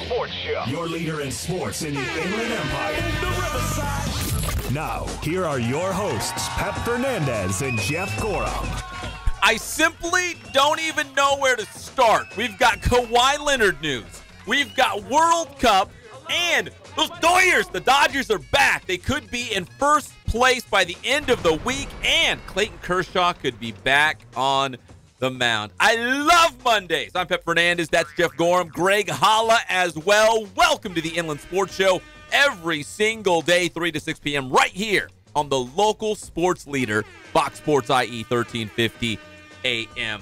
Sports Show. Your leader in sports in the Inland Empire. And the Riverside. Now, here are your hosts, Pep Fernandez and Jeff Gorham. I simply don't even know where to start. We've got Kawhi Leonard news. We've got World Cup. And those the Dodgers are back. They could be in first place by the end of the week. And Clayton Kershaw could be back on the mound. I love Mondays. I'm Pep Fernandez. That's Jeff Gorham. Greg Holla as well. Welcome to the Inland Sports Show every single day, 3 to 6 p.m. right here on the local sports leader, Fox Sports IE 1350 AM.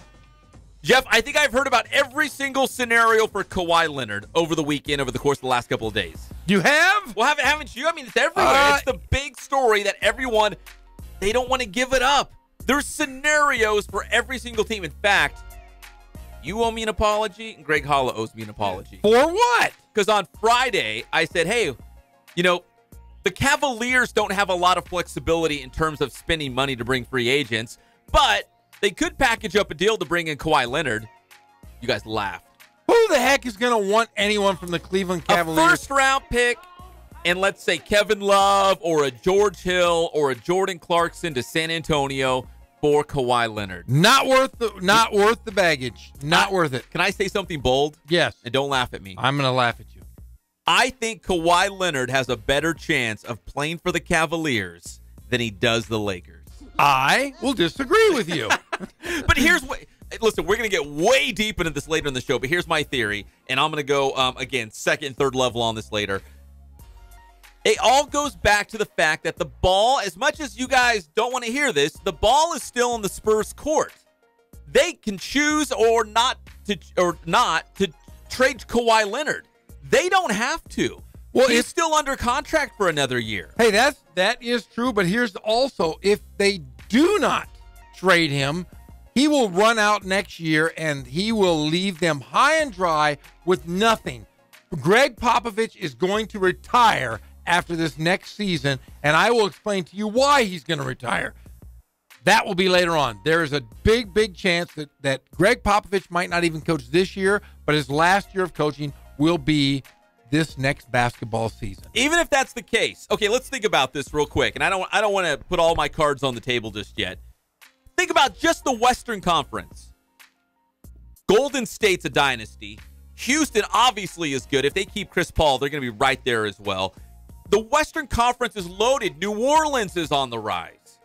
Jeff, I think I've heard about every single scenario for Kawhi Leonard over the weekend, over the course of the last couple of days. You have? Well, haven't you? I mean, it's everywhere. It's the big story that everyone, they don't want to give it up. There's scenarios for every single team. In fact, you owe me an apology, and Greg Holla owes me an apology. For what? Because on Friday, I said, hey, you know, the Cavaliers don't have a lot of flexibility in terms of spending money to bring free agents, but they could package up a deal to bring in Kawhi Leonard. You guys laughed. Who the heck is going to want anyone from the Cleveland Cavaliers? A first-round pick, and let's say Kevin Love or a George Hill or a Jordan Clarkson to San Antonio for Kawhi Leonard. Not worth the baggage. Not worth it. Can I say something bold? Yes. And don't laugh at me. I'm going to laugh at you. I think Kawhi Leonard has a better chance of playing for the Cavaliers than he does the Lakers. I will disagree with you. But here's what. Listen, we're going to get way deep into this later in the show, but here's my theory, and I'm going to go, again, second and third level on this later. It all goes back to the fact that the ball, as much as you guys don't want to hear this, the ball is still in the Spurs' court. They can choose or not to trade Kawhi Leonard. They don't have to. Well, he's still under contract for another year. Hey, that is true, but here's also, if they do not trade him, he will run out next year and he will leave them high and dry with nothing. Greg Popovich is going to retire after this next season, and I will explain to you why he's going to retire. That will be later on. There is a big, big chance that Greg Popovich might not even coach this year, but his last year of coaching will be this next basketball season. Even if that's the case, okay, let's think about this real quick, and I don't want to put all my cards on the table just yet. Think about just the Western Conference. Golden State's a dynasty. Houston obviously is good. If they keep Chris Paul, they're going to be right there as well. The Western Conference is loaded. New Orleans is on the rise.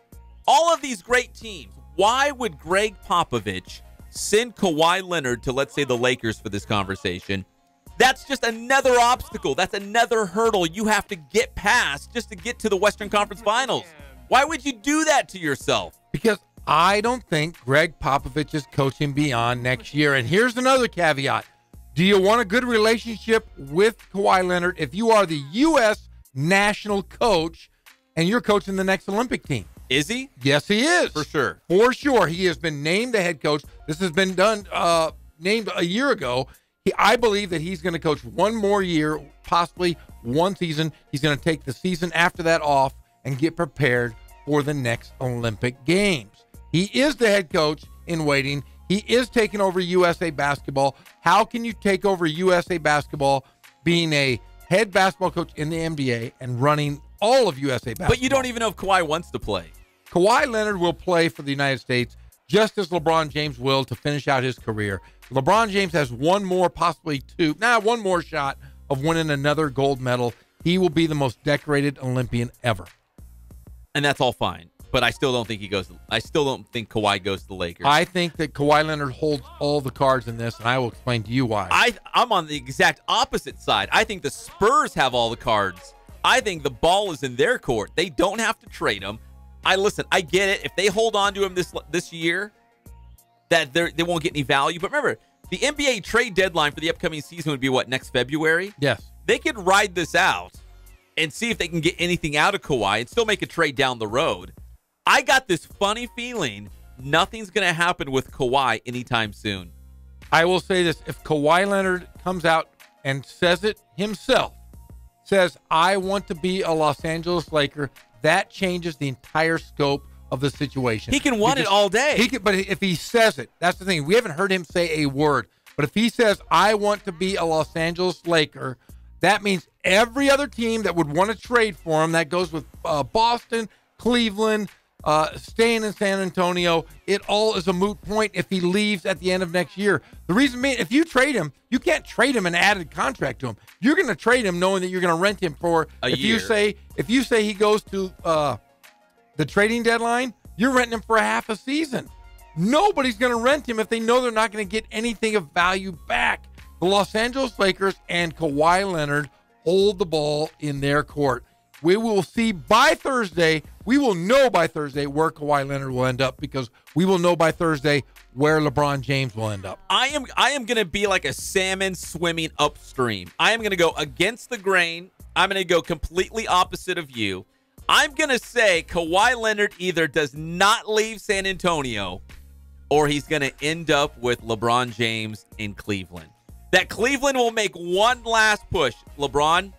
All of these great teams. Why would Greg Popovich send Kawhi Leonard to, let's say, the Lakers for this conversation? That's just another obstacle. That's another hurdle you have to get past just to get to the Western Conference Finals. Why would you do that to yourself? Because I don't think Greg Popovich is coaching beyond next year. And here's another caveat. Do you want a good relationship with Kawhi Leonard if you are the U.S. national coach and you're coaching the next Olympic team? Is he? Yes, he is. For sure. For sure. He has been named the head coach. This has been done, named a year ago. I believe that he's going to coach one more year, possibly one season. He's going to take the season after that off and get prepared for the next Olympic Games. He is the head coach in waiting. He is taking over USA Basketball. How can you take over USA Basketball being a head basketball coach in the NBA and running all of USA Basketball? But you don't even know if Kawhi wants to play. Kawhi Leonard will play for the United States just as LeBron James will to finish out his career. LeBron James has one more shot of winning another gold medal. He will be the most decorated Olympian ever. And that's all fine. But I still don't think Kawhi goes to the Lakers. I think that Kawhi Leonard holds all the cards in this, and I will explain to you why. I'm on the exact opposite side. I think the Spurs have all the cards. I think the ball is in their court. They don't have to trade him. I get it. If they hold on to him this year, that they won't get any value. But remember, the NBA trade deadline for the upcoming season would be what, next February? Yes. They could ride this out and see if they can get anything out of Kawhi and still make a trade down the road. I got this funny feeling nothing's going to happen with Kawhi anytime soon. I will say this. If Kawhi Leonard comes out and says it himself, says, I want to be a Los Angeles Laker, that changes the entire scope of the situation. He can want it all day. But if he says it, that's the thing. We haven't heard him say a word. But if he says, I want to be a Los Angeles Laker, that means every other team that would want to trade for him, that goes with Boston, Cleveland, staying in San Antonio, it all is a moot point if he leaves at the end of next year. The reason being, if you trade him, you can't trade him an added contract to him. You're going to trade him knowing that you're going to rent him for a year. If you say he goes to the trading deadline, you're renting him for a half a season. Nobody's going to rent him if they know they're not going to get anything of value back. The Los Angeles Lakers and Kawhi Leonard hold the ball in their court. We will see by Thursday. We will know by Thursday where Kawhi Leonard will end up, because we will know by Thursday where LeBron James will end up. I am going to be like a salmon swimming upstream. I am going to go against the grain. I'm going to go completely opposite of you. I'm going to say Kawhi Leonard either does not leave San Antonio or he's going to end up with LeBron James in Cleveland. That Cleveland will make one last push. LeBron,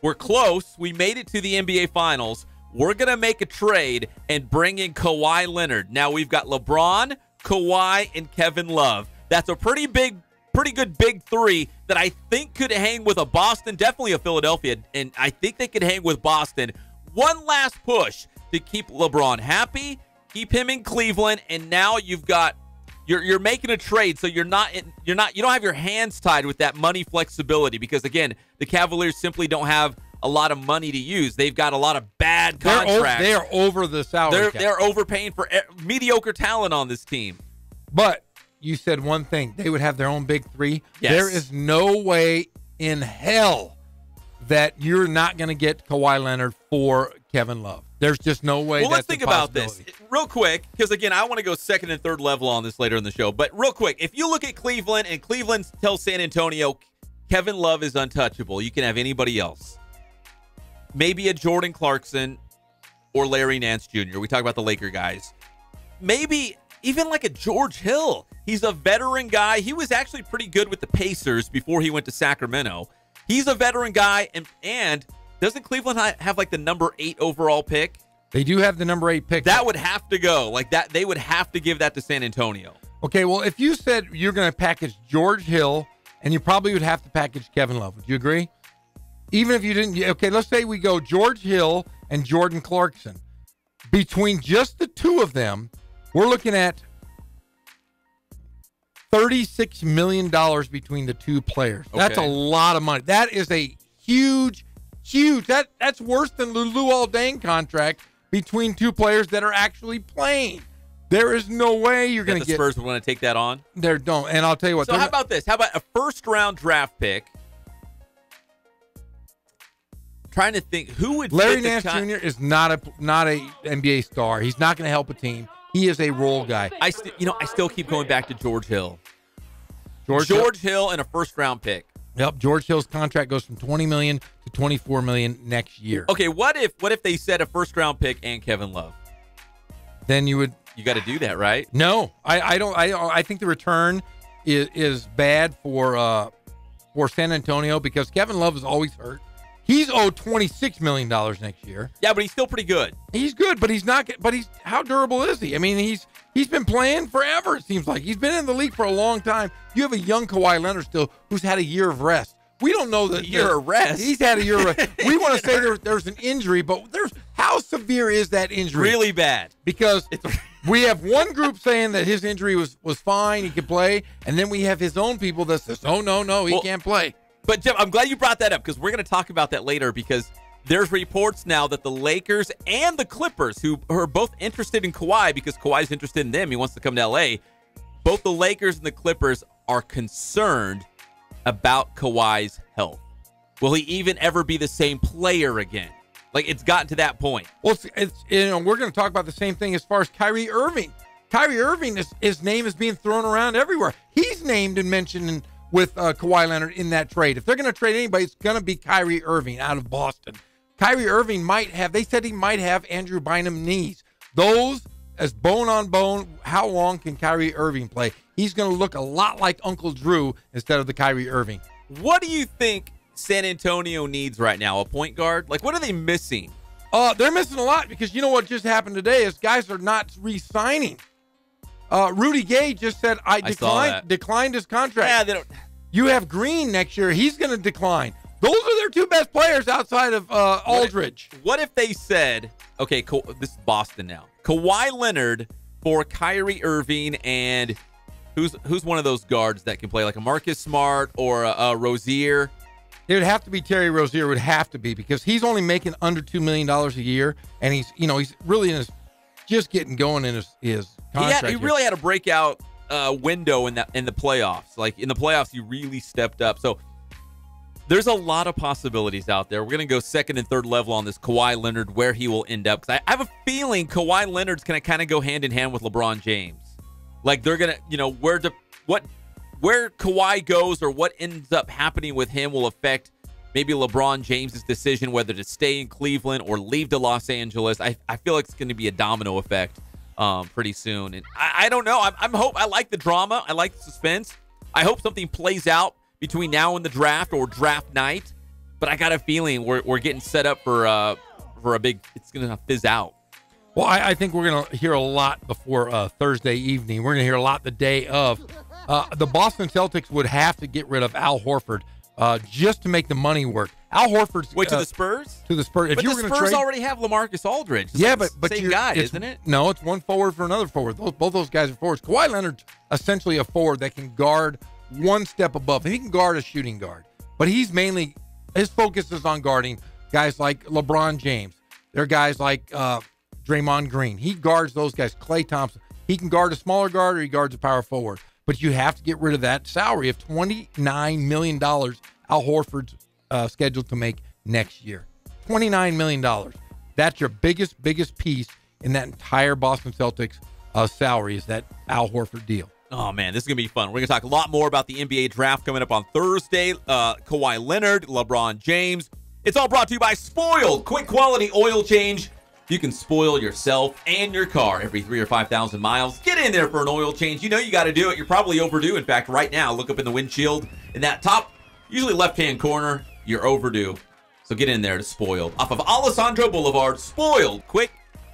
we're close. We made it to the NBA Finals. We're going to make a trade and bring in Kawhi Leonard. Now we've got LeBron, Kawhi, and Kevin Love. That's a pretty good big three that I think could hang with a Boston, definitely a Philadelphia, and I think they could hang with Boston. One last push to keep LeBron happy, keep him in Cleveland, and now you've got you're making a trade, so you don't have your hands tied with that money flexibility, because again, the Cavaliers simply don't have a lot of money to use. They've got a lot of bad contracts. They are over the salary cap. They're overpaying for mediocre talent on this team. But you said one thing. They would have their own big three. Yes. There is no way in hell that you're not going to get Kawhi Leonard for Kevin Love. There's just no way. Well, let's think about this real quick, because again, I want to go second and third level on this later in the show. But real quick, if you look at Cleveland and Cleveland tells San Antonio, Kevin Love is untouchable, you can have anybody else. Maybe a Jordan Clarkson or Larry Nance Jr. We talk about the Laker guys. Maybe even like a George Hill. He's a veteran guy. He was actually pretty good with the Pacers before he went to Sacramento. He's a veteran guy, and doesn't Cleveland have like the number 8 overall pick? They do have the number 8 pick. That would have to go. Like that, they would have to give that to San Antonio. Okay, well, if you said you're going to package George Hill, and you probably would have to package Kevin Love, would you agree? Even if you didn't, okay, let's say we go George Hill and Jordan Clarkson. Between just the two of them, we're looking at $36 million between the two players. Okay. That's a lot of money. That is a huge, that's worse than the Luol Deng contract between two players that are actually playing. There is no way you're going to get. The Spurs would want to take that on? There don't. And I'll tell you what. So how about this? How about a first-round draft pick? Trying to think who would. Larry Nance Jr. is not a NBA star. He's not going to help a team. He is a role guy. I still keep going back to George Hill. George Hill and a first-round pick. Yep, George Hill's contract goes from $20 million to $24 million next year. Okay, what if they said a first-round pick and Kevin Love? Then you got to do that, right? No, I don't. I think the return is bad for San Antonio, because Kevin Love is always hurt. He's owed $26 million next year. Yeah, but he's still pretty good. He's good, but he's not. But how durable is he? I mean, he's been playing forever. It seems like he's been in the league for a long time. You have a young Kawhi Leonard still, who's had a year of rest. We don't know that year of rest. He's had a year of rest. We want to say there's an injury, but how severe is that injury? Really bad. Because we have one group saying that his injury was fine, he could play, and then we have his own people that says, oh no, he can't play. But, Jeff, I'm glad you brought that up, because we're going to talk about that later, because there's reports now that the Lakers and the Clippers, who are both interested in Kawhi because Kawhi's interested in them, he wants to come to L.A., both the Lakers and the Clippers are concerned about Kawhi's health. Will he even ever be the same player again? Like, it's gotten to that point. Well, we're going to talk about the same thing as far as Kyrie Irving. Kyrie Irving, his name is being thrown around everywhere. He's named and mentioned with Kawhi Leonard in that trade. If they're going to trade anybody, it's going to be Kyrie Irving out of Boston. Kyrie Irving they said he might have Andrew Bynum knees. Those, as bone on bone, how long can Kyrie Irving play? He's going to look a lot like Uncle Drew instead of the Kyrie Irving. What do you think San Antonio needs right now? A point guard? Like, what are they missing? They're missing a lot, because you know what just happened today is guys are not re-signing. Rudy Gay just said, I declined his contract. Yeah, they don't. You have Green next year. He's going to decline. Those are their two best players outside of Aldridge. What if they said, okay, this is Boston now. Kawhi Leonard for Kyrie Irving and who's one of those guards that can play like a Marcus Smart or a Rozier? It would have to be Terry Rozier. Would have to be because he's only making under $2 million a year, and he's really just getting going in his contract. He really had a breakout window in the playoffs. Like in the playoffs, he really stepped up. So there's a lot of possibilities out there. We're going to go second and third level on this Kawhi Leonard, where he will end up. Because I have a feeling Kawhi Leonard's going to kind of go hand in hand with LeBron James. Like they're going to, where Kawhi goes or what ends up happening with him will affect maybe LeBron James's decision whether to stay in Cleveland or leave to Los Angeles. I feel like it's going to be a domino effect pretty soon. And I don't know. I like the drama. I like the suspense. I hope something plays out between now and the draft or draft night. But I got a feeling we're getting set up for a big. It's going to fizz out. Well, I think we're going to hear a lot before Thursday evening. We're going to hear a lot the day of. The Boston Celtics would have to get rid of Al Horford just to make the money work. Al Horford's to the Spurs. To the Spurs. If but you the were Spurs trade, already have LaMarcus Aldridge. It's yeah, like but same guy, isn't it? No, it's one forward for another forward. Both those guys are forwards. Kawhi Leonard's essentially a forward that can guard one step above him. He can guard a shooting guard, but his focus is on guarding guys like LeBron James. They're guys like Draymond Green. He guards those guys. Klay Thompson. He can guard a smaller guard or he guards a power forward. But you have to get rid of that salary of $29 million Al Horford's scheduled to make next year. $29 million. That's your biggest piece in that entire Boston Celtics salary is that Al Horford deal. Oh, man, this is going to be fun. We're going to talk a lot more about the NBA draft coming up on Thursday. Kawhi Leonard, LeBron James. It's all brought to you by Spoiled. Quick quality oil change. You can spoil yourself and your car every 3,000 or 5,000 miles. Get in there for an oil change. You know you got to do it. You're probably overdue. In fact, right now, look up in the windshield. In that top, usually left-hand corner, you're overdue. So get in there to Spoiled. Off of Alessandro Boulevard, Spoiled. Quick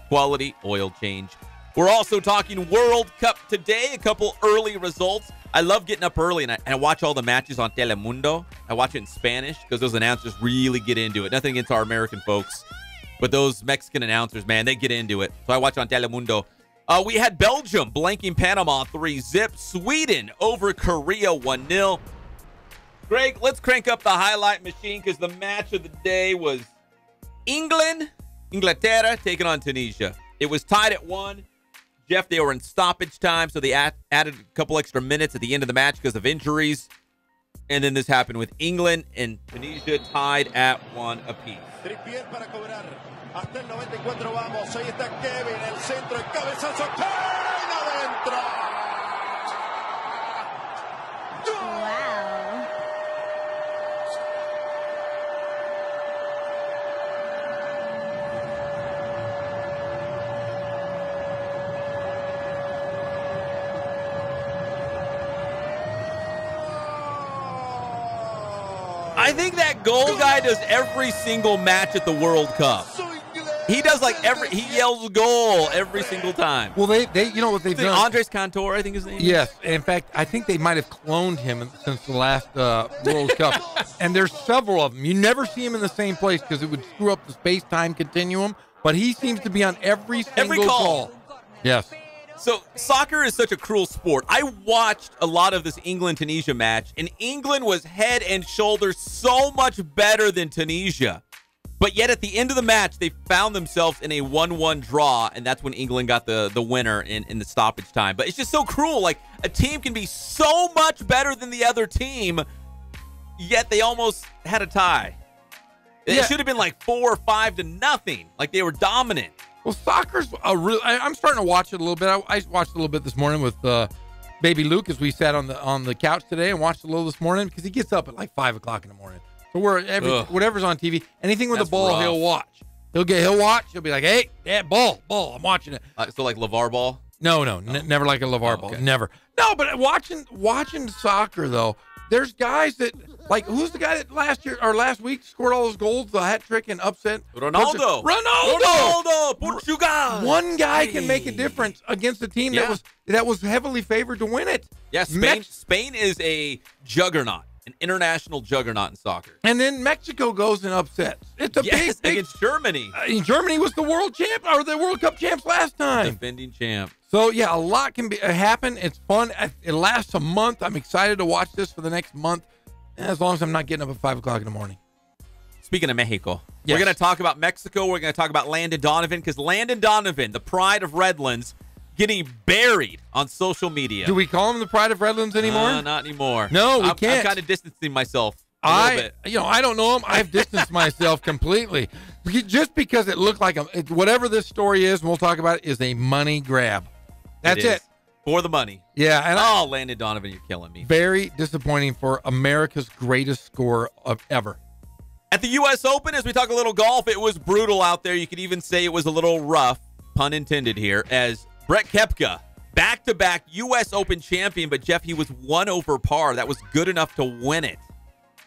quality oil change. We're also talking World Cup today. A couple early results. I love getting up early, and I watch all the matches on Telemundo. I watch it in Spanish because those announcers really get into it. Nothing against our American folks. But those Mexican announcers, man, they get into it. So I watch on Telemundo. We had Belgium blanking Panama 3-0. Sweden over Korea 1-0. Greg, let's crank up the highlight machine because the match of the day was Inglaterra taking on Tunisia. It was tied at 1. Jeff, they were in stoppage time, so they added a couple extra minutes at the end of the match because of injuries. And then this happened with England and Tunisia tied at 1 apiece. Trippier para cobrar. Hasta el 94 vamos. Ahí está Kevin. El centro. El cabezazo. ¡Kevin adentro! Wow. I think that goal guy does every single match at the World Cup. He does he yells goal every single time. Well, they you know what they've done? Andres Cantor, I think his name is. Yes. In fact, I think they might have cloned him since the last World Cup. And there's several of them. You never see him in the same place because it would screw up the space-time continuum. But he seems to be on every single call. Yes. So soccer is such a cruel sport. I watched a lot of this England-Tunisia match, and England was head and shoulders so much better than Tunisia. But yet at the end of the match, they found themselves in a 1-1 draw, and that's when England got the winner in the stoppage time. But it's just so cruel. Like, a team can be so much better than the other team, yet they almost had a tie. It should have been like 4 or 5-0. Like, they were dominant. Well, soccer's a real. I'm starting to watch it a little bit. I watched a little bit this morning with baby Luke as we sat on the couch today and watched a little this morning because he gets up at like 5 o'clock in the morning. So whatever's on TV, anything with the ball, rough. he'll watch. He'll watch. He'll be like, "Hey, Dad, ball, I'm watching it." So like LeVar Ball? No, never like a LeVar ball, okay. never. No, but watching soccer though, there's guys that, like, who's the guy that last week scored all those goals, the hat trick and upset? Ronaldo, Portugal. One guy can make a difference against a team that was heavily favored to win it. Yeah, Spain is a juggernaut, an international juggernaut in soccer. And then Mexico goes and upsets. It's a big against Germany. Germany was the world champ or the World Cup champs last time. Defending champ. So yeah, a lot can happen. It's fun. It lasts a month. I'm excited to watch this for the next month, as long as I'm not getting up at 5 o'clock in the morning. Speaking of Mexico, yes. We're going to talk about Mexico. We're going to talk about Landon Donovan, because Landon Donovan, the pride of Redlands, getting buried on social media. Do we call him the pride of Redlands anymore? Not anymore. No, we can't. I'm kind of distancing myself a little bit. I don't know him. I've distanced myself completely. Just because it looked like whatever this story is, and we'll talk about it, is a money grab. That's it. For the money. Yeah. And Landon Donovan, you're killing me. Very disappointing for America's greatest scorer ever. At the U.S. Open, as we talk a little golf, it was brutal out there. You could even say it was a little rough, pun intended here, as Brett Koepka, back-to-back U.S. Open champion, but Jeff, he was 1 over par. That was good enough to win it.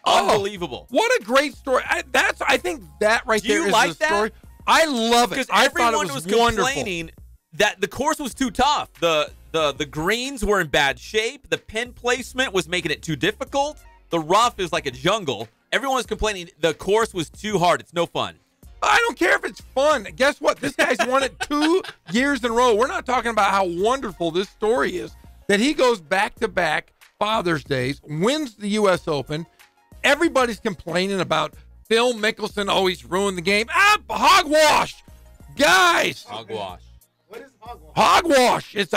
Unbelievable. What a great story. I think that right there is like the story. I love it. Because I thought it everyone was wonderful. complaining that the course was too tough. The greens were in bad shape. The pin placement was making it too difficult. The rough is like a jungle. Everyone was complaining the course was too hard. It's no fun. I don't care if it's fun. Guess what? This guy's won it 2 years in a row. We're not talking about how wonderful this story is, that he goes back-to-back Father's Days, wins the U.S. Open. Everybody's complaining about Phil Mickelson always ruined the game. Hogwash. Guys. Hogwash. What is hogwash? Hogwash. It's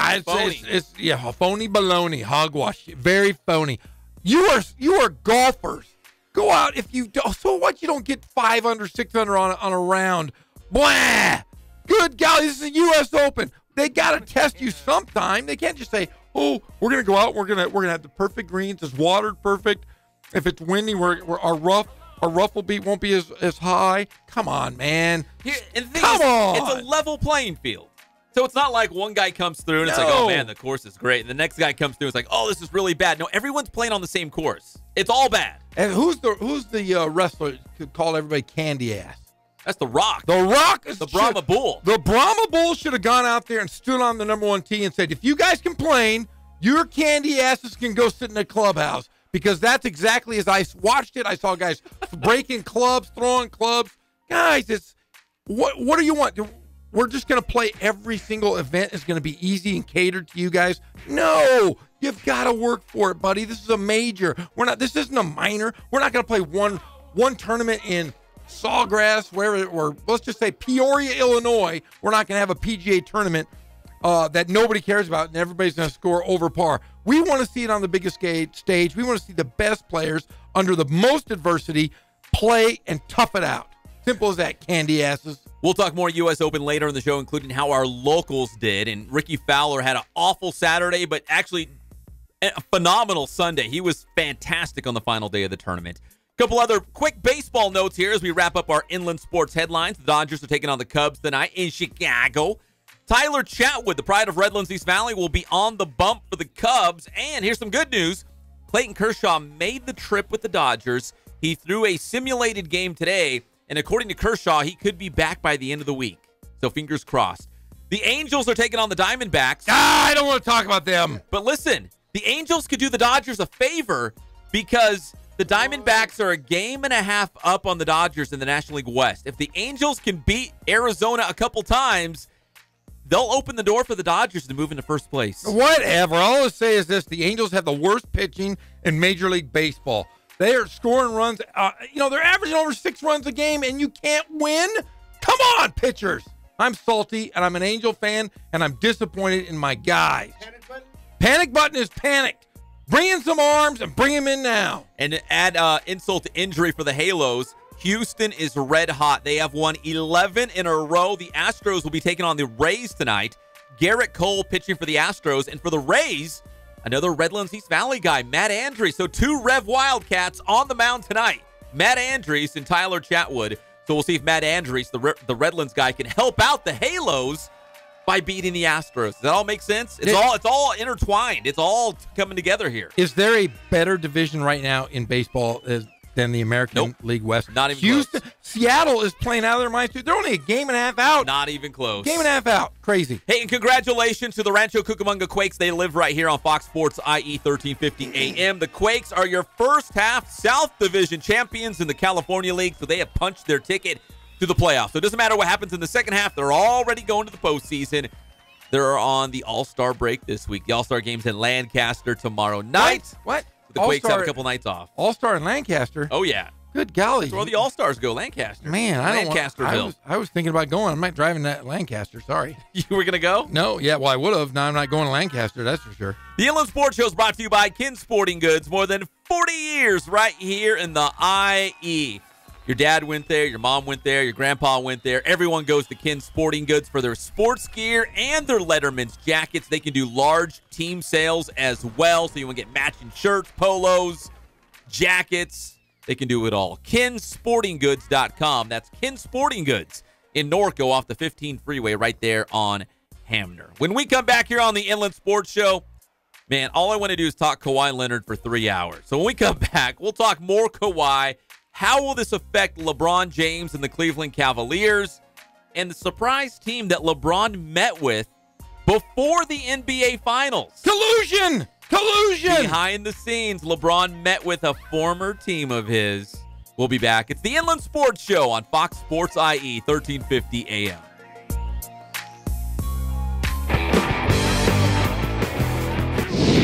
phony baloney. Hogwash. Very phony. You are golfers. Go out if you do. So what? You don't get 5 under, 6 under on a round. Blah. Good golly, this is a U.S. Open. They got to test you sometime. They can't just say, "Oh, we're gonna go out. We're gonna have the perfect greens. It's watered perfect. If it's windy, our rough won't be as high." Come on, man. Come on. It's a level playing field. So it's not like one guy comes through and it's like, oh, man, the course is great. And the next guy comes through and it's like, oh, this is really bad. No, everyone's playing on the same course. It's all bad. And who's the wrestler who called everybody candy ass? That's The Rock. The Rock is the Brahma Bull. The Brahma Bull should have gone out there and stood on the number 1 tee and said, if you guys complain, your candy asses can go sit in the clubhouse. Because that's exactly as I watched it. I saw guys breaking clubs, throwing clubs. Guys, it's what do you want? We're just going to play every single event is going to be easy and catered to you guys. No, you've got to work for it, buddy. This is a major. This isn't a minor. We're not going to play one tournament in Sawgrass, or let's just say Peoria, Illinois. We're not going to have a PGA tournament that nobody cares about and everybody's going to score over par. We want to see it on the biggest stage. We want to see the best players under the most adversity play and tough it out. Simple as that, candy asses. We'll talk more U.S. Open later in the show, including how our locals did. And Ricky Fowler had an awful Saturday, but actually a phenomenal Sunday. He was fantastic on the final day of the tournament. A couple other quick baseball notes here as we wrap up our inland sports headlines. The Dodgers are taking on the Cubs tonight in Chicago. Tyler Chatwood, the pride of Redlands East Valley, will be on the bump for the Cubs. And here's some good news. Clayton Kershaw made the trip with the Dodgers. He threw a simulated game today. And according to Kershaw, he could be back by the end of the week. So fingers crossed. The Angels are taking on the Diamondbacks. I don't want to talk about them. But listen, the Angels could do the Dodgers a favor because the Diamondbacks are a game and a half up on the Dodgers in the National League West. If the Angels can beat Arizona a couple times, they'll open the door for the Dodgers to move into first place. Whatever. All I'll say is this. The Angels have the worst pitching in Major League Baseball. They are scoring runs. They're averaging over 6 runs a game, and you can't win? Come on, pitchers. I'm salty, and I'm an Angel fan, and I'm disappointed in my guys. Panic button? Panic button is panicked. Bring in some arms and bring him in now. And to add insult to injury for the Halos, Houston is red hot. They have won 11 in a row. The Astros will be taking on the Rays tonight. Garrett Cole pitching for the Astros, and for the Rays, another Redlands East Valley guy, Matt Andrews. So 2 Rev Wildcats on the mound tonight. Matt Andrews and Tyler Chatwood. So we'll see if Matt Andrews, the Redlands guy, can help out the Halos by beating the Astros. Does that all make sense? It's all intertwined. It's all coming together here. Is there a better division right now in baseball than the American League West? Not even Houston, close. Seattle is playing out of their minds too. They're only a game and a half out. Not even close. Game and a half out. Crazy. Hey, and congratulations to the Rancho Cucamonga Quakes. They live right here on Fox Sports IE 1350 AM. The Quakes are your first half South Division champions in the California League, so they have punched their ticket to the playoffs. So it doesn't matter what happens in the second half. They're already going to the postseason. They're on the All-Star break this week. The All-Star game's in Lancaster tomorrow night. What? The Quakes have a couple nights off. All-Star in Lancaster? Oh, yeah. Good golly. That's where all the All-Stars go, Lancaster. Man, Lancasterville. I was thinking about going. I'm not driving to Lancaster. Sorry. You were going to go? No. Yeah, well, I would have. Now I'm not going to Lancaster. That's for sure. The Inland Sports Show is brought to you by Kin Sporting Goods. More than 40 years right here in the IE. Your dad went there, your mom went there, your grandpa went there. Everyone goes to Kin Sporting Goods for their sports gear and their Letterman's jackets. They can do large team sales as well, so you want to get matching shirts, polos, jackets. They can do it all. KinSportingGoods.com. That's Kin Sporting Goods in Norco off the 15 freeway right there on Hamner. When we come back here on the Inland Sports Show, man, all I want to do is talk Kawhi Leonard for 3 hours. So when we come back, we'll talk more Kawhi. How will this affect LeBron James and the Cleveland Cavaliers and the surprise team that LeBron met with before the NBA Finals? Collusion! Behind the scenes, LeBron met with a former team of his. We'll be back. It's the Inland Sports Show on Fox Sports IE 1350 AM.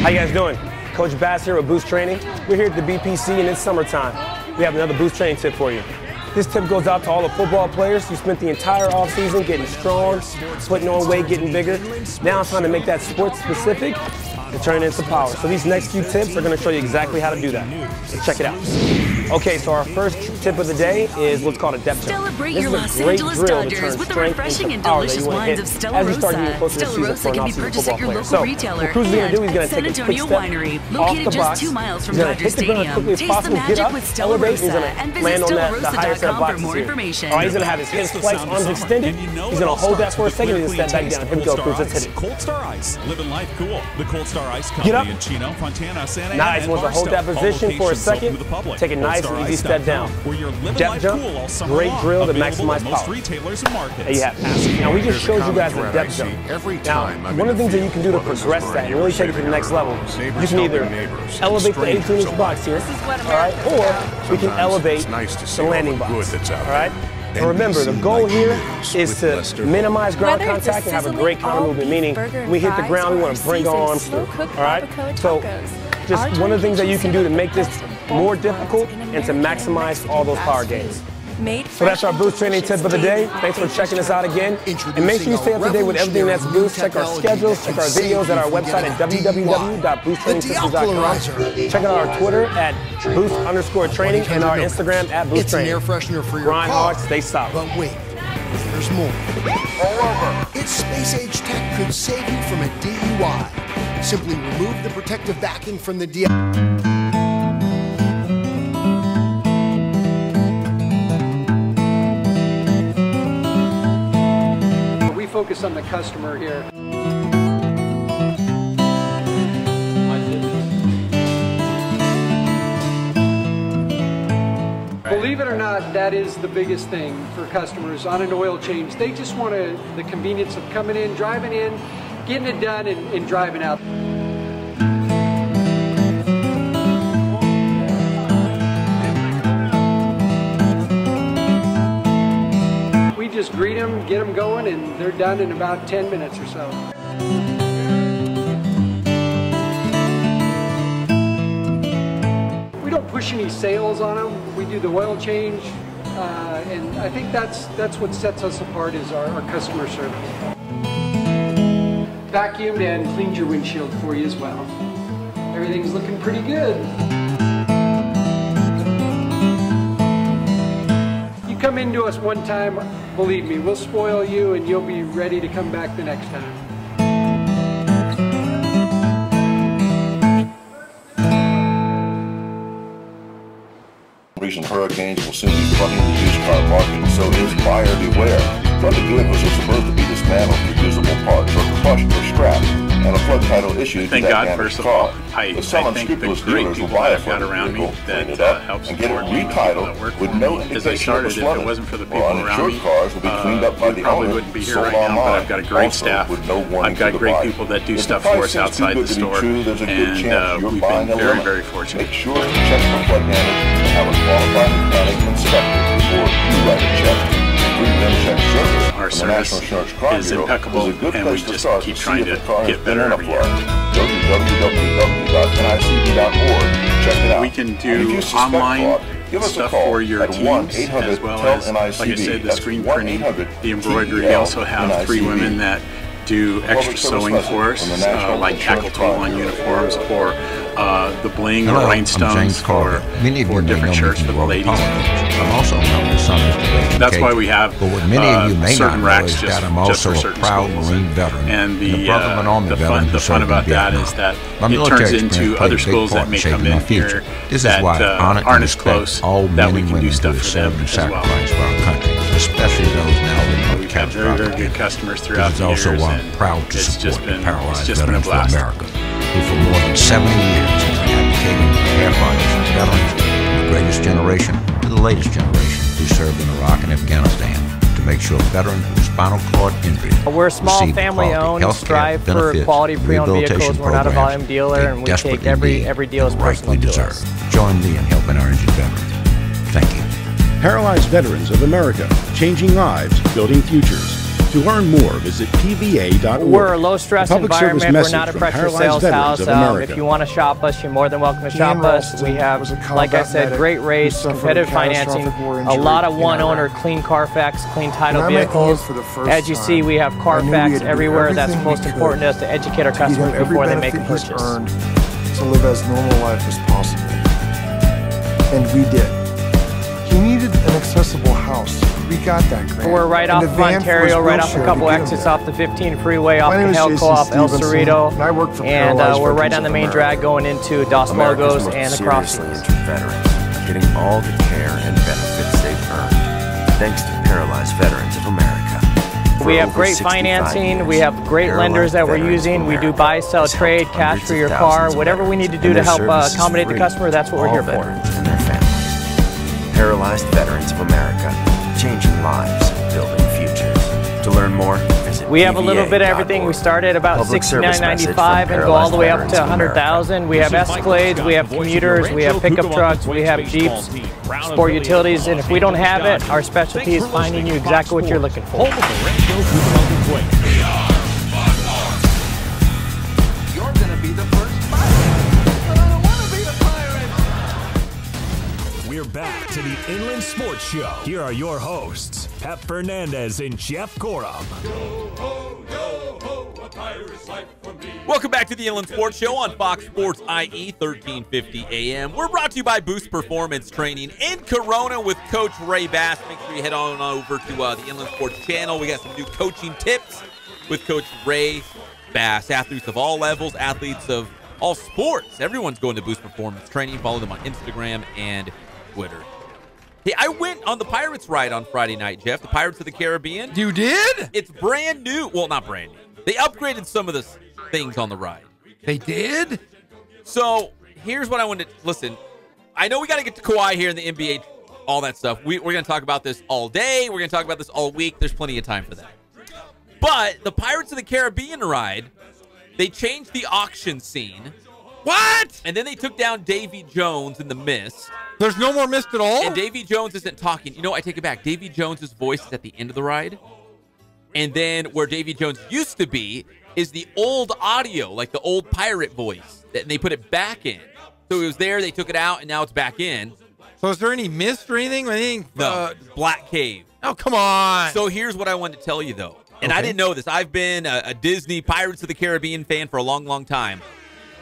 How you guys doing? Coach Bass here with Boost Training. We're here at the BPC and it's summertime. We have another Boost Training tip for you. This tip goes out to all the football players who spent the entire offseason getting strong, putting on weight, getting bigger. Now it's time to make that sports specific and turn it into power. So these next few tips are going to show you exactly how to do that. Let's check it out. Okay, so our first tip of the day is what's called a depth jump. Celebrate your Los Angeles Dodgers with the refreshing and delicious wines of Stella Rosa. Stella Rosa can be purchased at your local retailer and at San Antonio Winery, located just 2 miles from Dodger Stadium. Taste the magic with Stella Rosa and visit StellaRosa.com for more information. All right, he's going to have his hands flexed, arms extended. He's going to hold that for a second and then step back down. Here we go, Cruz. Let's hit it. Cold Star Ice, living life cool. The Cold Star Ice Company in Chino, Fontana, Santa Ana, nice. Wants to hold that position for a second. Take a nice and easy step down. Depth jump, great drill to maximize power. There you have it. Now we just showed you guys the depth jump. Now, one of the things that you can do to progress that and really take it to the next level, you can either elevate the 18-inch box here, all right, or we can elevate the landing box, all right? And remember, the goal here is to minimize ground contact and have a great counter movement, meaning when we hit the ground, we want to bring our arms through, all right? So just one of the things that you can do to make this more difficult and to maximize all those power gains. So that's our Boost Training tip of the day. Thanks for checking us out again. And make sure you stay up to date with everything that's Boost. Check our schedules, check our videos at our website at www.boosttrainingsystems.com. Check out our Twitter at Boost_training and our Instagram at Boost Training. It's an air freshener for your Grind car. hard, stay solid. But wait, there's more. Its space age tech could save you from a DUI. Simply remove the protective backing from the DUI. Focus on the customer here. Believe it or not, that is the biggest thing for customers on an oil change. They just want the convenience of coming in, driving in, getting it done, and driving out. Just greet them, get them going, and they're done in about 10 minutes or so. We don't push any sales on them. We do the oil change, and I think that's what sets us apart is our customer service. Vacuumed and cleaned your windshield for you as well. Everything's looking pretty good. Come into us one time, believe me, we'll spoil you and you'll be ready to come back the next time. Recent hurricanes will soon be flooding the used car market, so is buyer beware. Flooded vehicles are supposed to be dismantled with usable parts or crushed or scrapped, and a flood title issued to that damaged car. But some unscrupulous dealers will buy a flooded vehicle, clean it up, and get it retitled with no indication of a flooding. While uninsured cars will be cleaned up by the owner, sold online, I've got a great staff. I've got great people that do stuff for us outside the store, and we've been very, very fortunate. Make sure to check for flood damage and have a qualified mechanic inspect it before you write a check. Our service is impeccable, and we just keep trying to get better every year. Go to www.nicb.org. Check it out. We can do online stuff for your teams, as well as, like I said, the screen printing, the embroidery. We also have 3 women that do extra sewing for us, like tackle tool on uniforms, or the bling or rhinestones for different shirts for the ladies. I'm also known as son of education. That's why we have but what many of you may certain not racks know is just, that I'm also for a certain proud schools. Marine veteran And the fun about that is that it turns into other schools that may come in here that aren't as close, that we can do stuff for them as well. For our country, especially those now in We've had very, very good customers throughout the years. This is also why I'm proud to support the Paralyzed Veterans for America, who for more than 70 years have been advocating for firefighters and veterans from the greatest generation to the latest generation who served in Iraq and Afghanistan to make sure veterans with spinal cord injury We're a small family-owned, strive for quality pre-owned vehicles. We're not a volume dealer, and we take every deal as personal to us. Join me in helping our injured veterans. Thank you. Paralyzed Veterans of America, changing lives, building futures. To learn more, visit PVA.org. We're a low-stress environment. We're not a pressure sales house. If you want to shop us, you're more than welcome to shop us. We have, like I said, great rates, competitive financing, a lot of one-owner, clean Carfax, clean title vehicles. As you see, we have Carfax everywhere. That's most important to us, to educate our customers before they make a purchase. To live as normal life as possible. And we did. He needed an accessible house. We got that grant. We're right off of Ontario, right off a couple exits off the 15 freeway, off the Hell Co-op, El Cerrito, and we're right on the main drag going into Dos Logos and the Crossings. Veterans getting all the care and benefits they've earned, thanks to Paralyzed Veterans of America. We have great financing, we have great lenders that we're using, we do buy, sell, trade, cash for your car, whatever we need to do to help accommodate the customer, that's what we're here for. And their families. Paralyzed Veterans of America, changing lives, building futures. To learn more, visit We have a little bit of everything. We start at about $69.95 and go all the way up to $100,000. We have Escalades, we have commuters, we have pickup trucks, we have Jeeps, sport utilities, and if we don't have it, our specialty is finding you exactly what you're looking for. We're back to the Inland Sports Show. Here are your hosts, Pep Fernandez and Jeff Gorham. Welcome back to the Inland Sports Show on Fox Sports IE 1350 AM. We're brought to you by Boost Performance Training in Corona with Coach Ray Bass. Make sure you head on over to the Inland Sports channel. We got some new coaching tips with Coach Ray Bass. Athletes of all levels, athletes of all sports. Everyone's going to Boost Performance Training. Follow them on Instagram and Twitter. Hey, I went on the Pirates ride on Friday night, Jeff. The Pirates of the Caribbean. You did? It's brand new. Well, not brand new. They upgraded some of the things on the ride. They did? So here's what I wanted to listen. I know we got to get to Kawhi here in the NBA, all that stuff. We're going to talk about this all day. We're going to talk about this all week. There's plenty of time for that. But the Pirates of the Caribbean ride, they changed the auction scene. What? And then they took down Davy Jones in the mist. There's no more mist at all? And Davy Jones isn't talking. You know, I take it back. Davy Jones' voice is at the end of the ride. And then where Davy Jones used to be is the old audio, like the old pirate voice. And they put it back in. So it was there, they took it out, and now it's back in. So is there any mist or anything? No, Black Cave. Oh, come on. So here's what I wanted to tell you, though. And I didn't know this. I've been a Disney Pirates of the Caribbean fan for a long, long time.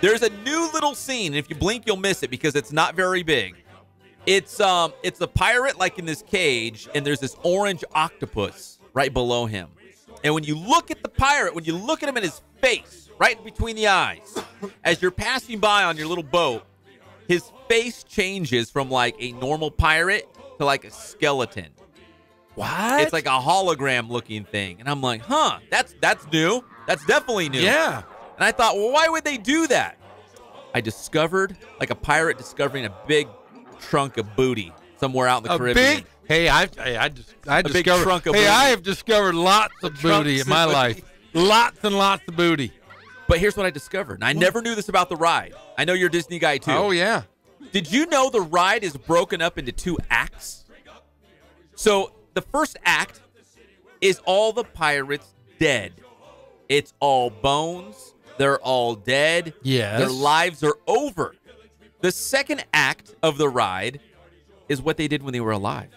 There's a new little scene, and if you blink, you'll miss it because it's not very big. It's a pirate like in this cage, and there's this orange octopus right below him. And when you look at the pirate, when you look at him in his face, right between the eyes, as you're passing by on your little boat, his face changes from like a normal pirate to like a skeleton. What? It's like a hologram looking thing. And I'm like, huh, that's new. That's definitely new. Yeah. And I thought, well, why would they do that? I discovered, like a pirate discovering a big trunk of booty somewhere out in the Caribbean. I have discovered lots of booty in my life. Lots and lots of booty. But here's what I discovered. And I never knew this about the ride. I know you're a Disney guy, too. Oh, yeah. Did you know the ride is broken up into 2 acts? So the first act is all the pirates dead. It's all bones. They're all dead. Yes. Their lives are over. The second act of the ride is what they did when they were alive.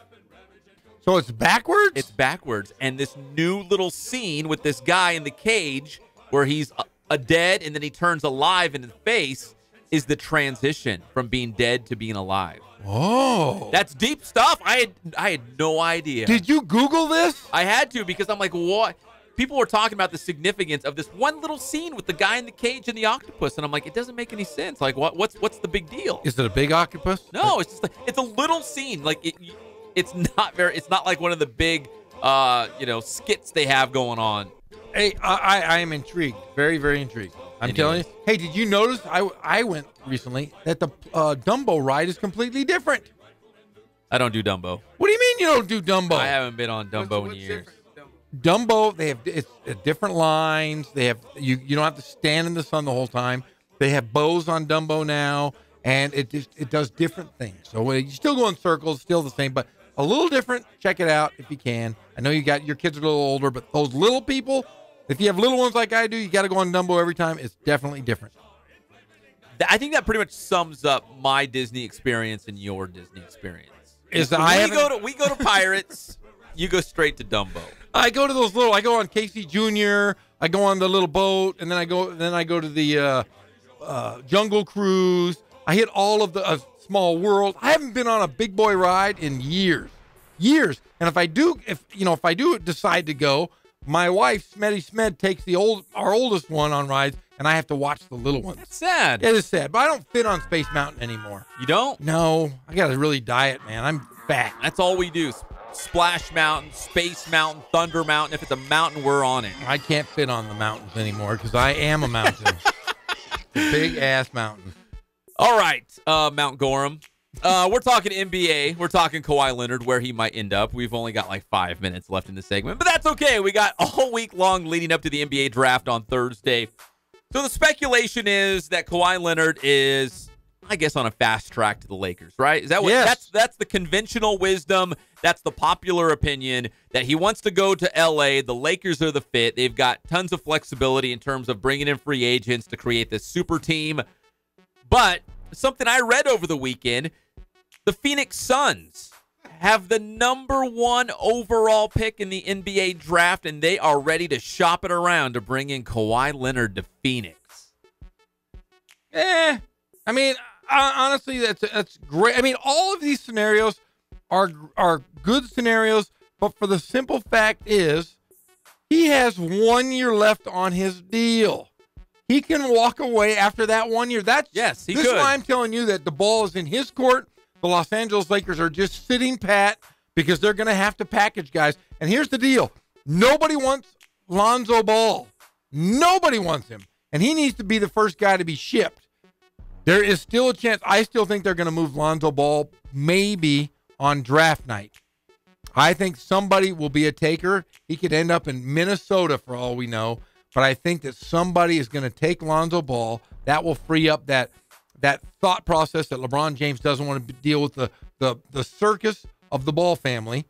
So it's backwards? It's backwards. And this new little scene with this guy in the cage where he's a dead and then he turns alive in the face is the transition from being dead to being alive. Oh. That's deep stuff. I had no idea. Did you Google this? I had to, because I'm like, what? People were talking about the significance of this one little scene with the guy in the cage and the octopus, and I'm like, it doesn't make any sense. Like, what's the big deal? Is it a big octopus? No, it's just like, it's a little scene. Like it's not like one of the big skits they have going on. Hey, I am intrigued. Very, very intrigued. I'm telling you. Hey, did you notice I went recently that the Dumbo ride is completely different? I don't do Dumbo. What do you mean you don't do Dumbo? I haven't been on Dumbo in years. Dumbo, they have it's different lines. They have you don't have to stand in the sun the whole time. They have bows on Dumbo now, and it does different things. So you still go in circles, still the same, but a little different. Check it out if you can. I know you got your kids are a little older, but those little people, if you have little ones like I do, you got to go on Dumbo every time. It's definitely different. I think that pretty much sums up my Disney experience and your Disney experience. We go to Pirates. You go straight to Dumbo. I go to those little. I go on Casey Jr. I go on the little boat, and then I go to the Jungle Cruise. I hit all of the Small World. I haven't been on a big boy ride in years. And if I do decide to go, my wife Smetty Smed takes our oldest one on rides, and I have to watch the little ones. That's sad. It is sad, but I don't fit on Space Mountain anymore. You don't? No, I got to really diet, man. I'm fat. That's all we do. Splash Mountain, Space Mountain, Thunder Mountain. If it's a mountain, we're on it. I can't fit on the mountains anymore because I am a mountain. Big ass mountain. All right, Mount Gorham. We're talking NBA. We're talking Kawhi Leonard, where he might end up. We've only got like 5 minutes left in the segment, but that's okay. We got a whole week long leading up to the NBA draft on Thursday. So the speculation is that Kawhi Leonard is, I guess, on a fast track to the Lakers, right? Is that what? Yes. That's the conventional wisdom. That's the popular opinion, that he wants to go to LA. The Lakers are the fit. They've got tons of flexibility in terms of bringing in free agents to create this super team. But something I read over the weekend, the Phoenix Suns have the #1 overall pick in the NBA draft, and they are ready to shop it around to bring in Kawhi Leonard to Phoenix. I mean, honestly, that's great. I mean, all of these scenarios are good scenarios, but for the simple fact is he has 1 year left on his deal. He can walk away after that 1 year. This is why I'm telling you that the ball is in his court. The Los Angeles Lakers are just sitting pat because they're going to have to package guys. And here's the deal. Nobody wants Lonzo Ball. Nobody wants him. And he needs to be the first guy to be shipped. There is still a chance. I still think they're going to move Lonzo Ball maybe on draft night. I think somebody will be a taker. He could end up in Minnesota for all we know. But I think that somebody is going to take Lonzo Ball. That will free up that thought process that LeBron James doesn't want to deal with the circus of the Ball family.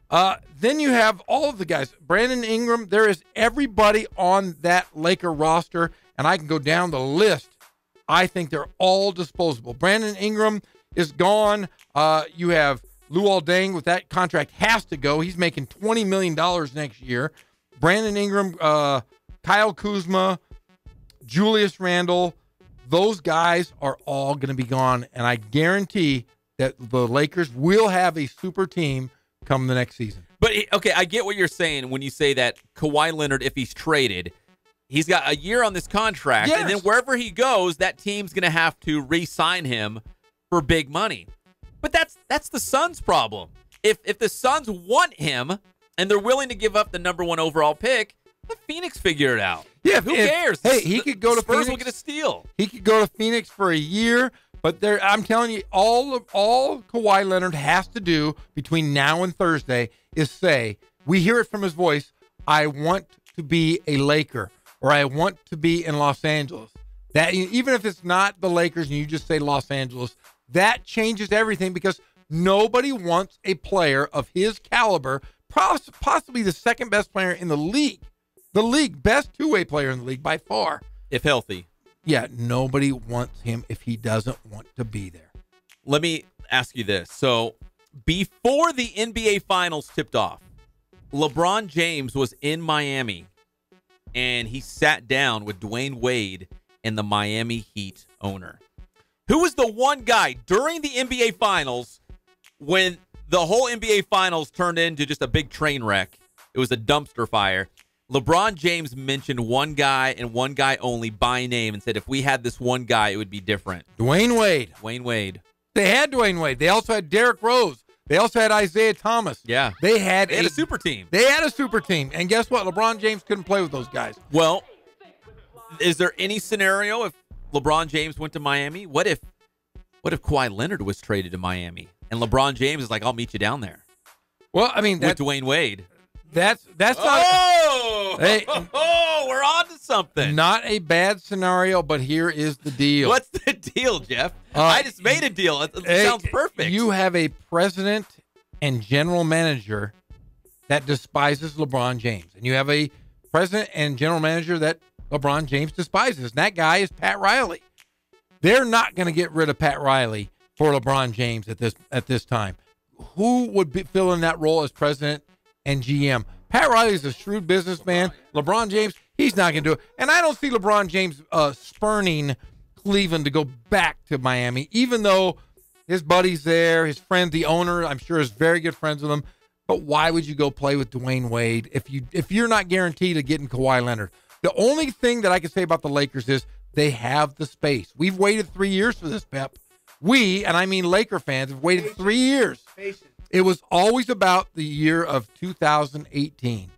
Then you have all of the guys. Brandon Ingram, there is everybody on that Laker roster, and I can go down the list. I think they're all disposable. Brandon Ingram is gone. You have Luol Deng with that contract has to go. He's making $20 million next year. Brandon Ingram, Kyle Kuzma, Julius Randle, those guys are all going to be gone, and I guarantee that the Lakers will have a super team come the next season. But, okay, I get what you're saying when you say that Kawhi Leonard, if he's traded, he's got a year on this contract, and then wherever he goes, that team's going to have to re-sign him for big money. But that's the Suns' problem. If the Suns want him and they're willing to give up the number 1 overall pick, let Phoenix figure it out. Yeah, who cares? Hey, he could go to Spurs Phoenix. Will get a steal. He could go to Phoenix for a year, but I'm telling you, all Kawhi Leonard has to do between now and Thursday is say, we hear it from his voice, I want to be a Laker, or I want to be in Los Angeles. That even if it's not the Lakers and you just say Los Angeles, that changes everything because nobody wants a player of his caliber, possibly the second best player in the league. The league, best two-way player in the league by far. If healthy. Yeah, nobody wants him if he doesn't want to be there. Let me ask you this. So, before the NBA Finals tipped off, LeBron James was in Miami, and he sat down with Dwayne Wade and the Miami Heat owner. Who was the one guy during the NBA Finals when the whole NBA Finals turned into just a big train wreck? It was a dumpster fire. LeBron James mentioned one guy and one guy only by name and said if we had this one guy, it would be different. Dwayne Wade. Dwayne Wade. They had Dwayne Wade. They also had Derrick Rose. They also had Isaiah Thomas. Yeah. They had a super team. They had a super team. And guess what? LeBron James couldn't play with those guys. Well, is there any scenario if LeBron James went to Miami? What if Kawhi Leonard was traded to Miami and LeBron James is like, I'll meet you down there? Well, I mean, with Dwayne Wade. That's not. Hey, we're on to something. Not a bad scenario, but here is the deal. What's the deal, Jeff? I just made a deal. It sounds perfect. You have a president and general manager that despises LeBron James, and you have a president and general manager that LeBron James despises. And that guy is Pat Riley. They're not going to get rid of Pat Riley for LeBron James at this time. Who would fill in that role as president and GM? Pat Riley's a shrewd businessman. LeBron James, he's not going to do it. And I don't see LeBron James spurning Cleveland to go back to Miami, even though his buddy's there, his friend, the owner, I'm sure is very good friends with him. But why would you go play with Dwayne Wade if you're not guaranteed of getting Kawhi Leonard? The only thing that I can say about the Lakers is they have the space. We've waited 3 years for this, Pep. We, and I mean Laker fans, have waited 3 years. It was always about the year of 2018,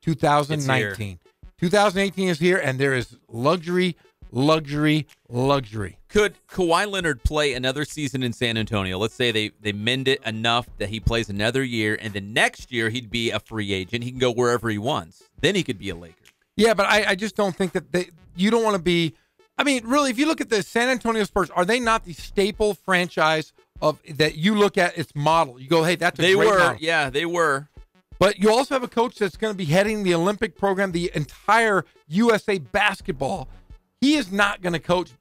2019. 2018 is here, and there is luxury. Could Kawhi Leonard play another season in San Antonio? Let's say they mend it enough that he plays another year, and then next year he'd be a free agent. He can go wherever he wants. Then he could be a Laker. Yeah, but I just don't think that you don't want to be. I mean, really, if you look at the San Antonio Spurs, are they not the staple franchise of that you look at its model? You go, hey, that's a great model. Yeah, they were. But you also have a coach that's going to be heading the Olympic program, the entire USA basketball. He is not going to coach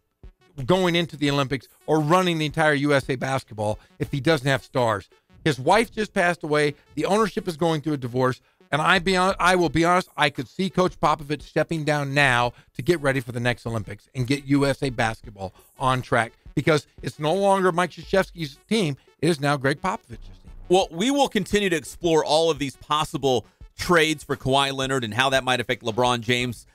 going into the Olympics or running the entire USA basketball if he doesn't have stars. His wife just passed away. The ownership is going through a divorce. And I will be honest, I could see Coach Popovich stepping down now to get ready for the next Olympics and get USA basketball on track because it's no longer Mike Krzyzewski's team. It is now Greg Popovich's team. Well, we will continue to explore all of these possible trades for Kawhi Leonard and how that might affect LeBron James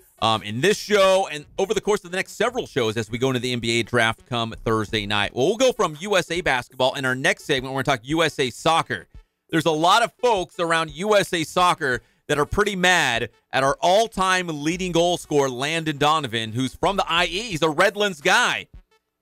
in this show and over the course of the next several shows as we go into the NBA draft come Thursday night. Well, we'll go from USA basketball in our next segment. We're going to talk USA soccer. There's a lot of folks around USA soccer that are pretty mad at our all-time leading goal scorer, Landon Donovan, who's from the IE. He's a Redlands guy,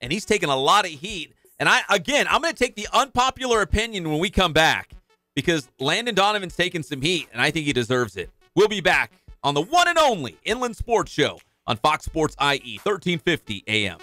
and he's taking a lot of heat. And I'm going to take the unpopular opinion when we come back because Landon Donovan's taking some heat, and I think he deserves it. We'll be back on the one and only Inland Sports Show on Fox Sports IE, 1350 AM.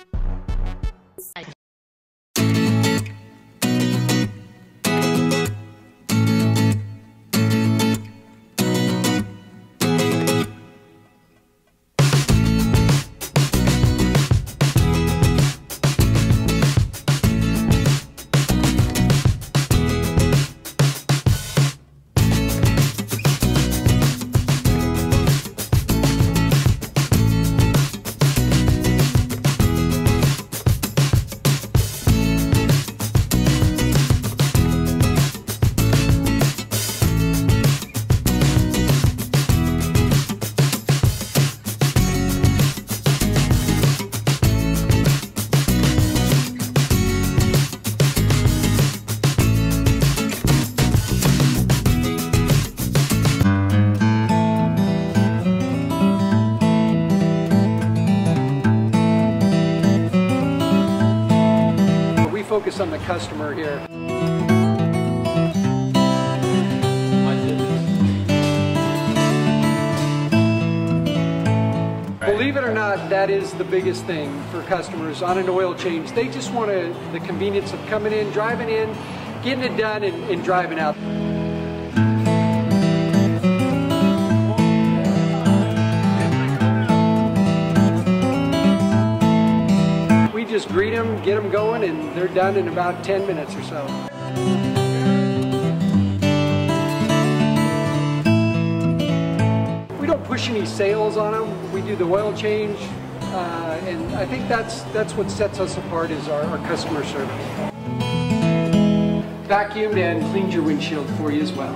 focus on the customer here. Believe it or not, that is the biggest thing for customers on an oil change. They just want the convenience of coming in, driving in, getting it done, and driving out. We just greet them, get them going, and they're done in about 10 minutes or so. We don't push any sales on them. We do the oil change, and I think that's what sets us apart is our customer service. Vacuumed and cleaned your windshield for you as well.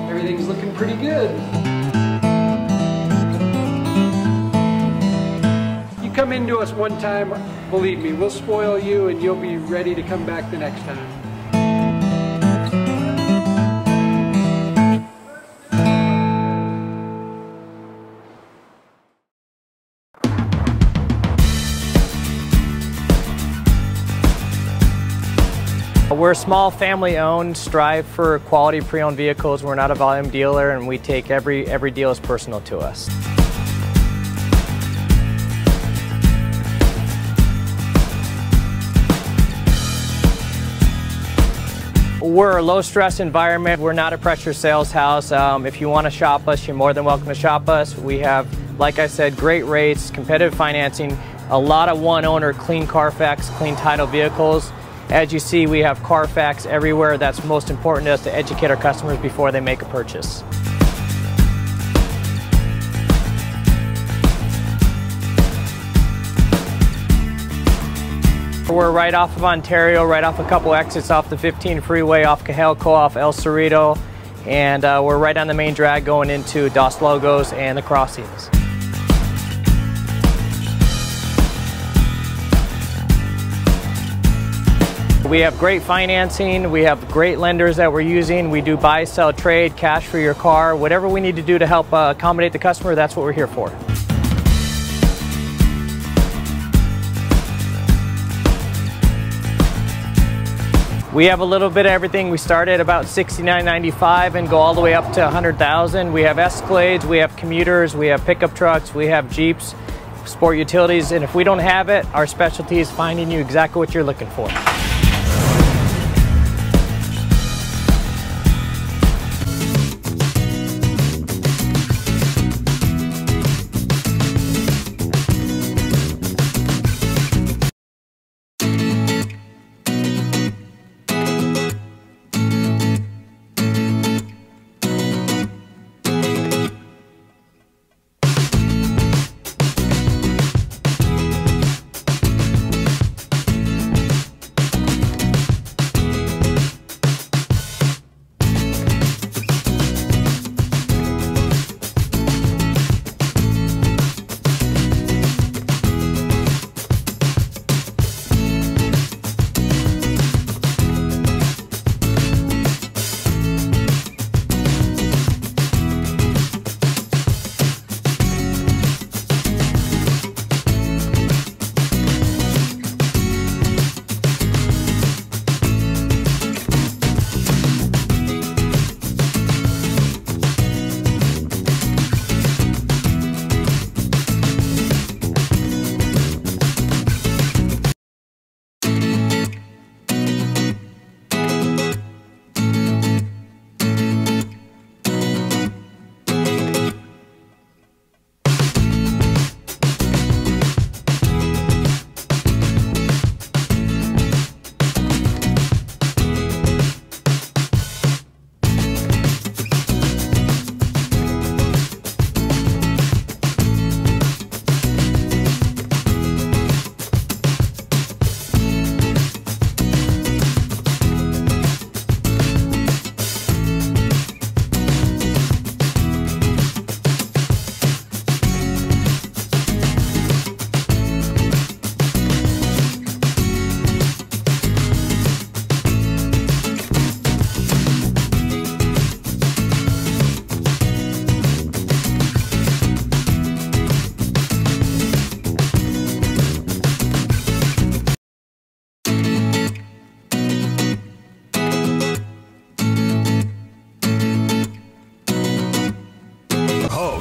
Everything's looking pretty good. You come into us one time, believe me, we'll spoil you and you'll be ready to come back the next time. We're a small family-owned, strive for quality pre-owned vehicles. We're not a volume dealer, and we take every deal as personal to us. We're a low-stress environment. We're not a pressure sales house. If you want to shop us, you're more than welcome to shop us. We have, like I said, great rates, competitive financing, a lot of one-owner, clean Carfax, clean title vehicles. As you see, we have Carfax everywhere. That's most important to us, to educate our customers before they make a purchase. We're right off of Ontario, right off a couple exits off the 15 freeway, off Cohelco, off El Cerrito, and we're right on the main drag going into Dos Logos and the crossings. We have great financing, we have great lenders that we're using. We do buy, sell, trade, cash for your car. Whatever we need to do to help accommodate the customer, that's what we're here for. We have a little bit of everything. We start at about $69.95 and go all the way up to $100,000. We have Escalades, we have commuters, we have pickup trucks, we have Jeeps, sport utilities, and if we don't have it, our specialty is finding you exactly what you're looking for.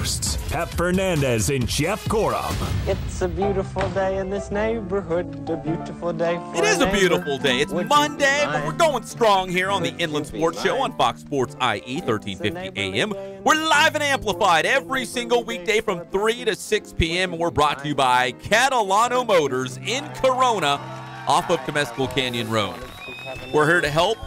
hosts, Pep Fernandez and Jeff Corum. It's a beautiful day in this neighborhood, a beautiful day for It is a beautiful day. It's Monday, but we're going strong here on the Inland Sports Show on Fox Sports IE, 1350 AM. We're live and amplified every single weekday from 3 to 6 p.m., and we're brought to you by Catalano Motors in Corona off of Temescal Canyon Road. We're here to help.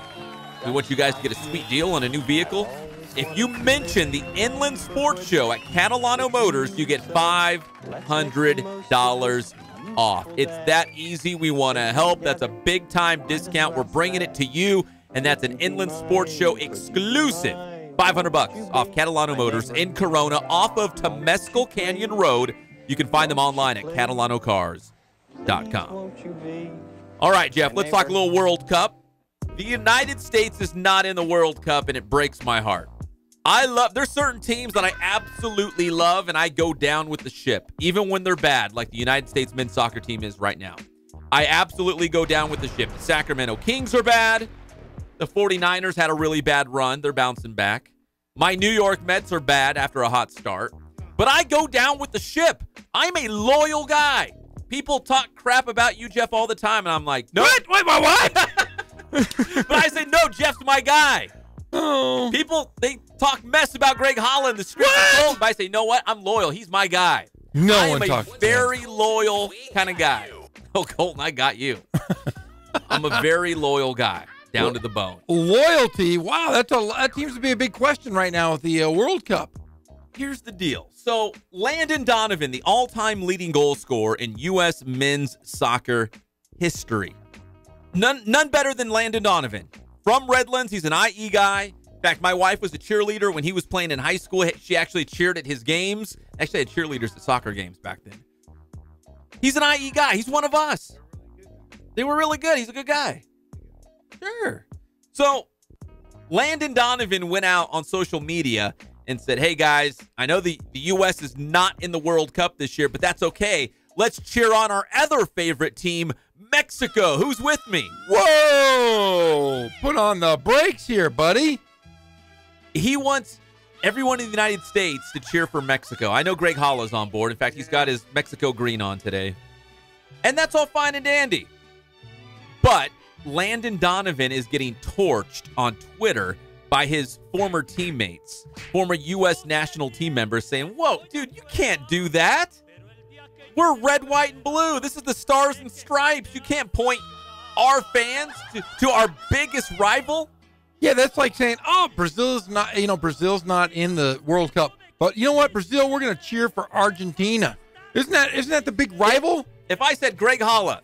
We want you guys to get a sweet deal on a new vehicle. If you mention the Inland Sports Show at Catalano Motors, you get $500 off. It's that easy. We want to help. That's a big-time discount. We're bringing it to you, and that's an Inland Sports Show exclusive. $500 off Catalano Motors in Corona off of Temescal Canyon Road. You can find them online at CatalanoCars.com. All right, Jeff, let's talk a little World Cup. The United States is not in the World Cup, and it breaks my heart. There's certain teams that I absolutely love, and I go down with the ship, even when they're bad, like the United States men's soccer team is right now. I absolutely go down with the ship. The Sacramento Kings are bad. The 49ers had a really bad run. They're bouncing back. My New York Mets are bad after a hot start. But I go down with the ship. I'm a loyal guy. People talk crap about you, Jeff, all the time, and I'm like, no. What? But I say, no, Jeff's my guy. Oh. People, they talk mess about Greg Holland, the street control, but I say, you know what? I'm loyal. He's my guy. I am a very loyal kind of guy. Oh, Colton, I got you. I'm a very loyal guy, down to the bone. Loyalty? Wow, that seems to be a big question right now with the World Cup. Here's the deal. So, Landon Donovan, the all-time leading goal scorer in U.S. men's soccer history. None better than Landon Donovan. From Redlands, he's an IE guy. In fact, my wife was a cheerleader when he was playing in high school. She actually cheered at his games. Actually, I had cheerleaders at soccer games back then. He's an IE guy. He's one of us. They were really good. He's a good guy. Sure. So, Landon Donovan went out on social media and said, hey, guys, I know the U.S. is not in the World Cup this year, but that's okay. Let's cheer on our other favorite team, Mexico. Who's with me? Whoa! Put on the brakes here, buddy. He wants everyone in the United States to cheer for Mexico. I know Greg Hollow's on board. In fact, he's got his Mexico green on today. And that's all fine and dandy. But Landon Donovan is getting torched on Twitter by his former teammates, former U.S. national team members saying, whoa, dude, you can't do that. We're red, white, and blue. This is the Stars and Stripes. You can't point our fans to our biggest rival. Yeah, that's like saying, oh, Brazil's not in the World Cup. But you know what, Brazil, we're going to cheer for Argentina. Isn't that the big rival? If I said, Greg Holla,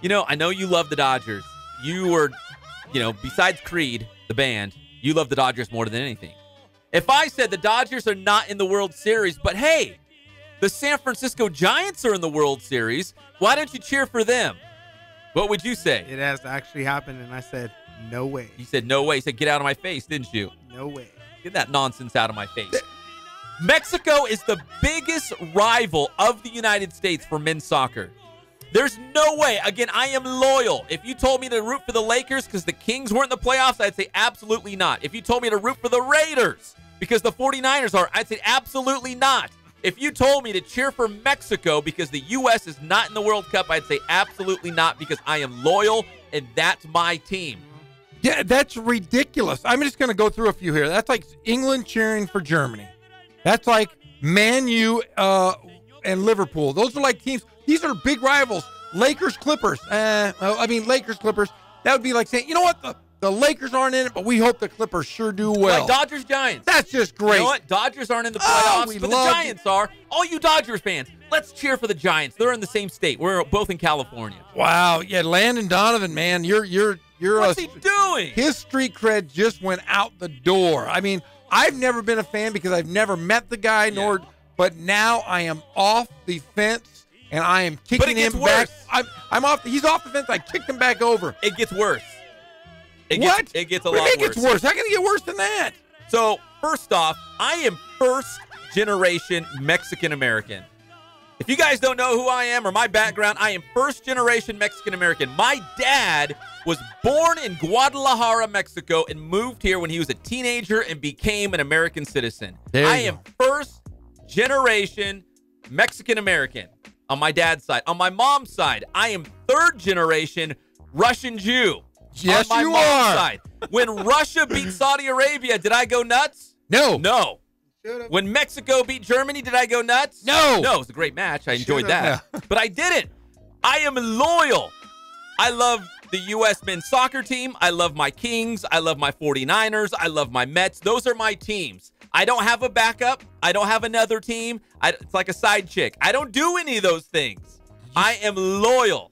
I know you love the Dodgers. You were, besides Creed, the band, you love the Dodgers more than anything. If I said the Dodgers are not in the World Series, but hey, the San Francisco Giants are in the World Series, why don't you cheer for them? What would you say? It has actually happened, and I said, no way. You said, no way. You said, get out of my face, didn't you? No way. Get that nonsense out of my face. Mexico is the biggest rival of the United States for men's soccer. There's no way. Again, I am loyal. If you told me to root for the Lakers because the Kings weren't in the playoffs, I'd say absolutely not. If you told me to root for the Raiders because the 49ers are, I'd say absolutely not. If you told me to cheer for Mexico because the U.S. is not in the World Cup, I'd say absolutely not because I am loyal and that's my team. Yeah, that's ridiculous. I'm just going to go through a few here. That's like England cheering for Germany. That's like Man U and Liverpool. Those are like teams. These are big rivals. Lakers, Clippers. Lakers, Clippers. That would be like saying, you know what? The Lakers aren't in it, but we hope the Clippers sure do well. Like Dodgers, Giants. That's just great. You know what? Dodgers aren't in the playoffs, but the Giants are. All you Dodgers fans, let's cheer for the Giants. They're in the same state. We're both in California. Wow. Yeah, Landon Donovan, man, you're What's he doing? His street cred just went out the door. I mean, I've never been a fan because I've never met the guy, but now I am off the fence and I am kicking him back. I'm off. He's off the fence. I kicked him back over. It gets worse. It gets a lot worse. It gets worse. How can it get worse than that? So, first off, I am first-generation Mexican-American. If you guys don't know who I am or my background, I am first-generation Mexican-American. My dad was born in Guadalajara, Mexico, and moved here when he was a teenager and became an American citizen. I am first generation Mexican-American on my dad's side. On my mom's side, I am third generation Russian Jew. Yes, on my you mom's are. Side. When Russia beat Saudi Arabia, did I go nuts? No. No. When Mexico beat Germany, did I go nuts? No. No, it was a great match. I enjoyed that. But I didn't. I am loyal. I love the U.S. men's soccer team. I love my Kings. I love my 49ers. I love my Mets. Those are my teams. I don't have a backup. I don't have another team. It's like a side chick. I don't do any of those things. I am loyal.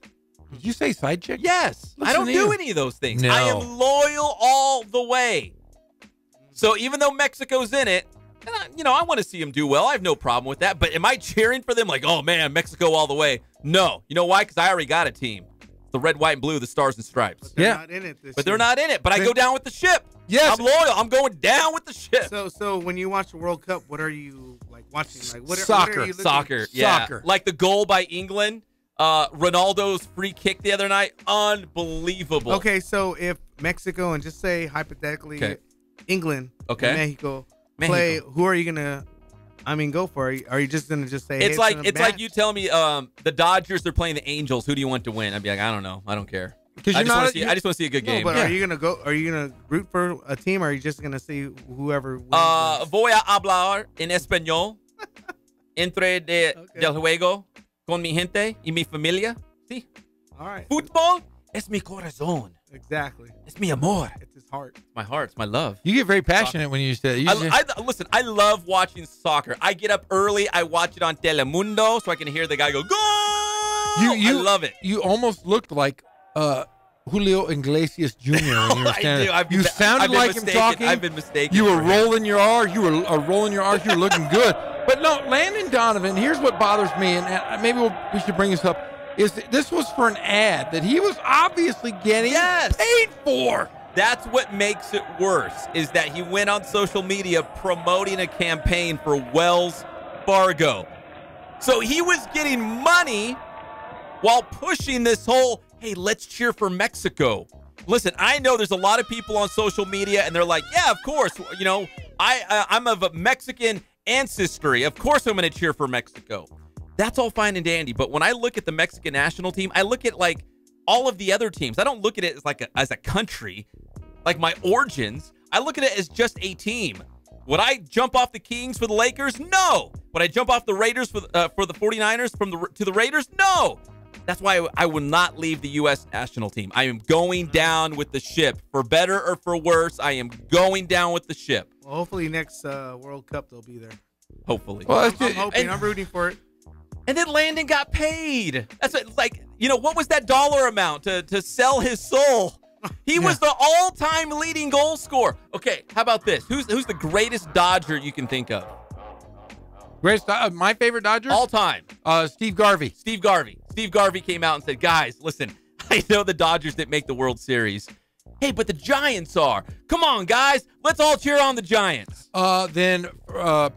Did you say side chick? Yes. I don't do any of those things. No. I am loyal all the way. So even though Mexico's in it, and I want to see them do well. I have no problem with that. But am I cheering for them like, oh, man, Mexico all the way? No. You know why? Because I already got a team. The red, white, and blue, the stars and stripes. But they're not in it this But they're year. not in it. But I go down with the ship. Yes. I'm loyal. I'm going down with the ship. So when you watch the World Cup, what are you like watching? Like what Soccer. What are you looking Soccer. at? Yeah. Soccer. Like the goal by England. Ronaldo's free kick the other night. Unbelievable. Okay, so if Mexico and just say hypothetically England and Mexico play, who are you gonna go for? Are you just gonna just say it's like you tell me the Dodgers are playing the Angels. Who do you want to win? I'd be like, I don't know. I don't care. Because I just want to see a good game. But are you gonna root for a team, or are you just gonna see whoever wins? Voy a hablar en español entre del juego con mi gente y mi familia. Sí. All right. Fútbol es mi corazón. Exactly. Es mi amor. It's his heart. My heart. It's my love. You get very passionate when you say that. Listen, I love watching soccer. I get up early. I watch it on Telemundo so I can hear the guy go, go! I love it. You almost looked like Julio Iglesias Jr. when you were standing. You sounded like him talking. I've been mistaken. You were rolling your R's. You were rolling your R's. You were looking good. But no, Landon Donovan, here's what bothers me, and maybe we should bring this up, is that this was for an ad that he was obviously getting paid for. That's what makes it worse, is that he went on social media promoting a campaign for Wells Fargo. So he was getting money while pushing this whole, hey, let's cheer for Mexico. Listen, I know there's a lot of people on social media, and they're like, yeah, of course. I'm of a Mexican ancestry. Of course I'm going to cheer for Mexico. That's all fine and dandy. But when I look at the Mexican national team, I look at like all of the other teams. I don't look at it as like as a country, like my origins. I look at it as just a team. Would I jump off the Kings for the Lakers? No. Would I jump off the Raiders for the 49ers to the Raiders? No. That's why I will not leave the U.S. national team. I am going down with the ship. For better or for worse, I am going down with the ship. Well, hopefully next World Cup they'll be there. Hopefully. Well, I'm hoping. I'm rooting for it. And then Landon got paid. That's what was that dollar amount to sell his soul? He was the all-time leading goal scorer. Okay, how about this? Who's the greatest Dodger you can think of? Greatest, my favorite Dodger? All time. Steve Garvey. Steve Garvey came out and said, guys, listen, I know the Dodgers didn't make the World Series. Hey, but the Giants are. Come on, guys. Let's all cheer on the Giants. Then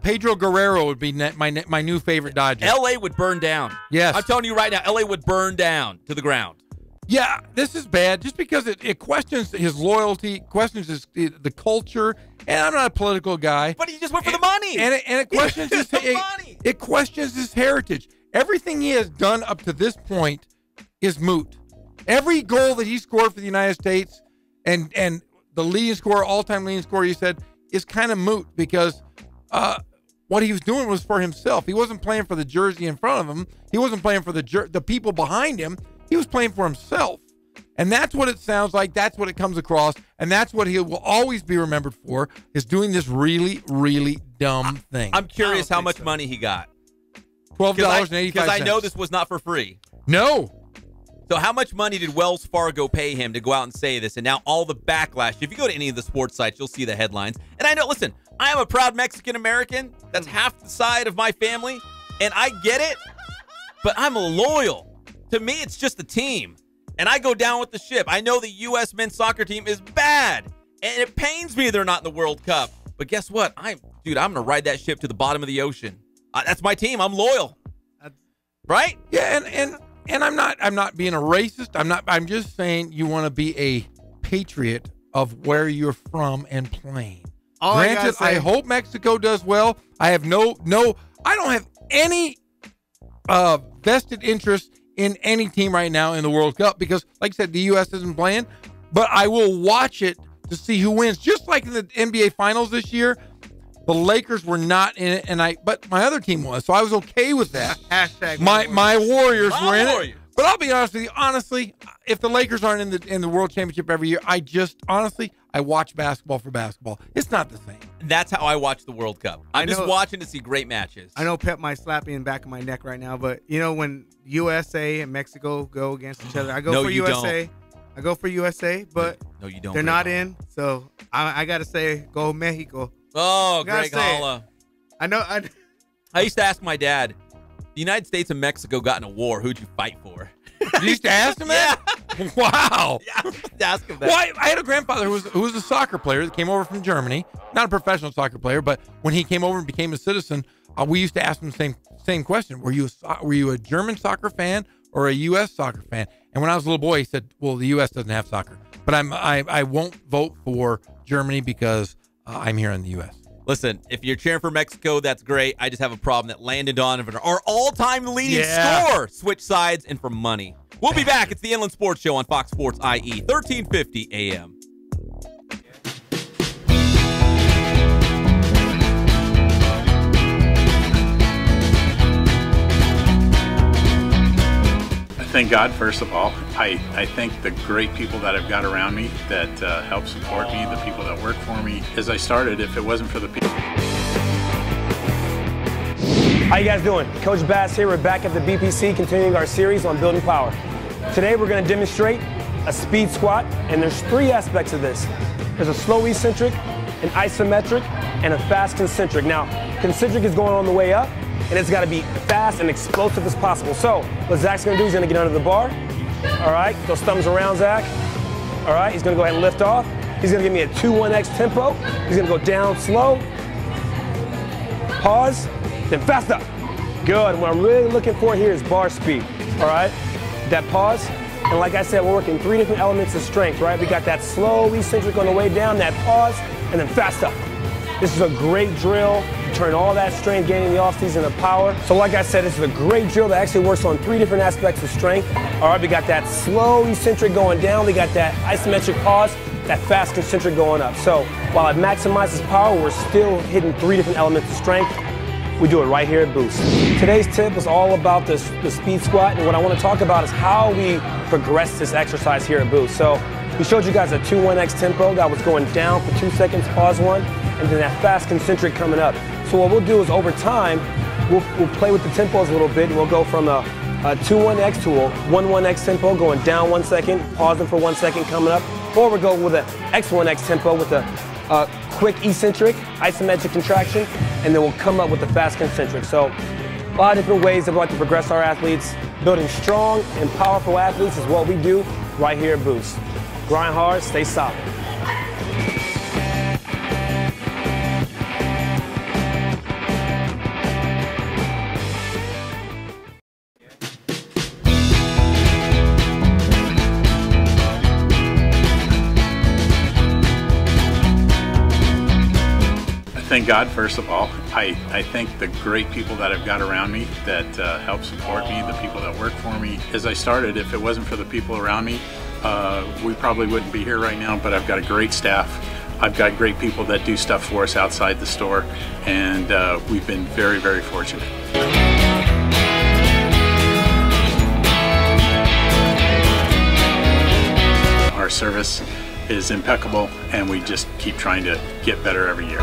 Pedro Guerrero would be my new favorite Dodger. L.A. would burn down. Yes. I'm telling you right now, L.A. would burn down to the ground. Yeah, this is bad just because it questions his loyalty, questions the culture, and I'm not a political guy. But he just went for the money. And it questions it questions his heritage. Everything he has done up to this point is moot. Every goal that he scored for the United States and the leading scorer, all-time leading scorer, he said, is kind of moot because what he was doing was for himself. He wasn't playing for the jersey in front of him. He wasn't playing for the people behind him. He was playing for himself. And that's what it sounds like. That's what it comes across. And that's what he will always be remembered for, is doing this really, really dumb thing. I'm curious how much money he got. $12.85. Because I know this was not for free. No. So how much money did Wells Fargo pay him to go out and say this? And now all the backlash. If you go to any of the sports sites, you'll see the headlines. And I know, listen, I am a proud Mexican-American. That's half the side of my family. And I get it. But I'm loyal. To me, it's just a team. And I go down with the ship. I know the U.S. men's soccer team is bad. And it pains me they're not in the World Cup. But guess what? I'm going to ride that ship to the bottom of the ocean. That's my team. I'm loyal. Right? Yeah, and I'm not being a racist. I'm just saying you want to be a patriot of where you're from and playing. Granted, I hope Mexico does well. I have I don't have any vested interest in any team right now in the World Cup because, like I said, the U.S. isn't playing. But I will watch it to see who wins. Just like in the NBA Finals this year, the Lakers were not in it, but my other team was, so I was okay with that. My Warriors were in it. But I'll be honest with you, honestly, if the Lakers aren't in the World Championship every year, I watch basketball for basketball. It's not the same. That's how I watch the World Cup. I'm just watching to see great matches. I know Pep might slap me in the back of my neck right now, but you know when USA and Mexico go against each other, I go for USA. I go for USA, but no, you don't. They're not in, so I got to say, go Mexico. Oh, Greg Holla. I used to ask my dad, the United States and Mexico got in a war, who'd you fight for? You used to ask him that? Yeah. Wow. Yeah, I used to ask him that. Well, I had a grandfather who was a soccer player that came over from Germany. Not a professional soccer player, but when he came over and became a citizen, we used to ask him the same question. Were you a German soccer fan or a U.S. soccer fan? And when I was a little boy, he said, well, the U.S. doesn't have soccer. But I won't vote for Germany because I'm here in the U.S. Listen, if you're cheering for Mexico, that's great. I just have a problem that Landon Donovan, our all-time leading scorer, switch sides and for money. We'll be back. It's the Inland Sports Show on Fox Sports IE, 1350 AM. Thank God, first of all. I thank the great people that I've got around me that help support me, the people that work for me. As I started, if it wasn't for the people. How you guys doing? Coach Bass here. We're back at the BPC continuing our series on building power. Today we're going to demonstrate a speed squat, and there's 3 aspects of this. There's a slow eccentric, an isometric, and a fast concentric. Now, concentric is going on the way up, and it's got to be fast and explosive as possible. So what Zach's going to do, he's going to get under the bar. All right, those thumbs around Zach. All right, he's going to go ahead and lift off. He's going to give me a 2-1-X tempo. He's going to go down slow, pause, then fast up. Good, and what I'm really looking for here is bar speed. All right, that pause. And like I said, we're working 3 different elements of strength, right? We got that slow eccentric on the way down, that pause, and then fast up. This is a great drill. Turn all that strength gain in the offseason to power. So like I said, this is a great drill that actually works on 3 different aspects of strength. All right, we got that slow eccentric going down. We got that isometric pause, that fast concentric going up. So while it maximizes power, we're still hitting 3 different elements of strength. We do it right here at Boost. Today's tip is all about the speed squat, and what I want to talk about is how we progress this exercise here at Boost. So we showed you guys a 2-1-X tempo that was going down for 2 seconds, pause 1, and then that fast concentric coming up. So what we'll do is over time, we'll play with the tempos a little bit, and we'll go from a 2-1-X to a 1-1-X tempo, going down 1 second, pausing for 1 second, coming up, or we'll go with an X1-X tempo with a quick eccentric, isometric contraction, and then we'll come up with the fast concentric. So a lot of different ways that we like to progress our athletes. Building strong and powerful athletes is what we do right here at Boost. Grind hard, stay solid. Thank God, first of all. I thank the great people that I've got around me that help support me, the people that work for me. As I started, if it wasn't for the people around me, we probably wouldn't be here right now, but I've got a great staff. I've got great people that do stuff for us outside the store, and we've been very, very fortunate. Our service is impeccable, and we just keep trying to get better every year.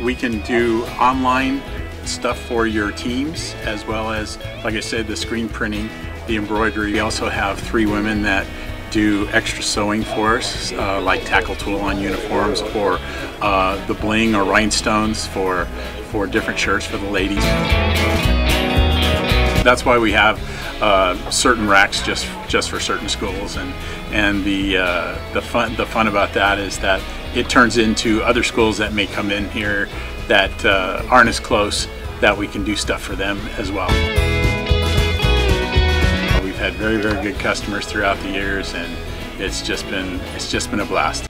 We can do online stuff for your teams, as well as, like I said, the screen printing, the embroidery. We also have 3 women that do extra sewing for us, like tackle tool on uniforms, or the bling or rhinestones for different shirts for the ladies. That's why we have certain racks just for certain schools, and the fun about that is that it turns into other schools that may come in here that aren't as close, that we can do stuff for them as well. We've had very, very good customers throughout the years, and it's just been a blast.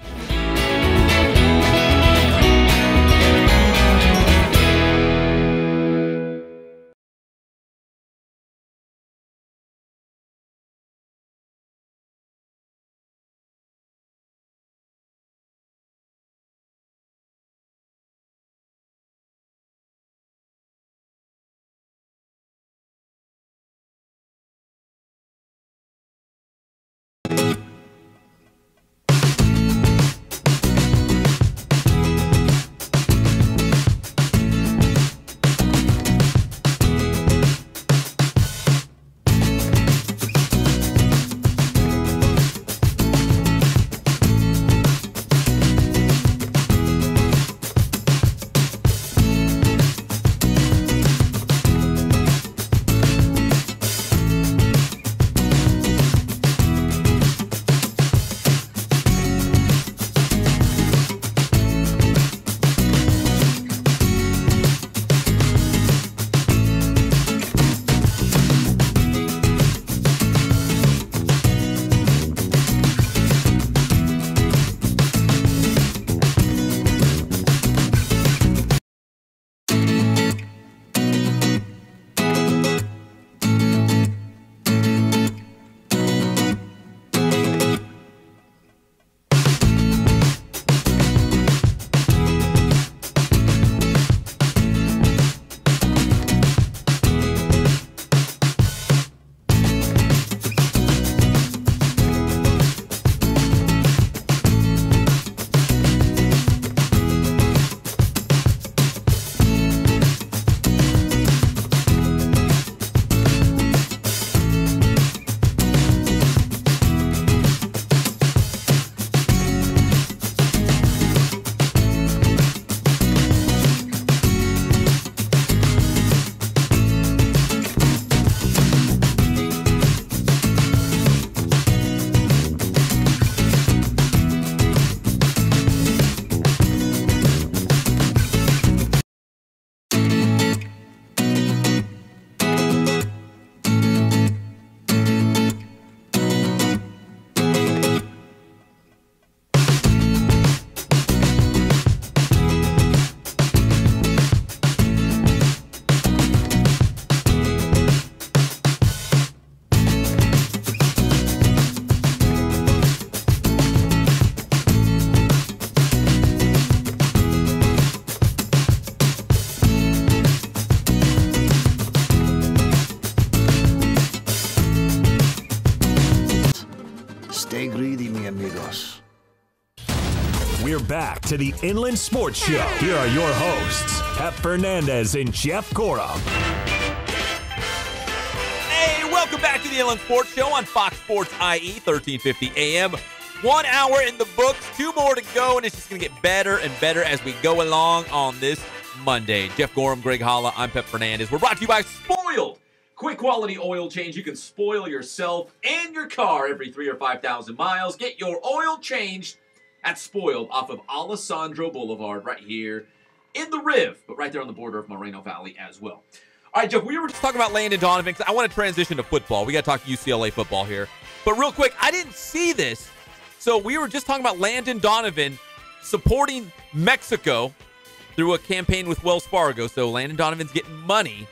We're back to the Inland Sports Show. Here are your hosts, Pep Fernandez and Jeff Gorham. Hey, welcome back to the Inland Sports Show on Fox Sports IE, 1350 AM. 1 hour in the books, 2 more to go, and it's just going to get better and better as we go along on this Monday. Jeff Gorham, Greg Holla, I'm Pep Fernandez. We're brought to you by Spoiled. Quick quality oil change. You can spoil yourself and your car every 3,000 or 5,000 miles. Get your oil changed at Spoiled off of Alessandro Boulevard right here in the Riv, but right there on the border of Moreno Valley as well. All right, Jeff, we were just talking about Landon Donovan because I want to transition to football. We got to talk UCLA football here. But real quick, I didn't see this. So we were just talking about Landon Donovan supporting Mexico through a campaign with Wells Fargo. So Landon Donovan's getting money.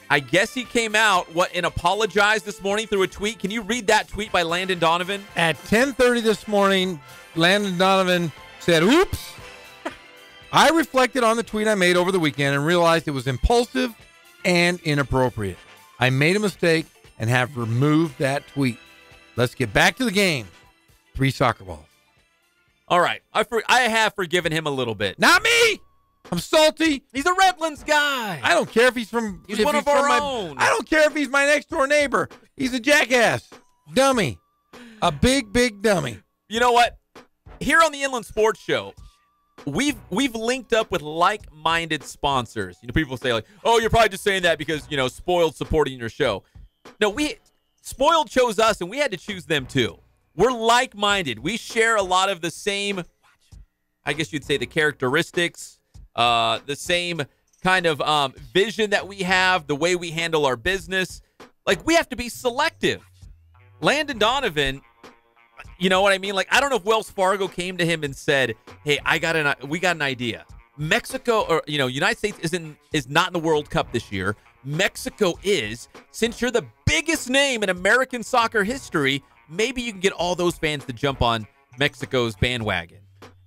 I guess he came out and apologized this morning through a tweet. Can you read that tweet by Landon Donovan? At 10:30 this morning, Landon Donovan said, "Oops." I reflected on the tweet I made over the weekend and realized it was impulsive and inappropriate. I made a mistake and have removed that tweet. Let's get back to the game. 3 soccer balls. All right. I have forgiven him a little bit. Not me. I'm salty. He's a Redlands guy. I don't care if he's from... He's one of our own. I don't care if he's my next-door neighbor. He's a jackass. Dummy. A big, big dummy. You know what? Here on the Inland Sports Show, we've linked up with like-minded sponsors. You know, people say, like, oh, you're probably just saying that because, you know, Spoiled supporting your show. No, Spoiled chose us, and we had to choose them, too. We're like-minded. We share a lot of the same, I guess you'd say, the characteristics, the same kind of vision that we have, the way we handle our business. Like, we have to be selective. Landon Donovan, you know what I mean? Like, I don't know if Wells Fargo came to him and said, hey, we got an idea. Mexico, or, you know, United States is not in the World Cup this year. Mexico is. Since you're the biggest name in American soccer history, maybe you can get all those fans to jump on Mexico's bandwagon.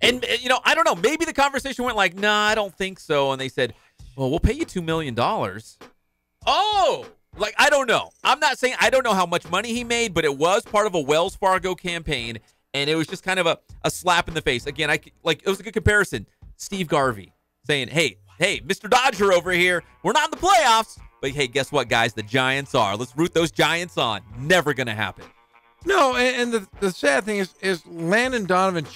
And, you know, I don't know. Maybe the conversation went like, nah, I don't think so. And they said, well, we'll pay you $2 million. Oh, like, I don't know. I'm not saying I don't know how much money he made, but it was part of a Wells Fargo campaign. And it was just kind of a slap in the face. Again, it was a good comparison. Steve Garvey saying, hey, Mr. Dodger over here, we're not in the playoffs. But, hey, guess what, guys? The Giants are. Let's root those Giants on. Never going to happen. No, and the sad thing is Landon Donovan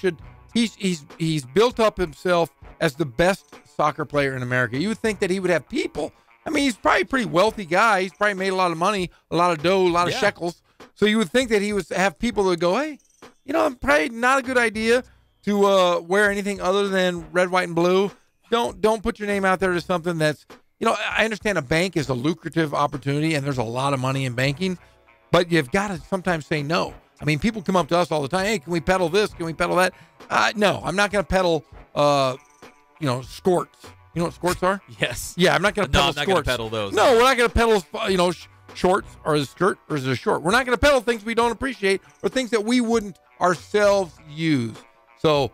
he's built up himself as the best soccer player in America. You would think that he would have people. I mean, he's probably a pretty wealthy guy. He's probably made a lot of money, a lot of dough, a lot of shekels. So you would think that he would have people that would go, hey, you know, probably not a good idea to wear anything other than red, white, and blue. Don't put your name out there to something that's, you know, I understand a bank is a lucrative opportunity and there's a lot of money in banking. But you've got to sometimes say no. I mean, people come up to us all the time. Hey, can we peddle this? Can we peddle that? No, I'm not going to peddle, you know, skorts. You know what skorts are? Yes. Yeah, I'm not going to peddle skorts. No, I'm not going to peddle those. No, we're not going to peddle, you know, shorts or a skirt or is it a short. We're not going to peddle things we don't appreciate or things that we wouldn't ourselves use. So,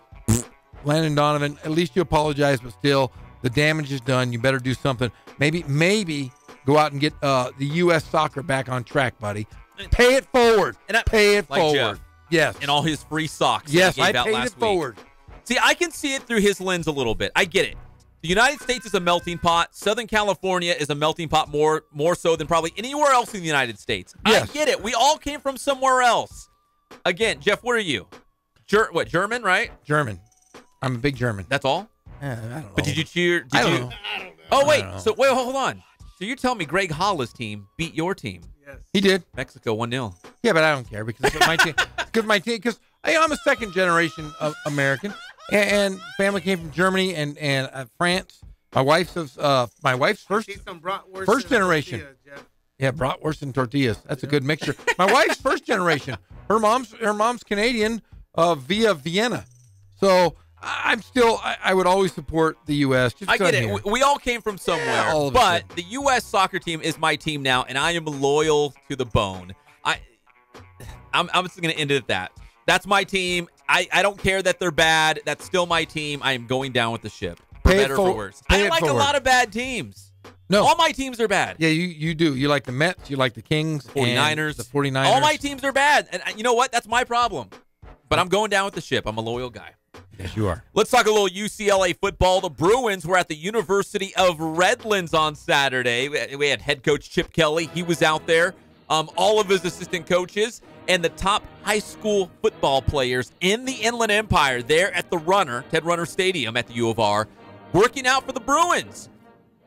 Landon Donovan, at least you apologize, but still, the damage is done. You better do something. Maybe go out and get the U.S. soccer back on track, buddy. Pay it forward. Pay it forward. Jeff, yes. And all his free socks. Yes, I paid it forward. See, I can see it through his lens a little bit. I get it. The United States is a melting pot. Southern California is a melting pot more so than probably anywhere else in the United States. Yes. I get it. We all came from somewhere else. Again, Jeff, what are you? German, right? German. I'm a big German. That's all? I don't know. But did you cheer? I don't know. Oh, wait. So, wait, hold on. So you're telling me Greg Holla's team beat your team? Yes. He did. Mexico 1-0. Yeah, but I don't care because my team. Because I'm a second generation of American, and family came from Germany and France. My wife's first generation. Yeah, bratwurst and tortillas. That's a good mixture. My wife's first generation. Her mom's Canadian via Vienna. So I would always support the U.S. I get it. We all came from somewhere. But the U.S. soccer team is my team now, and I am loyal to the bone. I'm just going to end it at that. That's my team. I don't care that they're bad. That's still my team. I am going down with the ship. For better or for worse. I like a lot of bad teams. No. All my teams are bad. Yeah, you do. You like the Mets. You like the Kings. 49ers. The 49ers. All my teams are bad. And you know what? That's my problem. But I'm going down with the ship. I'm a loyal guy. Yes, you are. Let's talk a little UCLA football. The Bruins were at the University of Redlands on Saturday. We had head coach Chip Kelly. He was out there. All of his assistant coaches and the top high school football players in the Inland Empire there at the Ted Runner Stadium at the U of R, working out for the Bruins.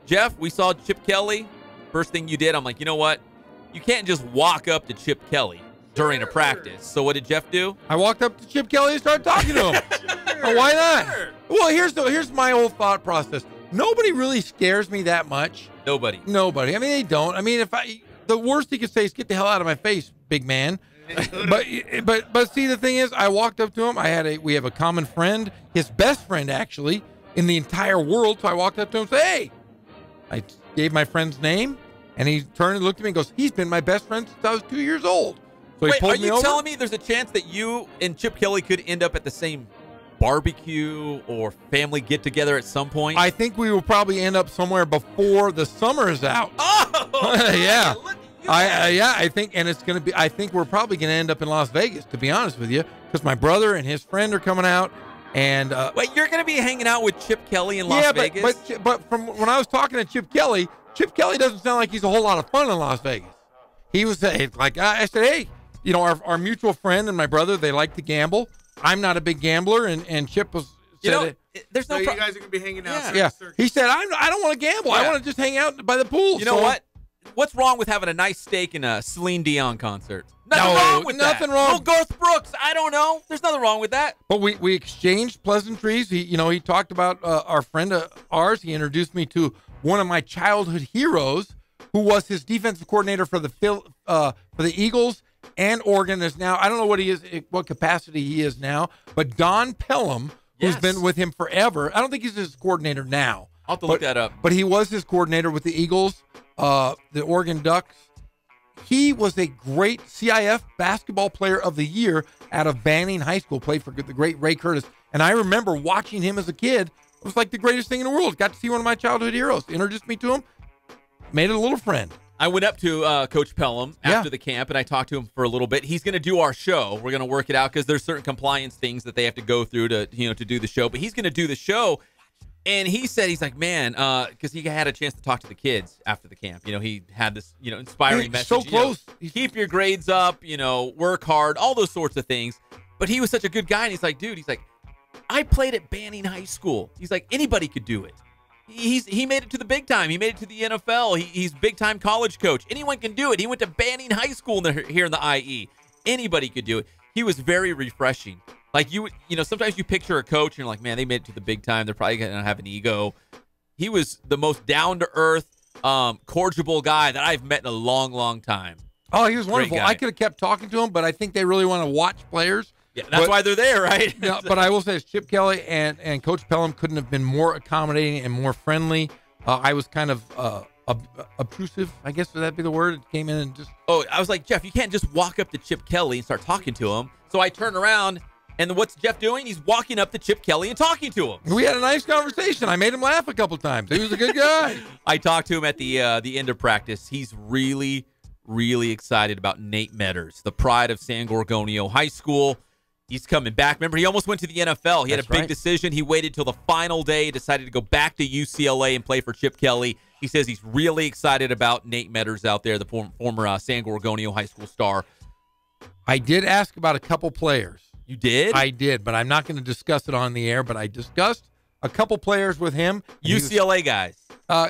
Jeff, we saw Chip Kelly. First thing you did, I'm like, you know what? You can't just walk up to Chip Kelly during a practice. So what did Jeff do? I walked up to Chip Kelly and started talking to him. Well, why not? Well, here's my whole thought process. Nobody really scares me that much. Nobody. I mean, they don't. I mean, the worst he could say is get the hell out of my face, big man. but see, the thing is, I walked up to him. We have a common friend, his best friend actually in the entire world. So I walked up to him and said, "Hey," I gave my friend's name, and he turned and looked at me and goes, "He's been my best friend since I was 2 years old." So wait, are you telling me there's a chance that you and Chip Kelly could end up at the same barbecue or family get together at some point? I think we will probably end up somewhere before the summer is out. Oh, yeah. I think, and it's going to be, I think we're probably going to end up in Las Vegas, to be honest with you, because my brother and his friend are coming out. And wait, you're going to be hanging out with Chip Kelly in Las Vegas? But from when I was talking to Chip Kelly doesn't sound like he's a whole lot of fun in Las Vegas. He was like, I said, hey, our mutual friend and my brother, they like to gamble. I'm not a big gambler, and Chip said, there's no. So you guys are going to be hanging out. Yeah. He said, I don't want to gamble. Yeah. I want to just hang out by the pool. You know what? What's wrong with having a nice steak in a Celine Dion concert? Nothing wrong with that. Nothing wrong. Little Garth Brooks. I don't know. There's nothing wrong with that. But we exchanged pleasantries. He talked about our friend of ours. He introduced me to one of my childhood heroes, who was his defensive coordinator for the Eagles and Oregon. Is now, I don't know what capacity he is now, but Don Pelham, who's been with him forever. I don't think he's his coordinator now. I'll have to look that up. But he was his coordinator with the Eagles, the Oregon Ducks. He was a great CIF basketball player of the year out of Banning High School, played for the great Ray Curtis. And I remember watching him as a kid. It was like the greatest thing in the world. Got to see one of my childhood heroes. Introduced me to him. Made it a little friend. I went up to Coach Pelham after the camp, and I talked to him for a little bit. He's going to do our show. We're going to work it out because there's certain compliance things that they have to go through to do the show. But he's going to do the show. And he said, he's like, man, because he had a chance to talk to the kids after the camp. He had this, inspiring message. So close. Keep your grades up, work hard, all those sorts of things. But he was such a good guy. And he's like, dude, I played at Banning High School. He's like, anybody could do it. He made it to the big time. He made it to the NFL. He's big time college coach. Anyone can do it. He went to Banning High School here in the IE. Anybody could do it. He was very refreshing. Like sometimes you picture a coach and you're like, man, they made it to the big time. They're probably going to have an ego. He was the most down-to-earth, cordial guy that I've met in a long, long time. Oh, he was wonderful. I could have kept talking to him, but I think they really want to watch players. Yeah, that's why they're there, right? Yeah, but I will say Chip Kelly and Coach Pelham couldn't have been more accommodating and more friendly. I was kind of obtrusive, I guess would that be the word? It came in and just... Oh, I was like, Jeff, you can't just walk up to Chip Kelly and start talking to him. So I turned around, and what's Jeff doing? He's walking up to Chip Kelly and talking to him. We had a nice conversation. I made him laugh a couple times. He was a good guy. I talked to him at the end of practice. He's really, really excited about Nate Metters, the pride of San Gorgonio High School. He's coming back. Remember, he almost went to the NFL. He had a big decision. He waited till the final day, decided to go back to UCLA and play for Chip Kelly. He says he's really excited about Nate Metters out there, the former San Gorgonio High School star. I did ask about a couple players. You did? I did, but I'm not going to discuss it on the air, but I discussed a couple players with him. UCLA guys?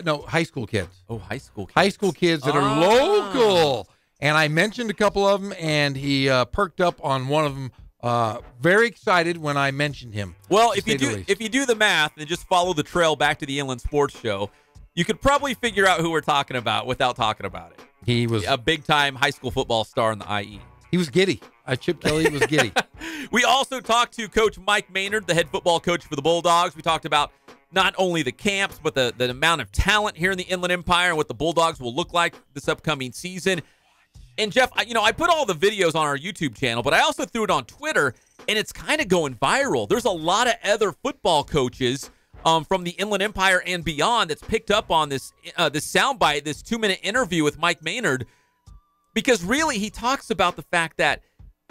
No, high school kids. Oh, high school kids. High school kids that are local. And I mentioned a couple of them, and he perked up on one of them. Very excited when I mentioned him. Well, if you do the math and just follow the trail back to the Inland Sports Show, you could probably figure out who we're talking about without talking about it. He was a big-time high school football star in the IE. He was giddy. Chip Kelly was giddy. We also talked to Coach Mike Maynard, the head football coach for the Bulldogs. We talked about not only the camps, but the amount of talent here in the Inland Empire and what the Bulldogs will look like this upcoming season. And, Jeff, I put all the videos on our YouTube channel, but I also threw it on Twitter, and it's kind of going viral. There's a lot of other football coaches from the Inland Empire and beyond that's picked up on this soundbite, this 2-minute interview with Mike Maynard, because really he talks about the fact that,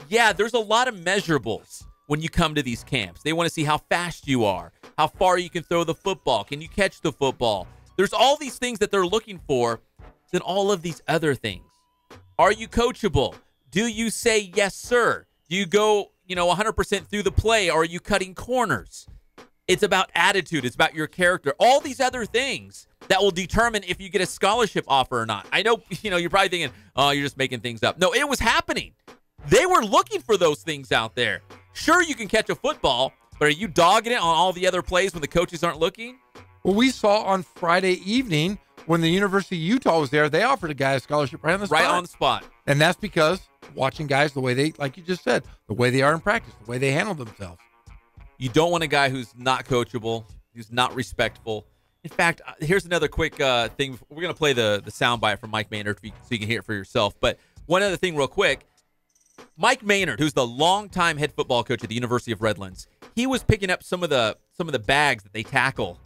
yeah, there's a lot of measurables when you come to these camps. They want to see how fast you are, how far you can throw the football, can you catch the football. There's all these things that they're looking for, then all of these other things. Are you coachable? Do you say yes, sir? Do you go, 100% through the play? Or are you cutting corners? It's about attitude. It's about your character. All these other things that will determine if you get a scholarship offer or not. I know, you're probably thinking, oh, you're just making things up. No, it was happening. They were looking for those things out there. Sure, you can catch a football, but are you dogging it on all the other plays when the coaches aren't looking? Well, we saw on Friday evening when the University of Utah was there, they offered a guy a scholarship right on the spot. Right on the spot. And that's because watching guys the way they, like you just said, the way they are in practice, the way they handle themselves. You don't want a guy who's not coachable, who's not respectful. In fact, here's another quick thing. We're going to play the soundbite from Mike Maynard so you can hear it for yourself. But one other thing real quick. Mike Maynard, who's the longtime head football coach at the University of Redlands, he was picking up some of the bags that they tackle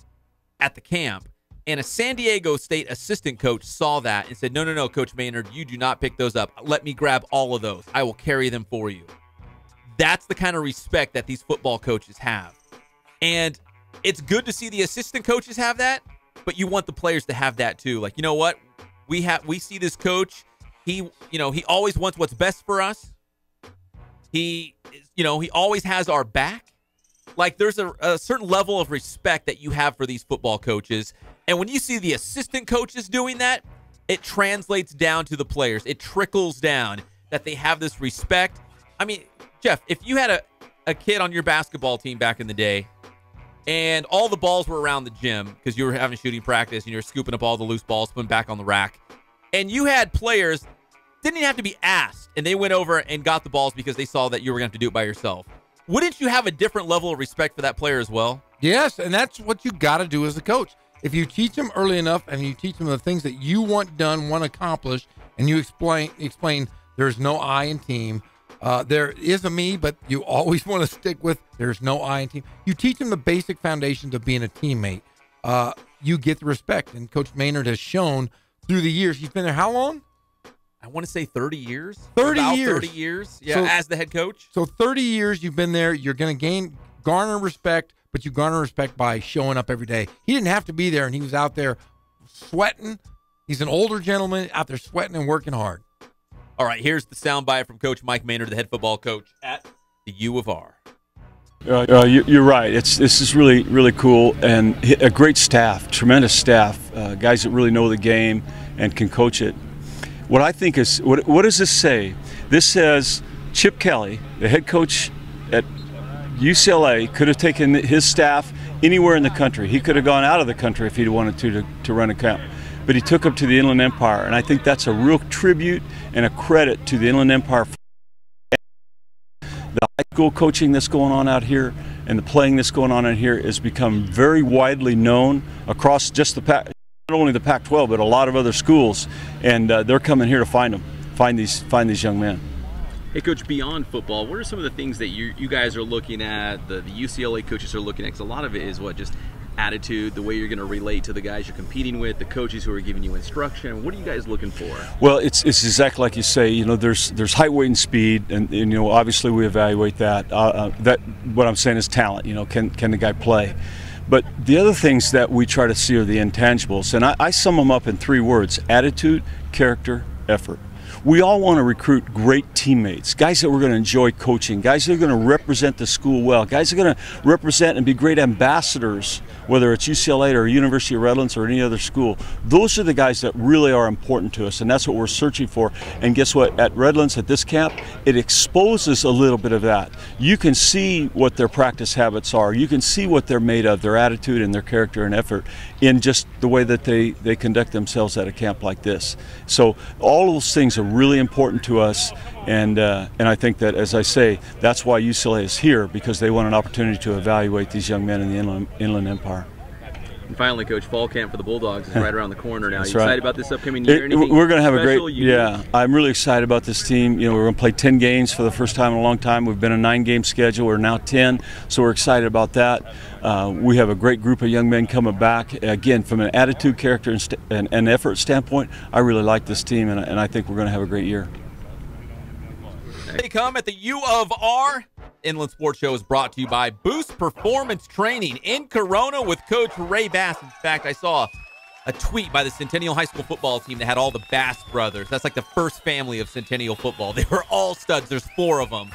at the camp. And a San Diego State assistant coach saw that and said, no, Coach Maynard, you do not pick those up. Let me grab all of those. I will carry them for you. That's the kind of respect that these football coaches have. And it's good to see the assistant coaches have that, but you want the players to have that too. Like, you know what? We see this coach. He always wants what's best for us. He always has our back. Like, there's a certain level of respect that you have for these football coaches. And when you see the assistant coaches doing that, it translates down to the players. It trickles down that they have this respect. I mean, Jeff, if you had a kid on your basketball team back in the day and all the balls were around the gym because you were having shooting practice and you were scooping up all the loose balls, putting back on the rack, and you had players didn't even have to be asked, and they went over and got the balls because they saw that you were going to have to do it by yourself. Wouldn't you have a different level of respect for that player as well? Yes, and that's what you got to do as a coach. If you teach them early enough and you teach them the things that you want done, want accomplished, and you explain there's no I in team, there is a me, but you always want to stick with there's no I in team. You teach them the basic foundations of being a teammate. You get the respect, and Coach Maynard has shown through the years. He's been there how long? I want to say 30 years. 30 years. Yeah, so, as the head coach. So 30 years you've been there. You're going to garner respect, but you garner respect by showing up every day. He didn't have to be there, and he was out there sweating. He's an older gentleman out there sweating and working hard. All right, here's the soundbite from Coach Mike Maynard, the head football coach at the U of R. You're right. This is really, really cool, and a great staff, tremendous staff, guys that really know the game and can coach it. What I think is, what does this say? This says Chip Kelly, the head coach at UCLA, could have taken his staff anywhere in the country. He could have gone out of the country if he wanted to run a camp. But he took them to the Inland Empire, and I think that's a real tribute and a credit to the Inland Empire. The high school coaching that's going on out here and the playing that's going on out here has become very widely known across just the not only the Pac-12, but a lot of other schools, and they're coming here to find these young men. Hey, Coach, beyond football, what are some of the things that you guys are looking at, the UCLA coaches are looking at? Because a lot of it is just attitude, the way you're going to relate to the guys you're competing with, the coaches who are giving you instruction. What are you guys looking for? Well, it's exactly like you say. There's height, weight, and speed, and obviously we evaluate that. What I'm saying is talent. Can the guy play? But the other things that we try to see are the intangibles, and I sum them up in 3 words: attitude, character, effort. We all want to recruit great teammates, guys that we're going to enjoy coaching, guys that are going to represent the school well, guys that are going to represent and be great ambassadors, whether it's UCLA or University of Redlands or any other school. Those are the guys that really are important to us, and that's what we're searching for. And guess what? At Redlands, at this camp, it exposes a little bit of that. You can see what their practice habits are. You can see what they're made of, their attitude and their character and effort, in just the way that they conduct themselves at a camp like this. So all those things are really important to us, and I think that, as I say, that's why UCLA is here, because they want an opportunity to evaluate these young men in the Inland Empire. And finally, Coach, fall camp for the Bulldogs is right around the corner now. That's you excited about this upcoming year? We're going to have a great, I'm really excited about this team. We're going to play 10 games for the first time in a long time. We've been a 9-game schedule. We're now 10, so we're excited about that. We have a great group of young men coming back. Again, from an attitude, character, and effort standpoint, I really like this team, and I think we're going to have a great year. They come at the U of R. Inland Sports Show is brought to you by Boost Performance Training in Corona with Coach Ray Bass. In fact, I saw a tweet by the Centennial High School football team that had all the Bass brothers. That's like the first family of Centennial football. They were all studs. There's 4 of them.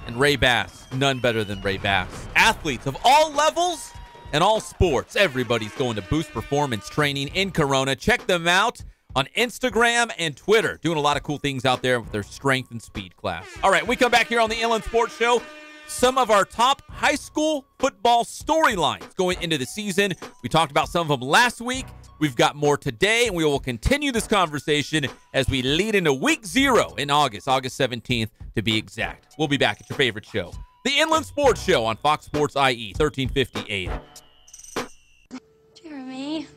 And Ray Bass, none better than Ray Bass. Athletes of all levels and all sports. Everybody's going to Boost Performance Training in Corona. Check them out on Instagram and Twitter. Doing a lot of cool things out there with their strength and speed class. All right, we come back here on the Inland Sports Show. Some of our top high school football storylines going into the season. We talked about some of them last week. We've got more today, and we will continue this conversation as we lead into week 0 in August 17th to be exact. We'll be back at your favorite show, the Inland Sports Show on Fox Sports IE, 1350 AM. Jeremy.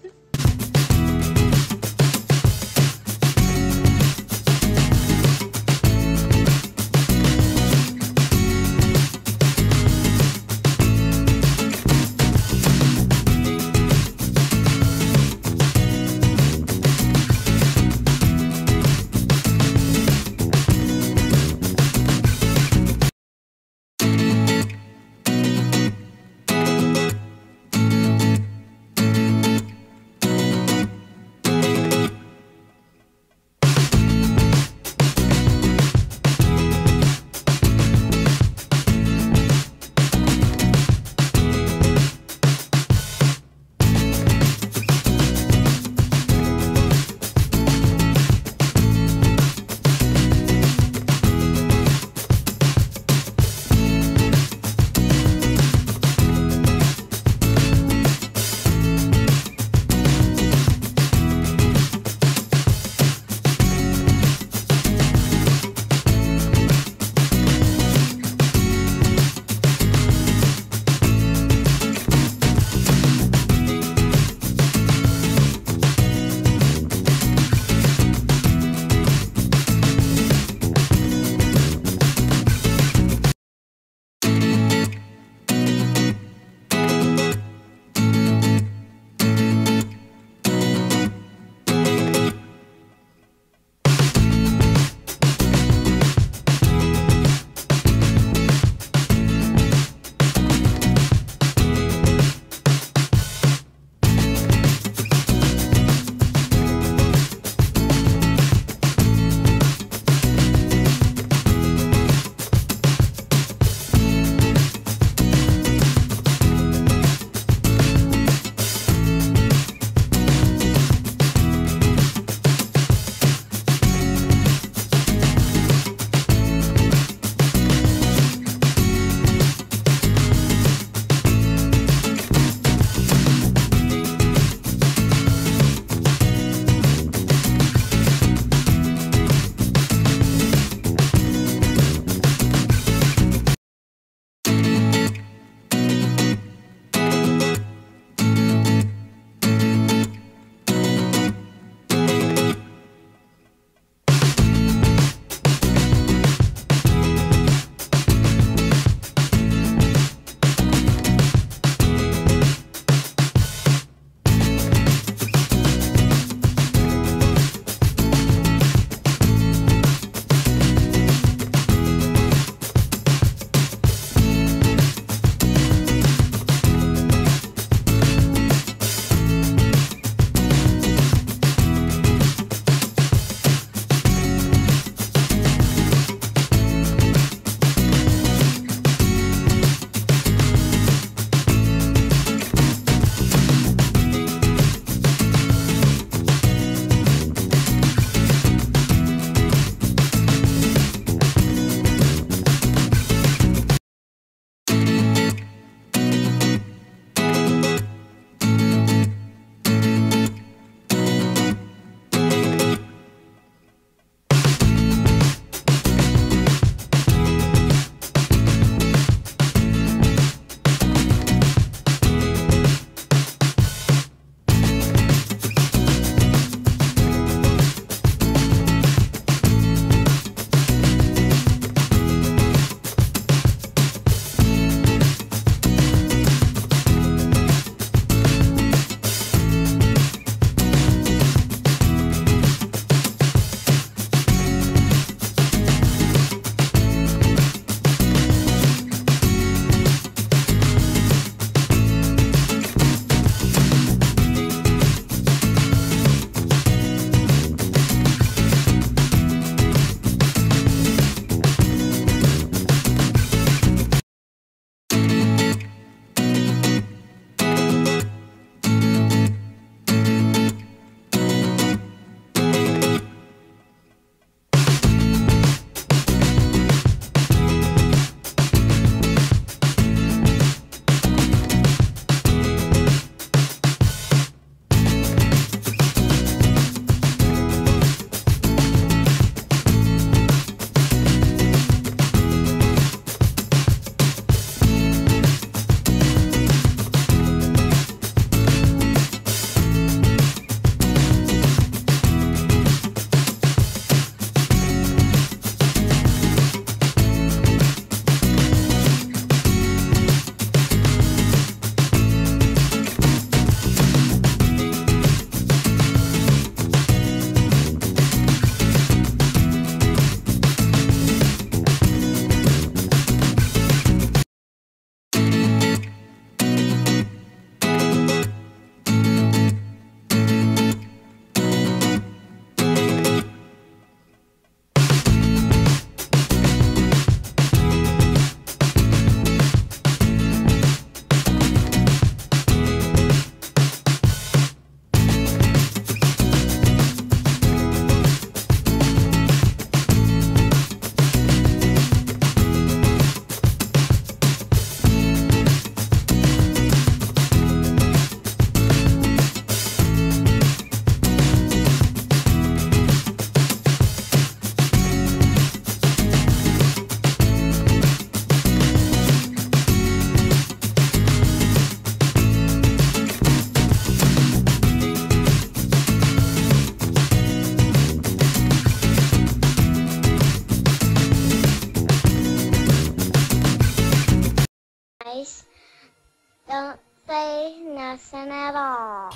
Don't say nothing at all.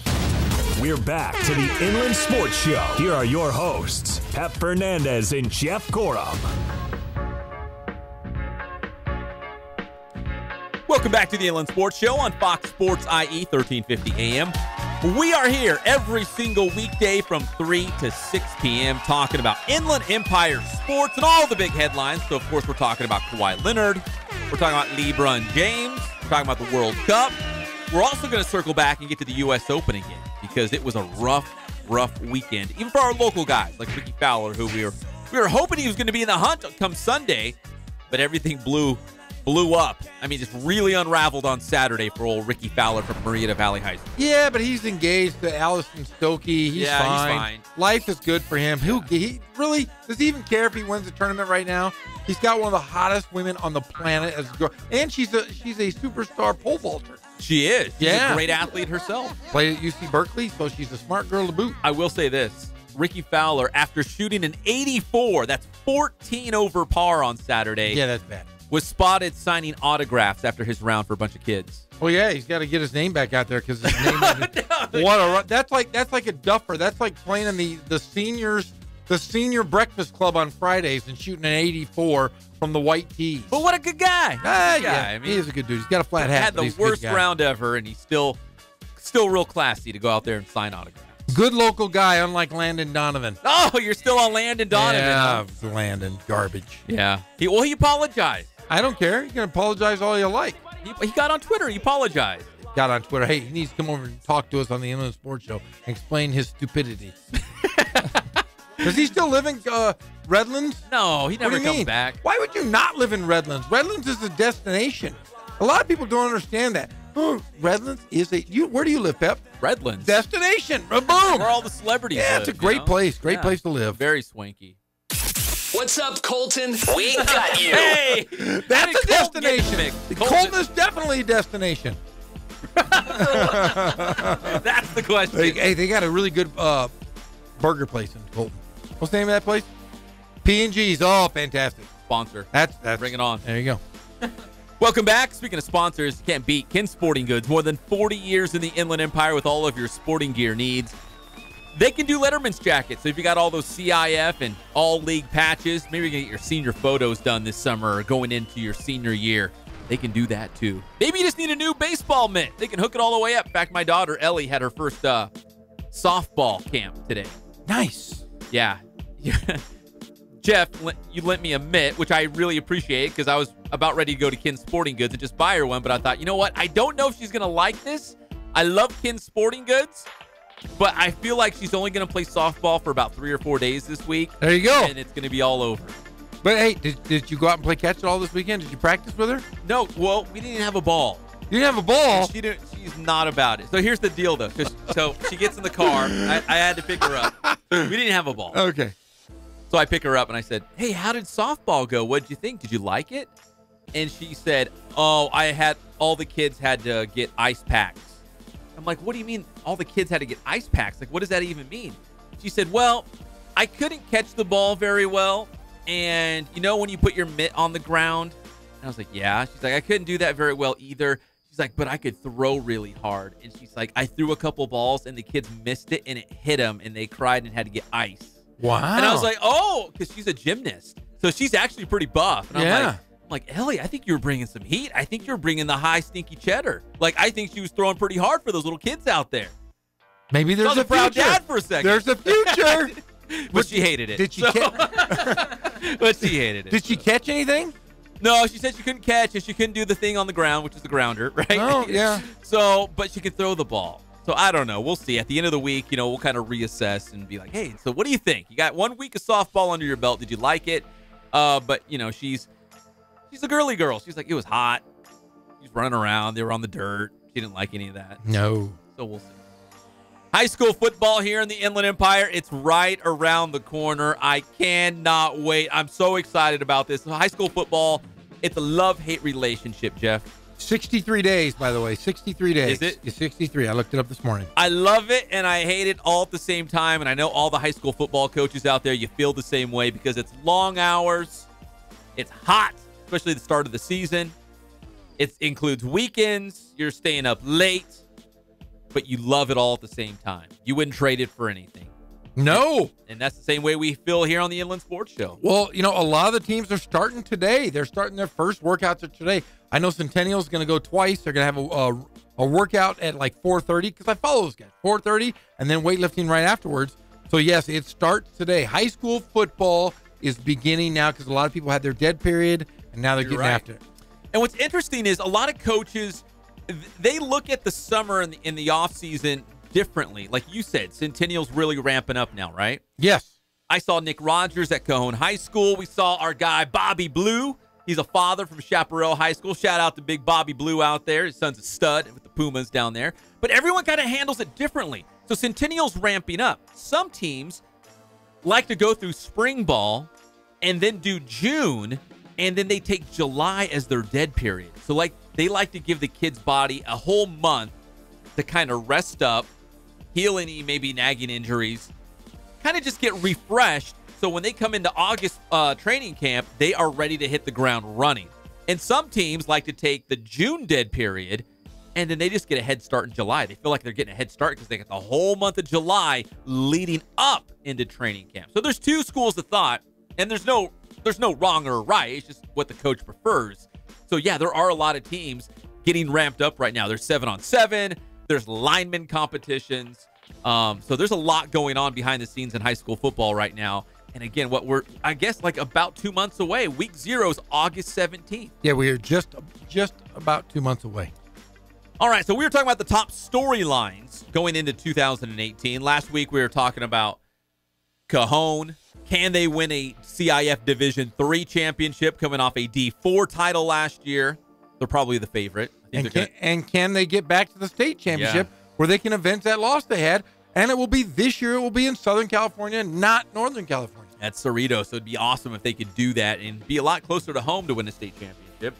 We're back to the Inland Sports Show. Here are your hosts, Pep Fernandez and Jeff Gorham. Welcome back to the Inland Sports Show on Fox Sports IE 1350 AM. We are here every single weekday from 3 to 6 p.m. talking about Inland Empire sports and all the big headlines. So, of course, we're talking about Kawhi Leonard. We're talking about LeBron James. We're talking about the World Cup. We're also going to circle back and get to the U.S. Open again because it was a rough weekend, even for our local guys like Ricky Fowler, who we were hoping he was going to be in the hunt come Sunday, but everything blew up. I mean, just really unraveled on Saturday for old Ricky Fowler from Marietta Valley High School. Yeah, but he's engaged to Allison Stokey. He's fine. Life is good for him. He really does he even care if he wins the tournament right now? He's got one of the hottest women on the planet as a girl, and she's a superstar pole vaulter. She is. She's a great athlete herself. Played at UC Berkeley, so she's a smart girl to boot. I will say this. Ricky Fowler, after shooting an 84, that's 14 over par on Saturday. Yeah, that's bad. Was spotted signing autographs after his round for a bunch of kids. Oh yeah, he's got to get his name back out there because his name. That's like a duffer. That's like playing in the senior breakfast club on Fridays and shooting an 84 from the white tees. But what a good guy! Yeah, I mean, he is a good dude. He's got a flat hat. Had the worst round ever, and he's still real classy to go out there and sign autographs. Good local guy, unlike Landon Donovan. Oh, you're still on Landon Donovan. Yeah, Landon, garbage. Yeah. He apologized. I don't care. You can apologize all you like. He got on Twitter. He apologized. Got on Twitter. Hey, he needs to come over and talk to us on the Inland Sports Show and explain his stupidity. Does he still live in Redlands? No, he never comes back. Why would you not live in Redlands? Redlands is a destination. A lot of people don't understand that. Redlands is where do you live, Pep? Redlands. Destination. Boom. Where all the celebrities live. Yeah, it's a great place. Great place to live. Very swanky. What's up, Colton? We got you. Hey, that's a destination. Colton is definitely a destination. That's the question. They got a really good burger place in Colton. What's the name of that place? P&G's. Oh, fantastic. Sponsor. That's bring it on. There you go. Welcome back. Speaking of sponsors, you can't beat Ken Sporting Goods. More than 40 years in the Inland Empire with all of your sporting gear needs. They can do Letterman's jackets. So if you got all those CIF and all-league patches, maybe you're going to get your senior photos done this summer or going into your senior year. They can do that, too. Maybe you just need a new baseball mitt. They can hook it all the way up. In fact, my daughter, Ellie, had her first softball camp today. Nice. Yeah. Jeff, you lent me a mitt, which I really appreciate because I was about ready to go to Ken Sporting Goods and just buy her one. But I thought, you know what? I don't know if she's going to like this. I love Ken Sporting Goods. But I feel like she's only going to play softball for about 3 or 4 days this week. There you go. And it's going to be all over. But, hey, did you go out and play catch at all this weekend? Did you practice with her? No. Well, we didn't have a ball. You didn't have a ball? She's not about it. So here's the deal, though. So she gets in the car. I had to pick her up. We didn't have a ball. Okay. So I pick her up, and I said, hey, how did softball go? What did you think? Did you like it? And she said, oh, all the kids had to get ice packs. I'm like, what do you mean all the kids had to get ice packs? Like, what does that even mean? She said, well, I couldn't catch the ball very well. And, you know, when you put your mitt on the ground? And I was like, yeah. She's like, I couldn't do that very well either. She's like, but I could throw really hard. And she's like, I threw a couple balls and the kids missed it and it hit them and they cried and had to get ice. Wow. And I was like, oh, because she's a gymnast. So she's actually pretty buff. And I'm like, Ellie, I think you're bringing some heat. I think you're bringing the high stinky cheddar. Like, I think she was throwing pretty hard for those little kids out there. Maybe there's a proud future. Dad for a second. There's a future. But she hated it. Did she? But she hated it. Did she catch anything? No, she said she couldn't catch and she couldn't do the thing on the ground, which is the grounder, right? Oh, yeah. So, but she could throw the ball. So I don't know. We'll see. At the end of the week, you know, we'll kind of reassess and be like, hey, so what do you think? You got 1 week of softball under your belt. Did you like it? But, you know, she's a girly girl. She's like, it was hot. She's running around. They were on the dirt. She didn't like any of that. No. So we'll see. High school football here in the Inland Empire. It's right around the corner. I cannot wait. I'm so excited about this. High school football, it's a love-hate relationship, Jeff. 63 days, by the way. 63 days. Is it? It's 63. I looked it up this morning. I love it, and I hate it all at the same time. And I know all the high school football coaches out there, you feel the same way because it's long hours. It's hot, especially at the start of the season. It includes weekends. You're staying up late, but you love it all at the same time. You wouldn't trade it for anything. No. And that's the same way we feel here on the Inland Sports Show. Well, a lot of the teams are starting today. They're starting their first workouts today. I know Centennial's going to go twice. They're going to have a workout at like 4:30 because I follow those guys. 4:30 and then weightlifting right afterwards. So, yes, it starts today. High school football is beginning now because a lot of people had their dead period, and now they're getting after it. And what's interesting is a lot of coaches, they look at the summer and in the offseason differently. Like you said, Centennial's really ramping up now, right? Yes. I saw Nick Rogers at Cajon High School. We saw our guy Bobby Blue. He's a father from Chaparral High School. Shout out to big Bobby Blue out there. His son's a stud with the Pumas down there. But everyone kind of handles it differently. So Centennial's ramping up. Some teams like to go through spring ball and then do June, and then they take July as their dead period. So they like to give the kid's body a whole month to kind of rest up, heal any maybe nagging injuries, kind of just get refreshed. So when they come into August training camp, they are ready to hit the ground running. And some teams like to take the June dead period, and then they just get a head start in July. They feel like they're getting a head start because they get the whole month of July leading up into training camp. So there's two schools of thought, and there's no wrong or right. It's just what the coach prefers. So, yeah, there are a lot of teams getting ramped up right now. There's 7-on-7. There's lineman competitions. So there's a lot going on behind the scenes in high school football right now. And again, what we're, I guess, like about 2 months away. Week 0 is August 17th. Yeah, we are just about 2 months away. All right, so we were talking about the top storylines going into 2018. Last week we were talking about Cajon. Can they win a CIF Division III championship coming off a D4 title last year? They're probably the favorite. And can they get back to the state championship where they can avenge that loss they had? And it will be this year. It will be in Southern California, not Northern California. At Cerritos. So it'd be awesome if they could do that and be a lot closer to home to win a state championship.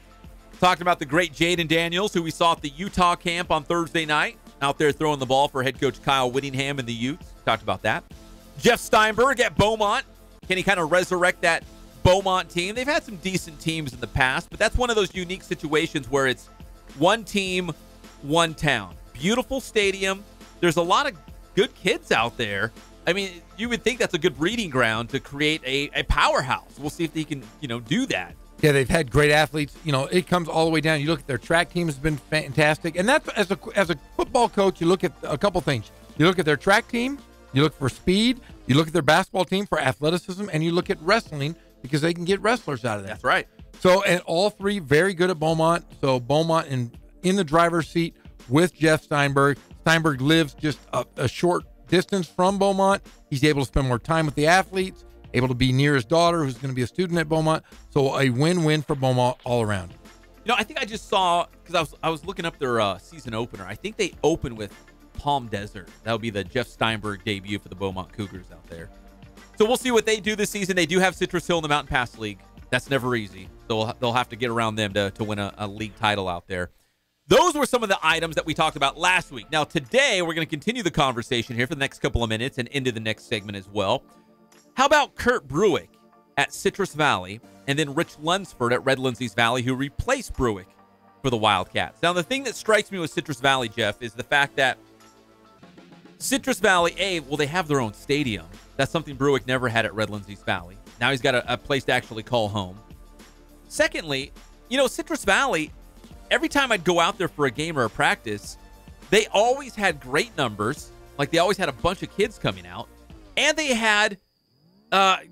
Talked about the great Jaden Daniels, who we saw at the Utah camp on Thursday night, out there throwing the ball for head coach Kyle Whittingham and the Utes. Talked about that. Jeff Steinberg at Beaumont. Can he kind of resurrect that Beaumont team? They've had some decent teams in the past, but that's one of those unique situations where it's one team, one town. Beautiful stadium. There's a lot of good kids out there. I mean, you would think that's a good breeding ground to create a powerhouse. We'll see if they can, do that. Yeah, they've had great athletes. It comes all the way down. You look at their track team has been fantastic. And that's as a football coach, you look at a couple things. You look at their track team, you look for speed, you look at their basketball team for athleticism, and you look at wrestling because they can get wrestlers out of that. That's right. So, and all three very good at Beaumont. So Beaumont in the driver's seat with Jeff Steinberg. Steinberg lives just a short distance from Beaumont. He's able to spend more time with the athletes, able to be near his daughter, who's going to be a student at Beaumont. So a win-win for Beaumont all around. I think I just saw, because I was looking up their season opener. I think they open with Palm Desert. That would be the Jeff Steinberg debut for the Beaumont Cougars out there. So we'll see what they do this season. They do have Citrus Hill in the Mountain Pass League. That's never easy. So they'll have to get around them to win a league title out there. Those were some of the items that we talked about last week. Now, today, we're going to continue the conversation here for the next couple of minutes and into the next segment as well. How about Kurt Bruick at Citrus Valley and then Rich Lunsford at Red Lindsay's Valley, who replaced Bruick for the Wildcats? Now, the thing that strikes me with Citrus Valley, Jeff, is the fact that Citrus Valley, they have their own stadium. That's something Bruick never had at Red Lindsay's Valley. Now he's got a place to actually call home. Secondly, Citrus Valley, every time I'd go out there for a game or a practice, they always had great numbers. Like, they always had a bunch of kids coming out. And they had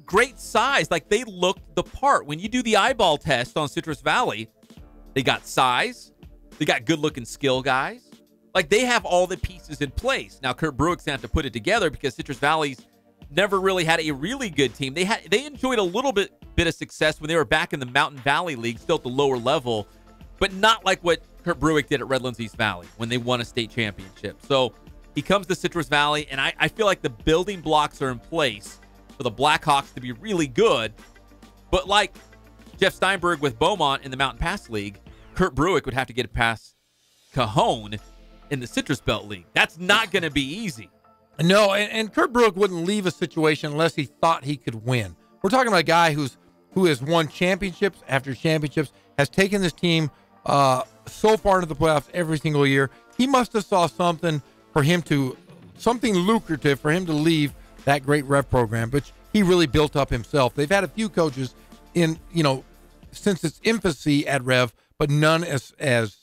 great size. Like, they looked the part. When you do the eyeball test on Citrus Valley, they got size. They got good-looking skill guys. Like, they have all the pieces in place. Now, Kurt Bruick's going to have to put it together because Citrus Valley's never really had a really good team. They enjoyed a little bit of success when they were back in the Mountain Valley League, still at the lower level, but not like what Kurt Bruick did at Red Lindsay's Valley when they won a state championship. So he comes to Citrus Valley, and I feel like the building blocks are in place for the Blackhawks to be really good. But like Jeff Steinberg with Beaumont in the Mountain Pass League, Kurt Bruick would have to get it past Cajon in the Citrus Belt League. That's not going to be easy. No, and Kurt Bruick wouldn't leave a situation unless he thought he could win. We're talking about a guy who has won championships after championships, has taken this team so far into the playoffs every single year. He must have saw something lucrative for him to leave that great Rev program, which he really built up himself. They've had a few coaches since its infancy at Rev, but none as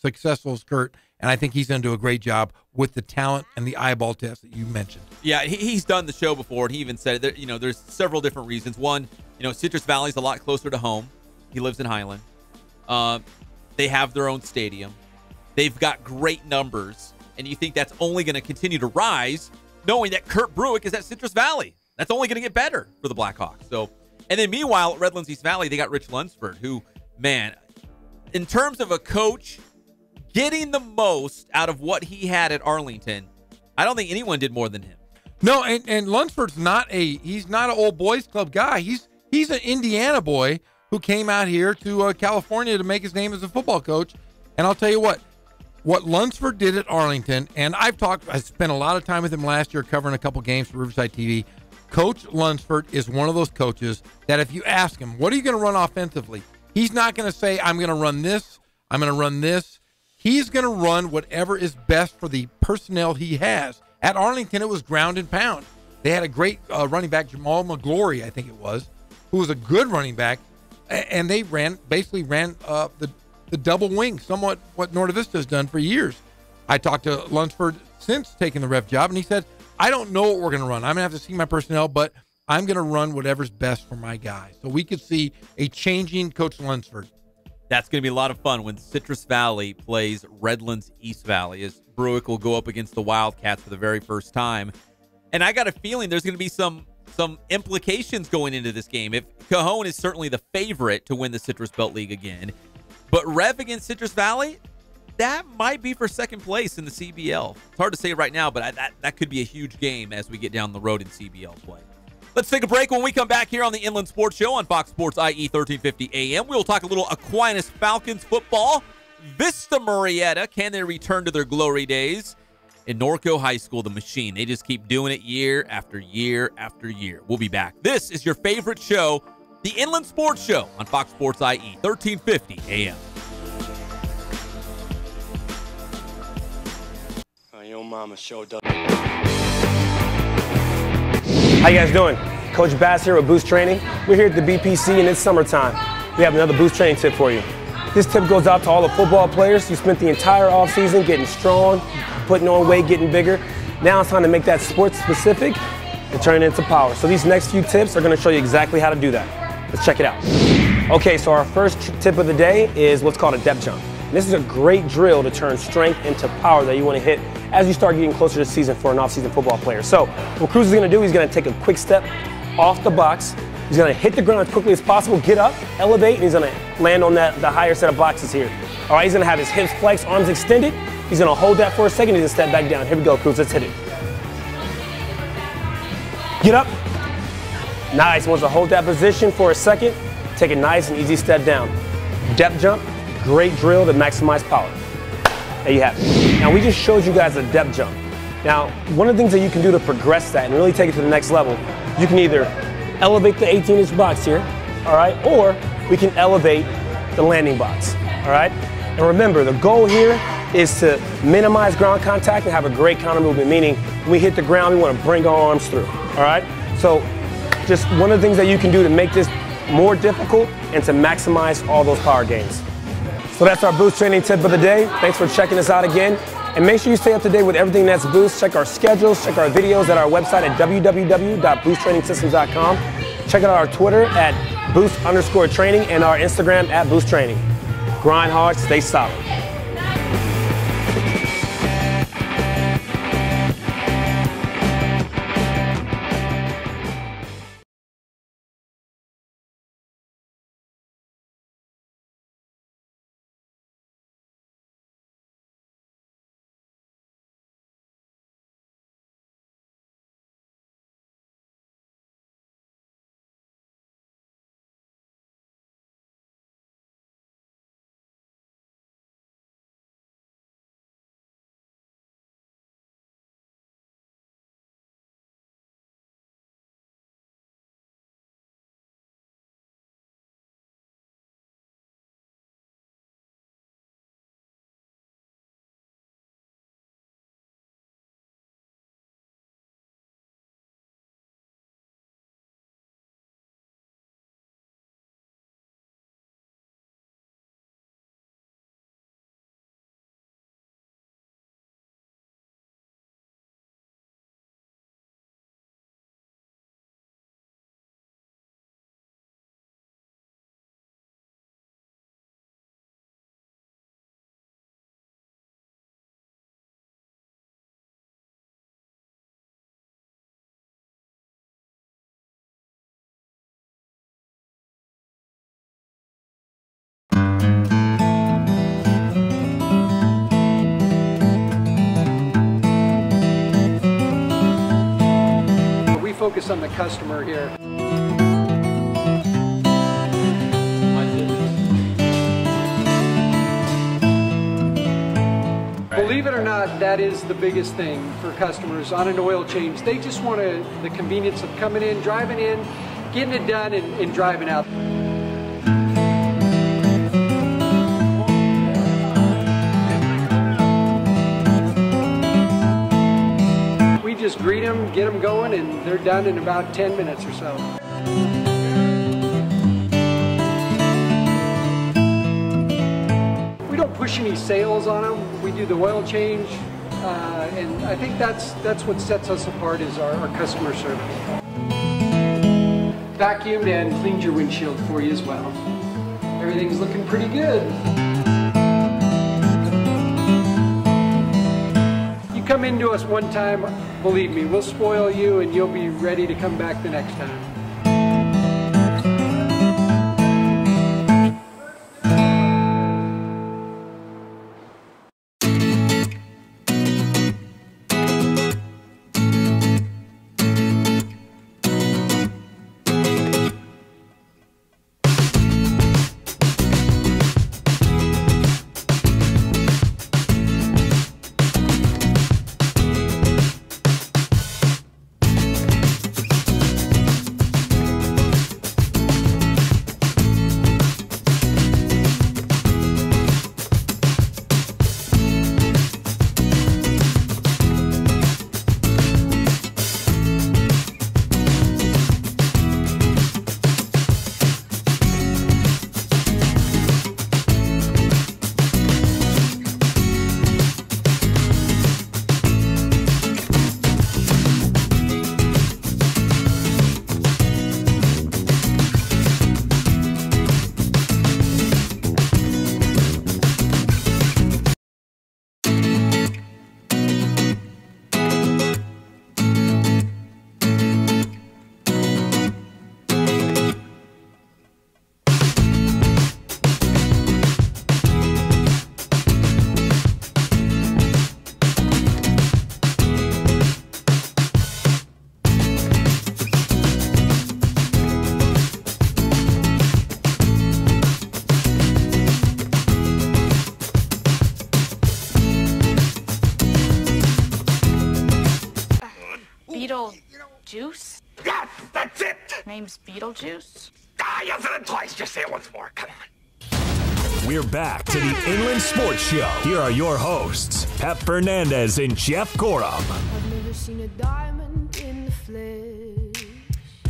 successful as Kurt. And I think he's going to do a great job with the talent and the eyeball test that you mentioned. Yeah, he's done the show before, and he even said it. There's several different reasons. One, Citrus Valley's a lot closer to home. He lives in Highland. They have their own stadium. They've got great numbers, and you think that's only going to continue to rise, knowing that Kurt Bruick is at Citrus Valley. That's only going to get better for the Blackhawks. So, and then meanwhile, at Redlands East Valley, they got Rich Lunsford, who, man, in terms of a coach getting the most out of what he had at Arlington, I don't think anyone did more than him. No, and Lunsford's he's not an old boys club guy. He's an Indiana boy who came out here to California to make his name as a football coach. And I'll tell you what Lunsford did at Arlington, and I spent a lot of time with him last year covering a couple games for Riverside TV. Coach Lunsford is one of those coaches that if you ask him, what are you going to run offensively? He's not going to say, I'm going to run this, I'm going to run this. He's going to run whatever is best for the personnel he has. At Arlington, it was ground and pound. They had a great running back, Jamal McGlory, I think it was, who was a good running back, and they basically ran the double wing, somewhat what Norte Vista has done for years. I talked to Lunsford since taking the Rev job, and he said, I don't know what we're going to run. I'm going to have to see my personnel, but I'm going to run whatever's best for my guys. So we could see a changing Coach Lunsford. That's going to be a lot of fun when Citrus Valley plays Redlands East Valley, as Bruick will go up against the Wildcats for the very first time. And I got a feeling there's going to be some implications going into this game. If Cajon is certainly the favorite to win the Citrus Belt League again, but Rev against Citrus Valley, that might be for second place in the CBL. It's hard to say right now, but that could be a huge game as we get down the road in CBL play. Let's take a break. When we come back here on the Inland Sports Show on Fox Sports IE 1350 AM, we'll talk a little Aquinas Falcons football. Vista Marietta, can they return to their glory days? In Norco High School, the machine, they just keep doing it year after year after year. We'll be back. This is your favorite show, the Inland Sports Show on Fox Sports IE 1350 AM. Your mama showed up. How you guys doing? Coach Bass here with Boost Training. We're here at the BPC and it's summertime. We have another Boost Training tip for you. This tip goes out to all the football players who spent the entire offseason getting strong, putting on weight, getting bigger. Now it's time to make that sports specific and turn it into power. So these next few tips are going to show you exactly how to do that. Let's check it out. Okay, so our first tip of the day is what's called a depth jump. And this is a great drill to turn strength into power that you want to hit as you start getting closer to the season for an off-season football player. So what Cruz is going to do, he's going to take a quick step off the box. He's going to hit the ground as quickly as possible, get up, elevate, and he's going to land on the higher set of boxes here. All right, he's going to have his hips flexed, arms extended. He's going to hold that for a second. He's going to step back down. Here we go, Cruz. Let's hit it. Get up. Nice. Wants to hold that position for a second. Take a nice and easy step down. Depth jump. Great drill to maximize power. There you have it. Now we just showed you guys a depth jump. Now, one of the things that you can do to progress that and really take it to the next level, you can either elevate the 18-inch box here, all right, or we can elevate the landing box, all right? And remember, the goal here is to minimize ground contact and have a great counter movement, meaning when we hit the ground, we want to bring our arms through, all right? So just one of the things that you can do to make this more difficult and to maximize all those power gains. So that's our Boost Training tip of the day. Thanks for checking us out again. And make sure you stay up to date with everything that's Boost. Check our schedules, check our videos at our website at www.boosttrainingsystems.com. Check out our Twitter at Boost_training and our Instagram at Boost Training. Grind hard, stay solid. focus on the customer here. Believe it or not, that is the biggest thing for customers on an oil change. They just want the convenience of coming in, driving in, getting it done, and driving out. We just greet them, get them going, and they're done in about 10 minutes or so. We don't push any sales on them. We do the oil change, and I think that's what sets us apart is our customer service. Vacuumed and cleaned your windshield for you as well. Everything's looking pretty good. You come into us one time, believe me, we'll spoil you and you'll be ready to come back the next time. Beetlejuice? Yes, that's it! Name's Beetlejuice? Ah, you said it twice. Just say it once more. Come on. We're back to the Inland Sports Show. Here are your hosts, Pep Fernandez and Jeff Gorham. I've never seen a diamond in the flesh.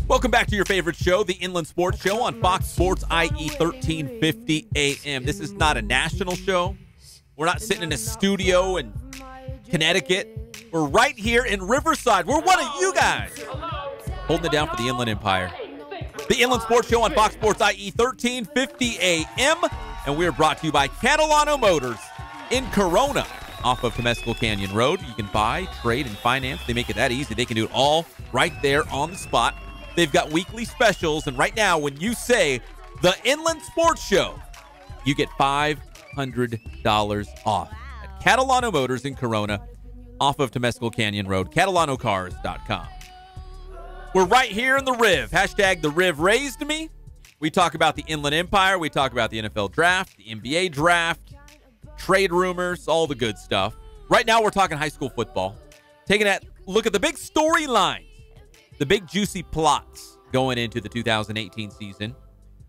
Welcome back to your favorite show, the Inland Sports Show on Fox Sports IE 1350 AM. This is not a national show. We're not sitting in a studio in Connecticut. We're right here in Riverside. We're one of you guys holding it down for the Inland Empire. The Inland Sports Show on Fox Sports IE 1350 AM. And we're brought to you by Catalano Motors in Corona off of Temescal Canyon Road. You can buy, trade, and finance. They make it that easy. They can do it all right there on the spot. They've got weekly specials. And right now, when you say the Inland Sports Show, you get $500 off at Catalano Motors in Corona off of Temescal Canyon Road, CatalanoCars.com. We're right here in the Riv. Hashtag the Riv raised me. We talk about the Inland Empire. We talk about the NFL draft, the NBA draft, trade rumors, all the good stuff. Right now, we're talking high school football. Taking a look at the big storylines, the big juicy plots going into the 2018 season.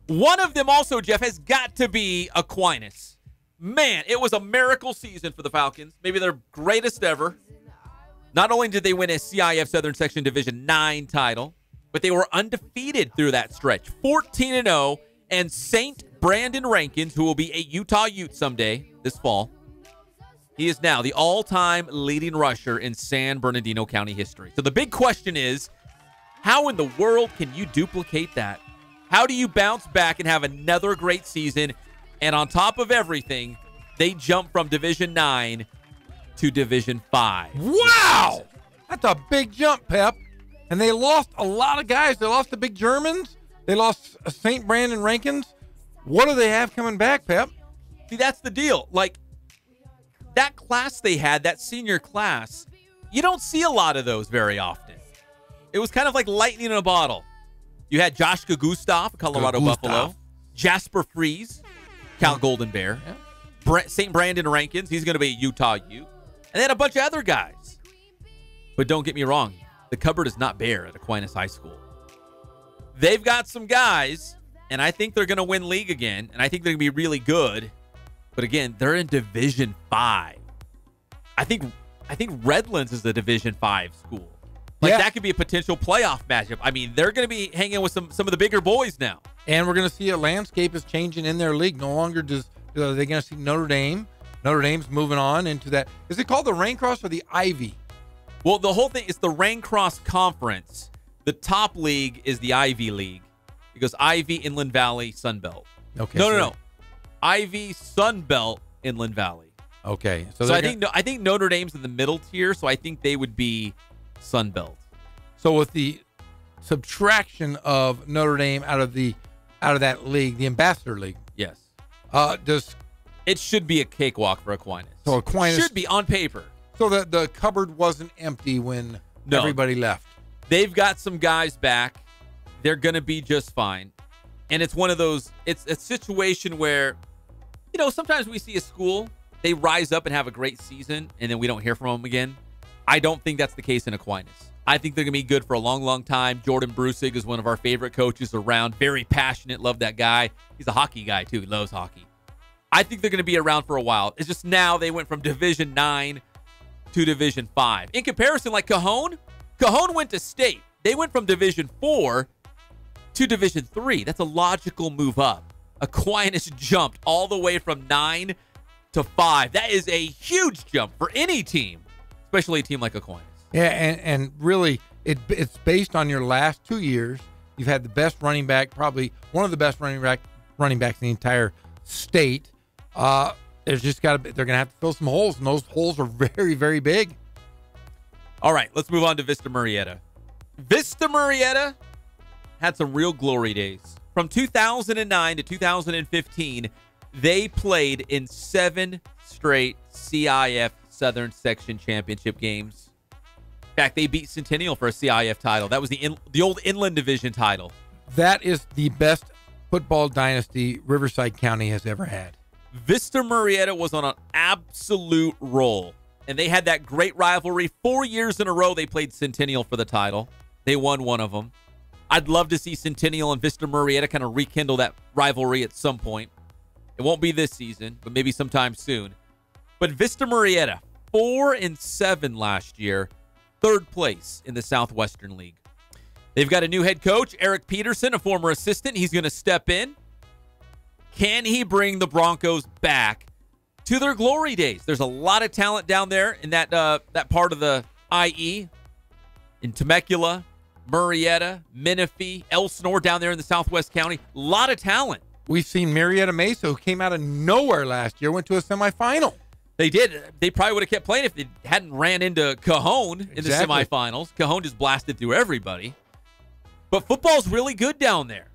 One of them also, Jeff, has got to be Aquinas. Man, it was a miracle season for the Falcons. Maybe their greatest ever. Not only did they win a CIF Southern Section Division 9 title, but they were undefeated through that stretch. 14-0, and St. Brandon Rankins, who will be a Utah Ute someday this fall, he is now the all-time leading rusher in San Bernardino County history. So the big question is, how in the world can you duplicate that? How do you bounce back and have another great season? And on top of everything, they jump from Division 9 to Division 5. Wow! That's a big jump, Pep. And they lost a lot of guys. They lost the big Germans. They lost St. Brandon Rankins. What do they have coming back, Pep? See, that's the deal. Like, that class they had, that senior class, you don't see a lot of those very often. It was kind of like lightning in a bottle. You had Joshka Gustav, Colorado Buffalo. Jasper Freeze, Cal Golden Bear. Yeah. St. Brandon Rankins, he's going to be Utah Ute. And then a bunch of other guys. But don't get me wrong, the cupboard is not bare at Aquinas High School. They've got some guys, and I think they're going to win league again, and I think they're going to be really good. But again, they're in Division 5. I think Redlands is a Division 5 school. That could be a potential playoff matchup. I mean, they're going to be hanging with some of the bigger boys now. And we're going to see a landscape is changing in their league. No longer are they going to see Notre Dame. Notre Dame's moving on into that. Is it called the Raincross or the Ivy? Well, the whole thing is the Raincross Conference. The top league is the Ivy League. It goes Ivy, Inland Valley, Sunbelt. Okay. No. Ivy, Sunbelt, Inland Valley. Okay. So I think Notre Dame's in the middle tier, so I think they would be Sunbelt. So with the subtraction of Notre Dame out of that league, the Ambassador League. Yes. It should be a cakewalk for Aquinas. So Aquinas should be on paper. So that the cupboard wasn't empty when everybody left. They've got some guys back. They're going to be just fine. And it's one of those, it's a situation where, sometimes we see a school, they rise up and have a great season, and then we don't hear from them again. I don't think that's the case in Aquinas. I think they're going to be good for a long, long time. Jordan Brusig is one of our favorite coaches around. Very passionate. Love that guy. He's a hockey guy, too. He loves hockey. I think they're going to be around for a while. It's just now they went from Division 9 to Division 5. In comparison, like Cajon went to state. They went from Division 4 to Division 3. That's a logical move up. Aquinas jumped all the way from 9 to 5. That is a huge jump for any team, especially a team like Aquinas. Yeah, and really, it's based on your last 2 years. You've had the best running back, probably one of the best running backs in the entire state. They're going to have to fill some holes, and those holes are very, very big. All right, let's move on to Vista Murrieta. Vista Murrieta had some real glory days. From 2009 to 2015, they played in 7 straight CIF Southern Section Championship games. In fact, they beat Centennial for a CIF title. That was the old Inland Division title. That is the best football dynasty Riverside County has ever had. Vista Murrieta was on an absolute roll, and they had that great rivalry. 4 years in a row, they played Centennial for the title. They won one of them. I'd love to see Centennial and Vista Murrieta kind of rekindle that rivalry at some point. It won't be this season, but maybe sometime soon. But Vista Murrieta, 4-7 last year, 3rd place in the Southwestern League. They've got a new head coach, Eric Peterson, a former assistant. He's going to step in. Can he bring the Broncos back to their glory days? There's a lot of talent down there in that part of the IE, in Temecula, Murrieta, Menifee, Elsinore down there in the Southwest County. A lot of talent. We've seen Marietta Mesa, who came out of nowhere last year, went to a semifinal. They did. They probably would have kept playing if they hadn't ran into Cajon in the semifinals. Cajon just blasted through everybody. But football's really good down there.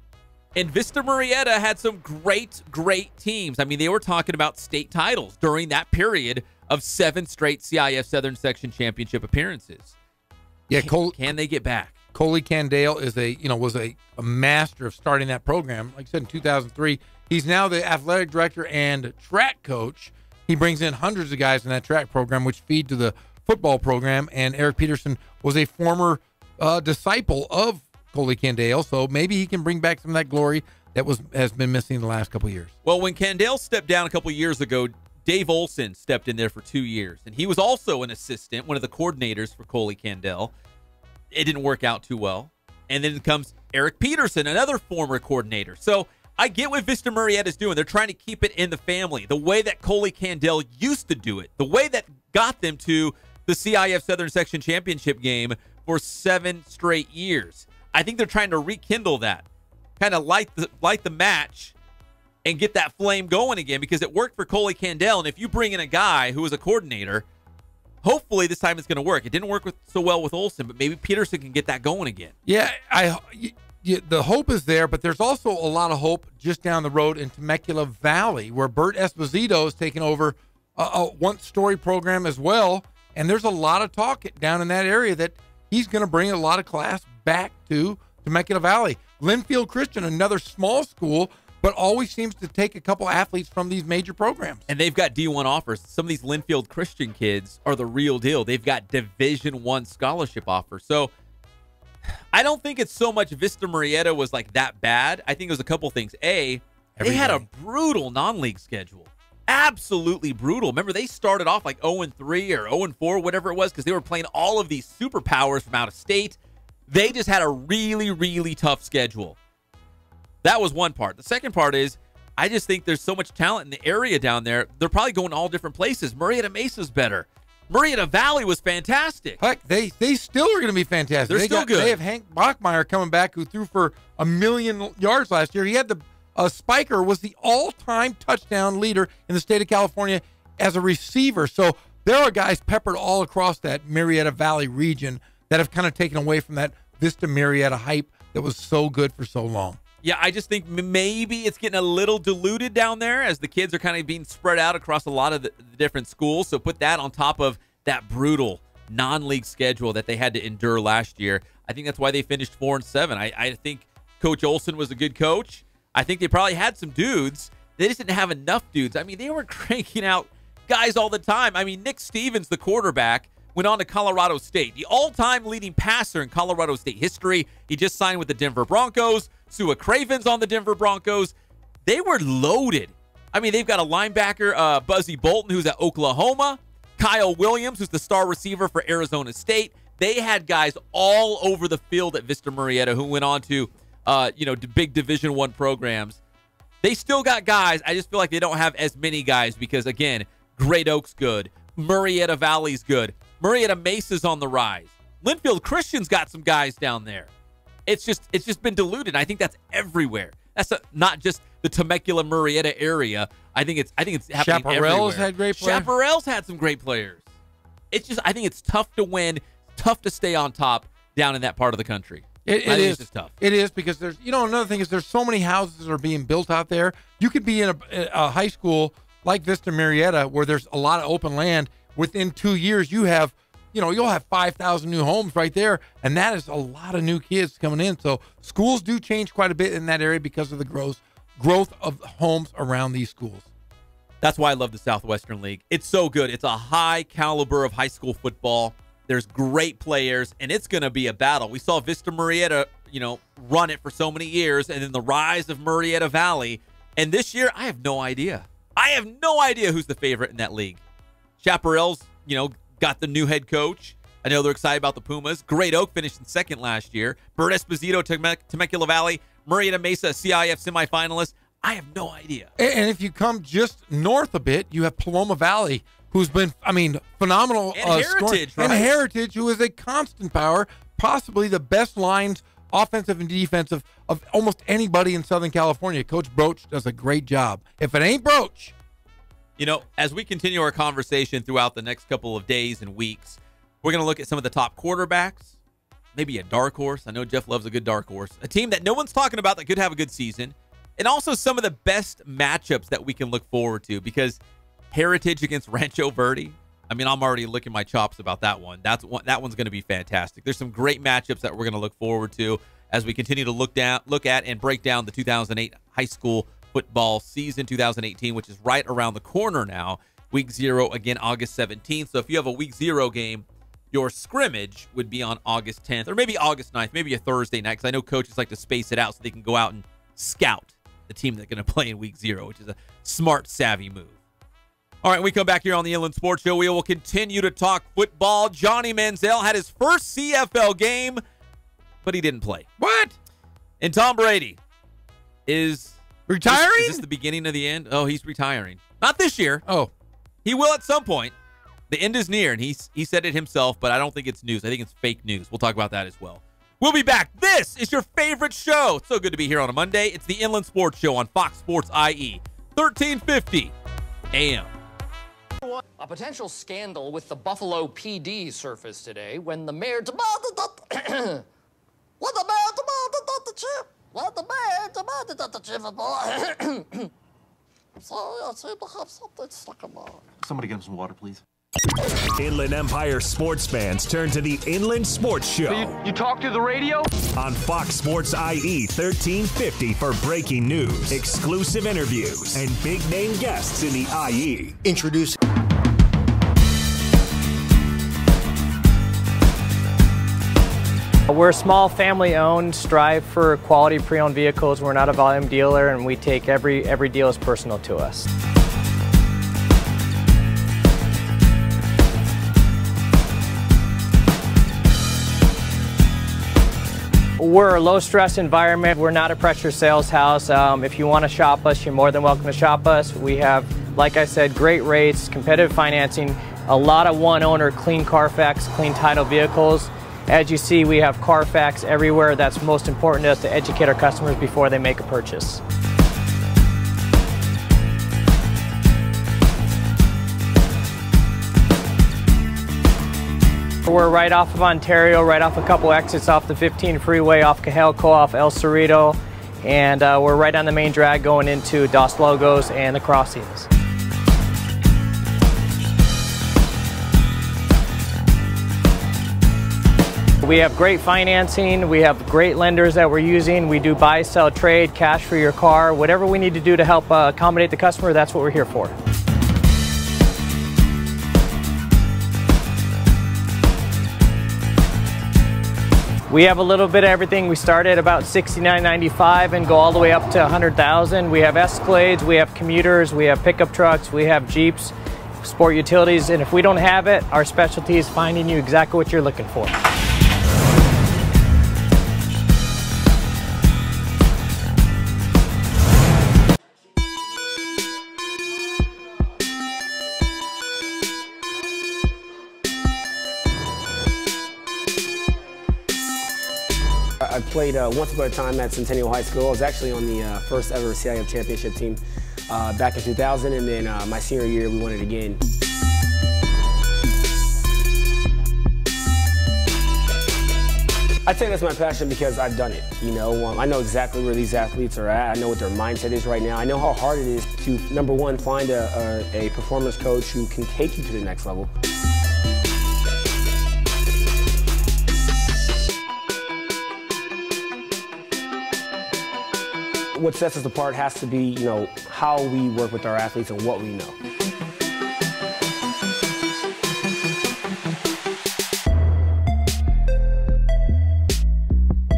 And Vista Murrieta had some great, great teams. I mean, they were talking about state titles during that period of 7 straight CIF Southern Section Championship appearances. Yeah, can they get back? Coley Candale was a master of starting that program. Like I said, in 2003, he's now the athletic director and track coach. He brings in hundreds of guys in that track program, which feed to the football program. And Eric Peterson was a former disciple of Coley Candale, so maybe he can bring back some of that glory that has been missing the last couple of years. Well, when Candale stepped down a couple of years ago, Dave Olson stepped in there for 2 years, and he was also an assistant, one of the coordinators for Coley Candale. It didn't work out too well. And then comes Eric Peterson, another former coordinator. So I get what Vista Murrieta is doing. They're trying to keep it in the family, the way that Coley Candale used to do it, the way that got them to the CIF Southern Section Championship game for 7 straight years. I think they're trying to rekindle that, kind of light the match and get that flame going again, because it worked for Coley Candale. And if you bring in a guy who is a coordinator, hopefully this time it's going to work. It didn't work so well with Olson, but maybe Peterson can get that going again. Yeah, the hope is there, but there's also a lot of hope just down the road in Temecula Valley, where Bert Esposito is taking over a one-story program as well. And there's a lot of talk down in that area that he's going to bring a lot of class back to Temecula Valley. Linfield Christian, another small school, but always seems to take a couple athletes from these major programs. And they've got D1 offers. Some of these Linfield Christian kids are the real deal. They've got Division I scholarship offers. So I don't think it's so much Vista Murrieta was like that bad. I think it was a couple things. They had a brutal non-league schedule. Absolutely brutal. Remember, they started off like 0-3 or 0-4, whatever it was, because they were playing all of these superpowers from out of state. They just had a really, really tough schedule. That was one part. The second part is I just think there's so much talent in the area down there. They're probably going all different places. Murrieta Mesa's better. Murrieta Valley was fantastic. Heck, they still are going to be fantastic. They're still good. They have Hank Bachmeyer coming back, who threw for 1 million yards last year. He had Spiker was the all-time touchdown leader in the state of California as a receiver. So there are guys peppered all across that Murrieta Valley region that have kind of taken away from that Vista Murrieta hype that was so good for so long. Yeah, I just think maybe it's getting a little diluted down there as the kids are kind of being spread out across a lot of the different schools. So put that on top of that brutal non-league schedule that they had to endure last year. I think that's why they finished 4-7. I think Coach Olson was a good coach. I think they probably had some dudes. They just didn't have enough dudes. I mean, they were cranking out guys all the time. I mean, Nick Stevens, the quarterback, went on to Colorado State, the all-time leading passer in Colorado State history. He just signed with the Denver Broncos. Sua Craven's on the Denver Broncos. They were loaded. I mean, they've got a linebacker, Buzzy Bolton, who's at Oklahoma. Kyle Williams, who's the star receiver for Arizona State. They had guys all over the field at Vista Murrieta who went on to, big Division I programs. They still got guys. I just feel like they don't have as many guys because, again, Great Oak's good. Murrieta Valley's good. Murrieta Mesa's on the rise. Linfield Christian's got some guys down there. It's just been diluted. I think that's everywhere. That's not just the Temecula Murrieta area. I think it's happening Chaparral's everywhere. had great players. Chaparral's had some great players. I think it's tough to win, tough to stay on top down in that part of the country. It is. It's just tough. It is because there's another thing is there's so many houses that are being built out there. You could be in a high school like Vista Murrieta where there's a lot of open land. Within 2 years, you'll have 5,000 new homes right there, and that is a lot of new kids coming in. So schools do change quite a bit in that area because of the growth of homes around these schools. That's why I love the Southwestern League. It's so good. It's a high caliber of high school football. There's great players, and it's going to be a battle. We saw Vista Murrieta, run it for so many years, and then the rise of Murrieta Valley. And this year, I have no idea. I have no idea who's the favorite in that league. Chaparral's, got the new head coach. I know they're excited about the Pumas. Great Oak finished in second last year. Bert Esposito, Temecula Valley. Murrieta Mesa, CIF semifinalist. I have no idea. And if you come just north a bit, you have Paloma Valley, who's been, phenomenal. And Heritage, right? And Heritage, who is a constant power, possibly the best lines, offensive and defensive, of almost anybody in Southern California. Coach Broach does a great job. If it ain't Broach. As we continue our conversation throughout the next couple of days and weeks, we're going to look at some of the top quarterbacks, maybe a dark horse. I know Jeff loves a good dark horse. A team that no one's talking about that could have a good season. And also some of the best matchups that we can look forward to because Heritage against Rancho Verde, I'm already licking my chops about that one. That one's going to be fantastic. There's some great matchups that we're going to look forward to as we continue to look at and break down the 2008 high school football season 2018, which is right around the corner now. Week 0 again, August 17th. So if you have a week 0 game, your scrimmage would be on August 10th or maybe August 9th, maybe a Thursday night, because I know coaches like to space it out so they can go out and scout the team that's going to play in week 0, which is a smart, savvy move. All right, we come back here on the Inland Sports Show. We will continue to talk football. Johnny Manziel had his first CFL game, but he didn't play. What? And Tom Brady is retiring? Is this the beginning of the end? Oh, he's retiring. Not this year. Oh. He will at some point. The end is near, and he said it himself, but I don't think it's news. I think it's fake news. We'll talk about that as well. We'll be back. This is your favorite show. It's so good to be here on a Monday. It's the Inland Sports Show on Fox Sports IE, 1350 AM. A potential scandal with the Buffalo PD surfaced today when the mayor demanded that the chip. What the mayor demanded that the chip. So I seem to have something stuck in my. Somebody get him some water, please. Inland Empire sports fans turn to the Inland Sports Show. So you talk through the radio? On Fox Sports IE 1350 for breaking news, exclusive interviews, and big-name guests in the IE. Introduce. We're small, family-owned, strive for quality pre-owned vehicles. We're not a volume dealer, and we take every deal as personal to us. We're a low-stress environment. We're not a pressure sales house. If you want to shop us, you're more than welcome to shop us. We have, like I said, great rates, competitive financing, a lot of one-owner, clean Carfax, clean title vehicles. As you see, we have Carfax everywhere. That's most important to us, to educate our customers before they make a purchase. We're right off of Ontario, right off a couple exits off the 15 freeway, off Cahelco, off El Cerrito, and we're right on the main drag going into Dos Logos and the crossings. We have great financing, we have great lenders that we're using. We do buy, sell, trade, cash for your car. Whatever we need to do to help accommodate the customer, that's what we're here for. We have a little bit of everything. We start at about $69.95 and go all the way up to $100,000. We have Escalades, we have commuters, we have pickup trucks, we have Jeeps, sport utilities, and if we don't have it, our specialty is finding you exactly what you're looking for. I played once upon a time at Centennial High School. I was actually on the first ever CIF championship team back in 2000, and then my senior year we won it again. I'd say that's my passion because I've done it. You know, I know exactly where these athletes are at. I know what their mindset is right now. I know how hard it is to, number one, find a performance coach who can take you to the next level. What sets us apart has to be, you know, how we work with our athletes and what we know.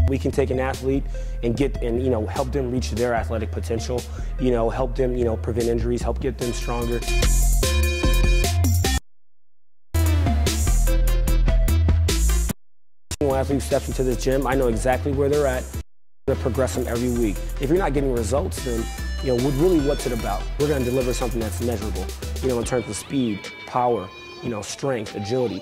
We can take an athlete and you know, help them reach their athletic potential, you know, help them, you know, prevent injuries, help get them stronger. When an athlete steps into this gym, I know exactly where they're at. To progress them every week. If you're not getting results, then, you know, really what's it about? We're going to deliver something that's measurable, you know, in terms of speed, power, you know, strength, agility.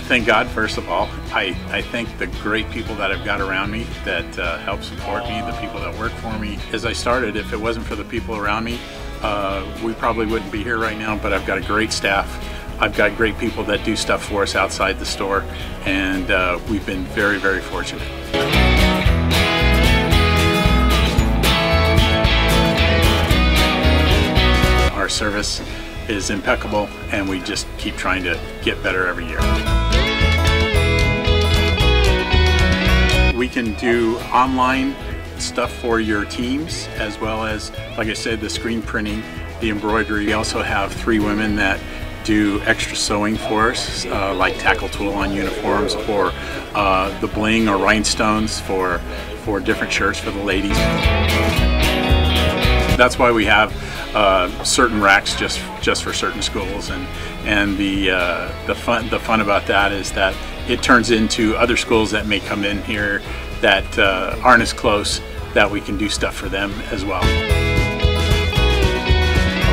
Thank God, first of all. I thank the great people that I've got around me that help support me, the people that work for me. As I started, if it wasn't for the people around me, we probably wouldn't be here right now, but I've got a great staff. I've got great people that do stuff for us outside the store, and we've been very, very fortunate. Our service is impeccable, and we just keep trying to get better every year. We can do online stuff for your teams, as well as, like I said, the screen printing, the embroidery. We also have 3 women that do extra sewing for us, like tackle tool on uniforms, or the bling or rhinestones for different shirts for the ladies. That's why we have certain racks just for certain schools, and the fun about that is that it turns into other schools that may come in here that aren't as close, that we can do stuff for them as well.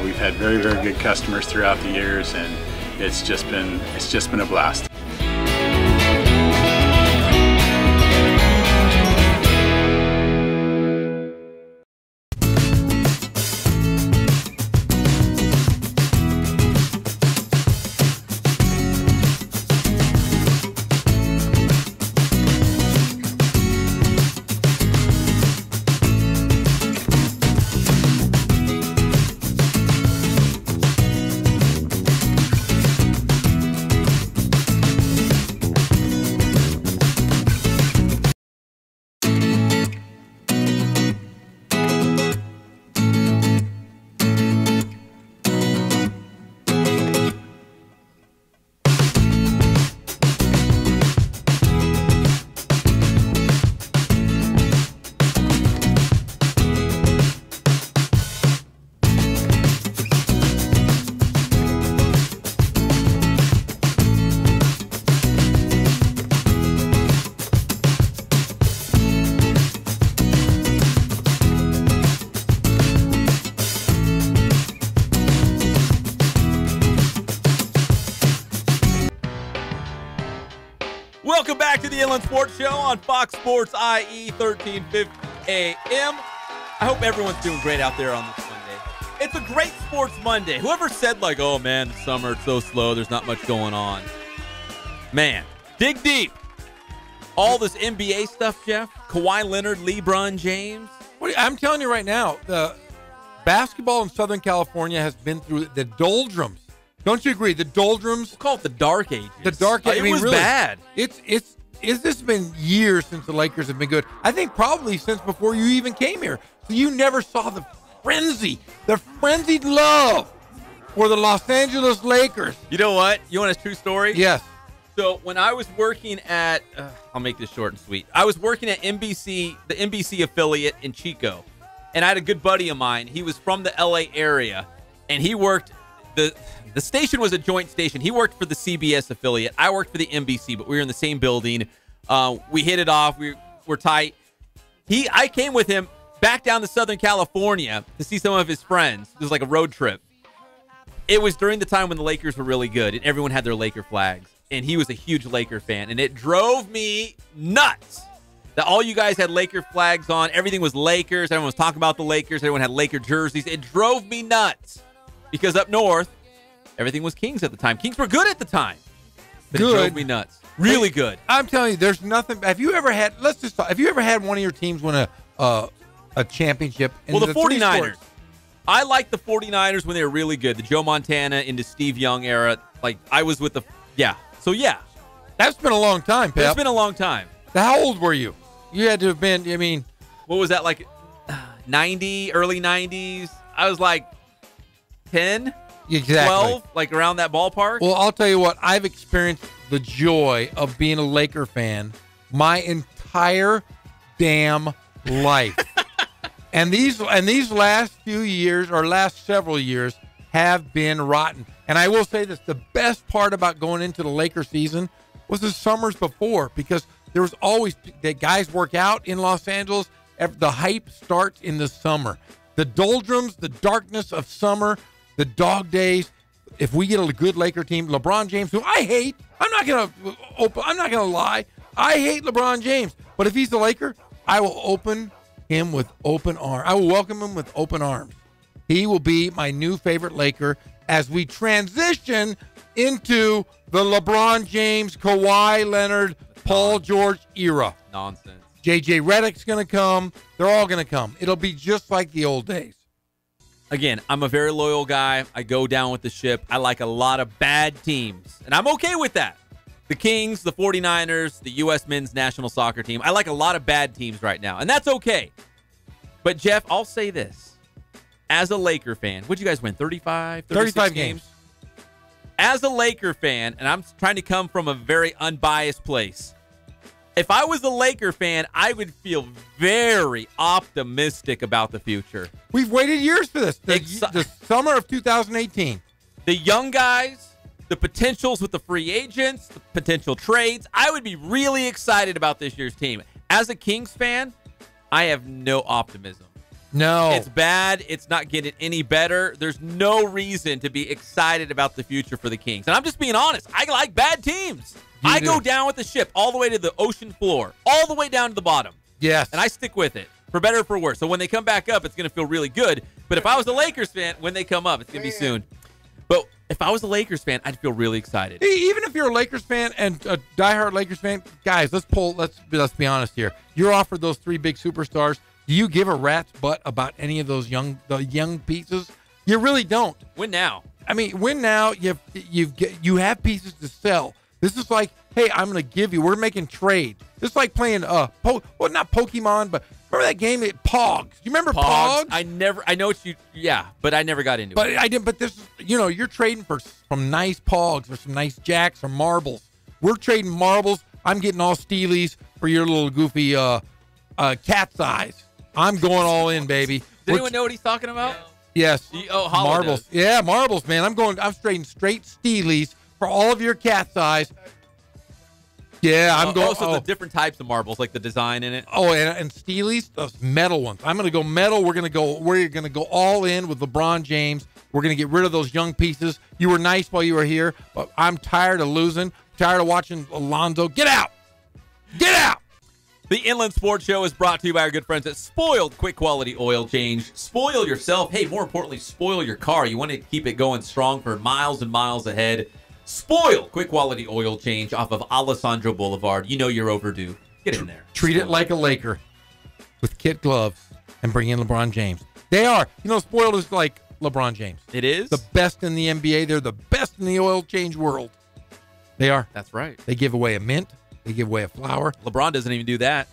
We've had very, very good customers throughout the years, and it's just been a blast. Welcome back to the Inland Sports Show on Fox Sports IE 1350 AM. I hope everyone's doing great out there on this Monday. It's a great sports Monday. Whoever said, like, oh, man, the summer, it's so slow, there's not much going on. Man, dig deep. All this NBA stuff, Jeff. Kawhi Leonard, LeBron James. I'm telling you right now, the basketball in Southern California has been through the doldrums. Don't you agree? The doldrums. We'll call it the dark ages. The dark ages. It was really bad. It's been years since the Lakers have been good. I think probably since before you even came here. So you never saw the frenzied love for the Los Angeles Lakers. You know what? You want a true story? Yes. So when I was working at, I'll make this short and sweet. I was working at NBC, the NBC affiliate in Chico. And I had a good buddy of mine. He was from the LA area. And he worked, the station was a joint station. He worked for the CBS affiliate. I worked for the NBC, but we were in the same building. We hit it off. We were tight. I came with him back down to Southern California to see some of his friends. It was like a road trip. It was during the time when the Lakers were really good and everyone had their Laker flags. And he was a huge Laker fan. And it drove me nuts that all you guys had Laker flags on. Everything was Lakers. Everyone was talking about the Lakers. Everyone had Laker jerseys. It drove me nuts because up north, everything was Kings at the time. Kings were good at the time. But it drove me nuts. Really good. I'm telling you, there's nothing. Have you ever had one of your teams win a championship? Well, the 49ers. I like the 49ers when they were really good. The Joe Montana into Steve Young era. Like, I was with the, yeah. So, yeah. That's been a long time, Pep. It's been a long time. How old were you? You had to have been, what was that, like 90, early 90s? I was like 10, exactly. 12, like around that ballpark. Well, I'll tell you what. I've experienced the joy of being a Laker fan my entire damn life. and these last few years, or last several years, have been rotten. And I will say this, the best part about going into the Laker season was the summers before, because there was always, the guys work out in Los Angeles. The hype starts in the summer. The doldrums, the darkness of summer, the dog days. If we get a good Laker team, LeBron James, who I hate, I'm not gonna lie, I hate LeBron James. But if he's the Laker, I will open him with open arms. I will welcome him with open arms. He will be my new favorite Laker as we transition into the LeBron James, Kawhi Leonard, Paul George era. Nonsense. JJ Redick's going to come. They're all going to come. It'll be just like the old days. Again, I'm a very loyal guy. I go down with the ship. I like a lot of bad teams, and I'm okay with that. The Kings, the 49ers, the U.S. men's national soccer team. I like a lot of bad teams right now, and that's okay. But, Jeff, I'll say this. As a Laker fan, what'd you guys win, 35 games? As a Laker fan, and I'm trying to come from a very unbiased place, if I was a Laker fan, I would feel very optimistic about the future. We've waited years for this. The summer of 2018. The young guys, the potentials with the free agents, the potential trades. I would be really excited about this year's team. As a Kings fan, I have no optimism. No. It's bad. It's not getting any better. There's no reason to be excited about the future for the Kings. And I'm just being honest. I like bad teams. I go down with the ship all the way to the ocean floor, all the way down to the bottom. Yes. And I stick with it, for better or for worse. So when they come back up, it's going to feel really good. But if I was a Lakers fan, when they come up, it's going to be soon. But if I was a Lakers fan, I'd feel really excited. Even if you're a Lakers fan and a diehard Lakers fan, guys, let's be honest here. You're offered those three big superstars. Do you give a rat's butt about any of those young pieces? You really don't. Win now. I mean, win now. You have pieces to sell. This is like, hey, I'm going to give you. We're making trade. This is like playing not Pokemon, but remember that game, Pogs? You remember Pogs? I know what but I never got into it. But I didn't. But this is, you're trading for some nice Pogs or some nice Jacks or marbles. We're trading marbles. I'm getting all Steelies for your little goofy cat's eyes. I'm going all in, baby. Does anyone know what he's talking about? Yes. Marbles. Does. Yeah, marbles, man. I'm trading straight Steelies for all of your cat's eyes. Yeah, I'm going. Also, the different types of marbles, like the design in it. Oh, and Steelies, those metal ones. I'm going to go metal. We're going to go all in with LeBron James. We're going to get rid of those young pieces. You were nice while you were here, but I'm tired of losing. Tired of watching Alonzo. Get out. Get out! The Inland Sports Show is brought to you by our good friends at Spoiled Quick Quality Oil Change. Spoil yourself. Hey, more importantly, spoil your car. You want to keep it going strong for miles and miles ahead. Spoiled Quick Quality Oil Change off of Alessandro Boulevard. You know you're overdue. Get in there. Treat it like a Laker with kid gloves and bring in LeBron James. They are. You know, Spoiled is like LeBron James. It is? The best in the NBA. They're the best in the oil change world. They are. That's right. They give away a mint. They give away a flower. LeBron doesn't even do that.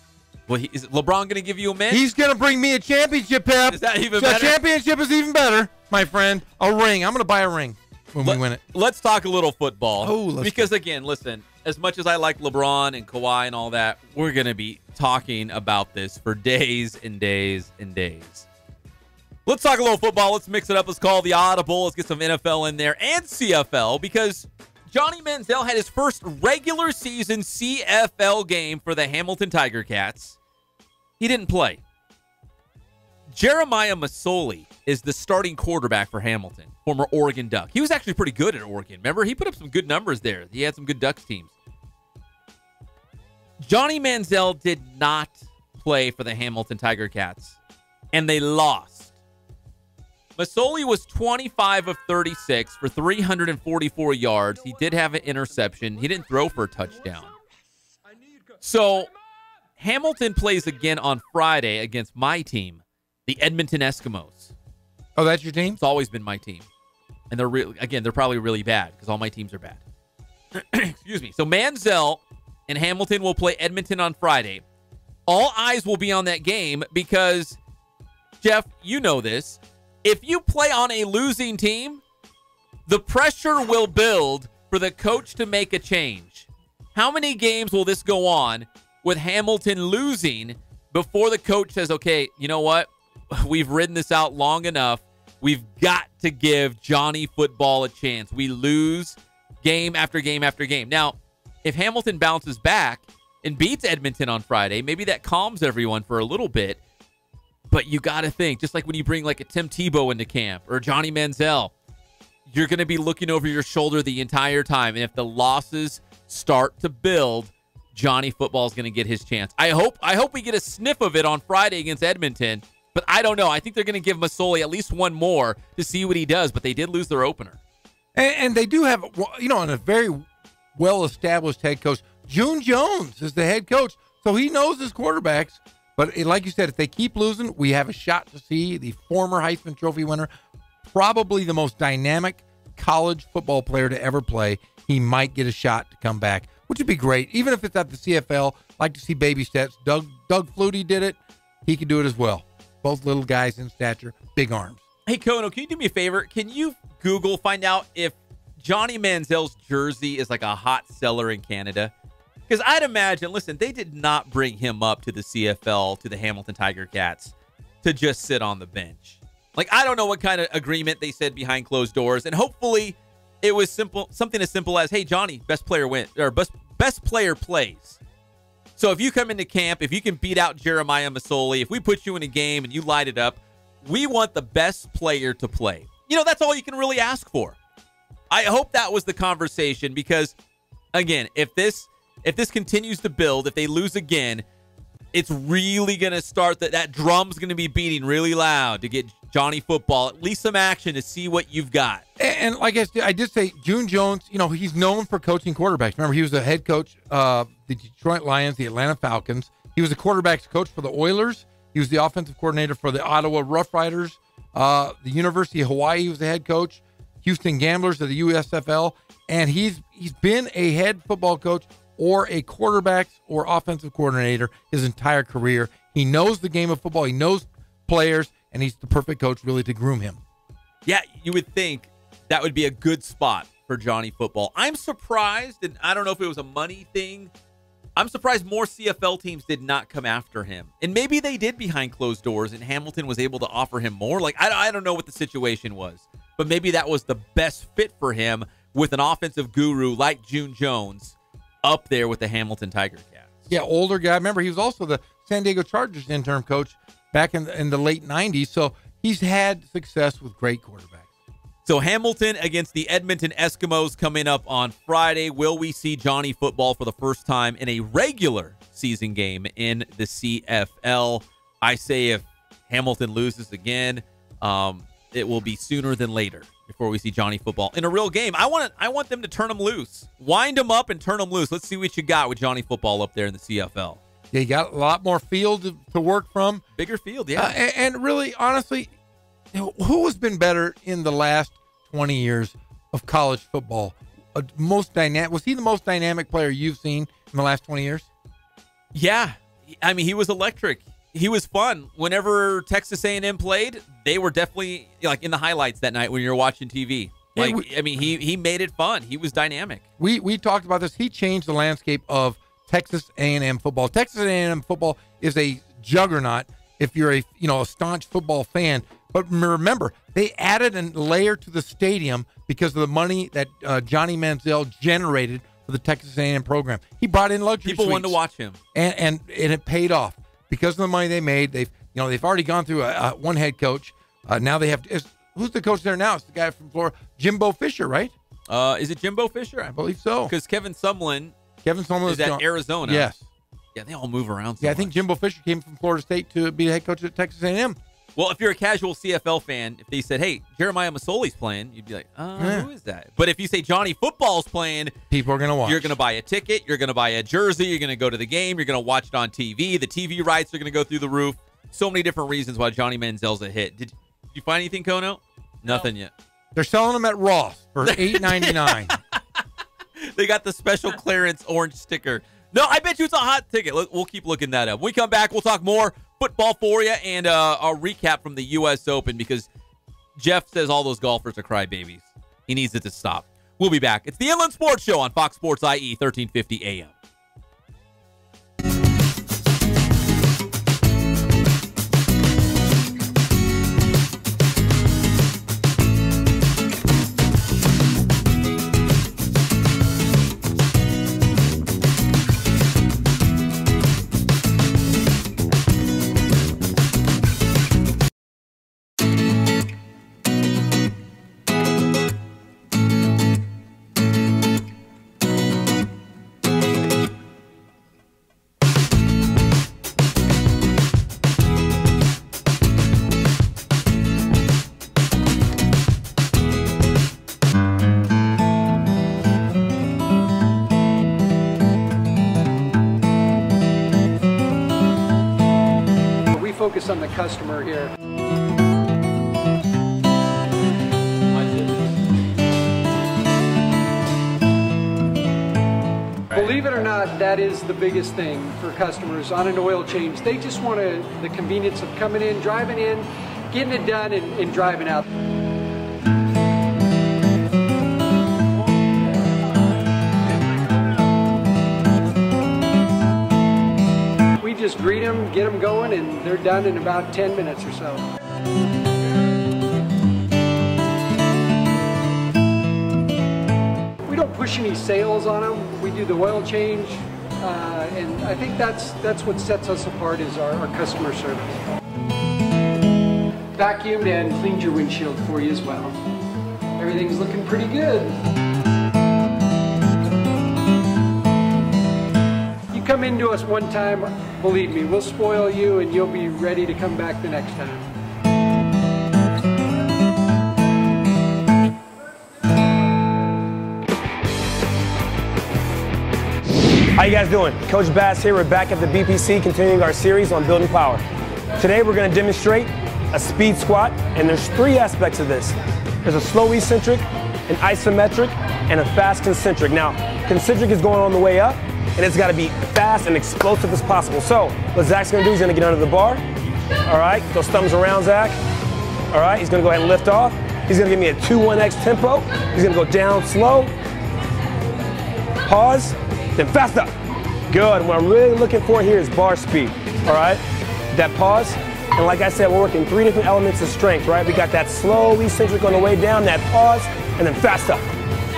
Well, is LeBron going to give you a mint? He's going to bring me a championship, Pep. Is that even better? The championship is even better, my friend. A ring. I'm going to buy a ring when we win it. Let's talk a little football. Oh, because, again, listen, as much as I like LeBron and Kawhi and all that, we're going to be talking about this for days and days and days. Let's talk a little football. Let's mix it up. Let's call the audible. Let's get some NFL in there and CFL because Johnny Manziel had his first regular season CFL game for the Hamilton Tiger Cats. He didn't play. Jeremiah Masoli is the starting quarterback for Hamilton, former Oregon Duck. He was actually pretty good at Oregon. Remember, he put up some good numbers there. He had some good Ducks teams. Johnny Manziel did not play for the Hamilton Tiger Cats, and they lost. Masoli was 25 of 36 for 344 yards. He did have an interception. He didn't throw for a touchdown. So Hamilton plays again on Friday against my team, the Edmonton Eskimos. Oh, that's your team? It's always been my team. And they're probably really bad because all my teams are bad. Excuse me. So Manziel and Hamilton will play Edmonton on Friday. All eyes will be on that game because, Jeff, you know this. If you play on a losing team, the pressure will build for the coach to make a change. How many games will this go on with Hamilton losing before the coach says, okay, you know what? We've ridden this out long enough. We've got to give Johnny football a chance. We lose game after game after game. Now, if Hamilton bounces back and beats Edmonton on Friday, maybe that calms everyone for a little bit. But you got to think, just like when you bring like a Tim Tebow into camp or Johnny Manziel, you're going to be looking over your shoulder the entire time. And if the losses start to build, Johnny football is going to get his chance. I hope we get a sniff of it on Friday against Edmonton. But I don't know. I think they're going to give Masoli at least one more to see what he does. But they did lose their opener. And they do have, and a very well-established head coach. June Jones is the head coach. So he knows his quarterbacks. But like you said, if they keep losing, we have a shot to see the former Heisman Trophy winner, probably the most dynamic college football player to ever play. He might get a shot to come back, which would be great. Even if it's at the CFL, like to see baby steps. Doug Flutie did it. He could do it as well. Both little guys in stature, big arms. Hey, Kono, can you do me a favor? Can you find out if Johnny Manziel's jersey is like a hot seller in Canada? Because I'd imagine, listen, they did not bring him up to the CFL, to the Hamilton Tiger Cats, to just sit on the bench. Like, I don't know what kind of agreement they said behind closed doors, and hopefully it was something as simple as, hey, Johnny, best player wins, or best player plays. So if you come into camp, if you can beat out Jeremiah Masoli, if we put you in a game and you light it up, we want the best player to play. That's all you can really ask for. I hope that was the conversation because, again, if this continues to build, if they lose again, it's really going to start that drum's going to be beating really loud to get Johnny football, at least some action to see what you've got. And like I did say, June Jones, he's known for coaching quarterbacks. Remember, he was the head coach of the Detroit Lions, the Atlanta Falcons. He was the quarterbacks coach for the Oilers. He was the offensive coordinator for the Ottawa Rough Riders. The University of Hawaii, he was the head coach. Houston Gamblers of the USFL. And he's been a head football coach or a quarterbacks or offensive coordinator his entire career. He knows the game of football. He knows players, and he's the perfect coach really to groom him. Yeah, you would think that would be a good spot for Johnny football. I'm surprised, and I don't know if it was a money thing. I'm surprised more CFL teams did not come after him. And maybe they did behind closed doors, and Hamilton was able to offer him more. Like, I don't know what the situation was, but maybe that was the best fit for him with an offensive guru like June Jones up there with the Hamilton Tiger Cats. Yeah, older guy. Remember, he was also the San Diego Chargers interim coach back in the late 90s. So he's had success with great quarterbacks. So Hamilton against the Edmonton Eskimos coming up on Friday. Will we see Johnny football for the first time in a regular postseason game in the CFL. I say if Hamilton loses again, it will be sooner than later before we see Johnny Football in a real game. I want them to turn him loose. Wind him up and turn him loose. Let's see what you got with Johnny Football up there in the CFL. Yeah, you got a lot more field to work from. Bigger field, yeah. And really, honestly, who has been better in the last 20 years of college football? Most dynamic? Was he the most dynamic player you've seen in the last 20 years? Yeah. I mean, he was electric. He was fun. Whenever Texas A&M played, they were definitely like in the highlights that night when you're watching TV. Like, he made it fun. He was dynamic. We talked about this. He changed the landscape of Texas A&M football. Texas A&M football is a juggernaut if you're a staunch football fan. But remember, they added a layer to the stadium because of the money that Johnny Manziel generated for the Texas A&M program. He brought in luxury People suites, wanted to watch him, and it paid off because of the money they made. They've already gone through one head coach. Now they have who's the coach there now? It's the guy from Florida, Jimbo Fisher, right? Is it Jimbo Fisher? I believe so. Because Kevin Sumlin is at Arizona. Yes. Yeah, they all move around so I think Jimbo Fisher came from Florida State to be the head coach at Texas A&M. Well, if you're a casual CFL fan, if they said, hey, Jeremiah Masoli's playing, you'd be like, who is that? But if you say Johnny Football's playing, people are going to watch. You're going to buy a ticket. You're going to buy a jersey. You're going to go to the game. You're going to watch it on TV. The TV rights are going to go through the roof. So many different reasons why Johnny Manziel's a hit. Did you find anything, Kono? Nothing yet. They're selling them at Ross for $8.99. They got the special clearance orange sticker. No, I bet you it's a hot ticket. We'll keep looking that up. When we come back, we'll talk more football for you and a recap from the U.S. Open because Jeff says all those golfers are crybabies. He needs it to stop. We'll be back. It's the Inland Sports Show on Fox Sports IE 1350 AM. Focus on the customer here. Believe it or not, that is the biggest thing for customers on an oil change. They just want the convenience of coming in, driving in, getting it done, and driving out. Just greet them, get them going, and they're done in about 10 minutes or so. We don't push any sales on them. We do the oil change, and I think that's what sets us apart is our customer service. Vacuumed and cleaned your windshield for you as well. Everything's looking pretty good. Come into us one time, believe me, we'll spoil you and you'll be ready to come back the next time. How you guys doing? Coach Bass here. We're back at the BPC continuing our series on building power. Today we're going to demonstrate a speed squat, and there's three aspects of this. There's a slow eccentric, an isometric, and a fast concentric. Now, concentric is going on the way up, and it's got to be fast and explosive as possible. So what Zach's going to do, he's going to get under the bar. All right, those thumbs around Zach. All right, he's going to go ahead and lift off. He's going to give me a 2-1-X tempo. He's going to go down slow, pause, then fast up. Good. What I'm really looking for here is bar speed. All right, that pause. And like I said, we're working three different elements of strength, right? We got that slow eccentric on the way down, that pause, and then fast up.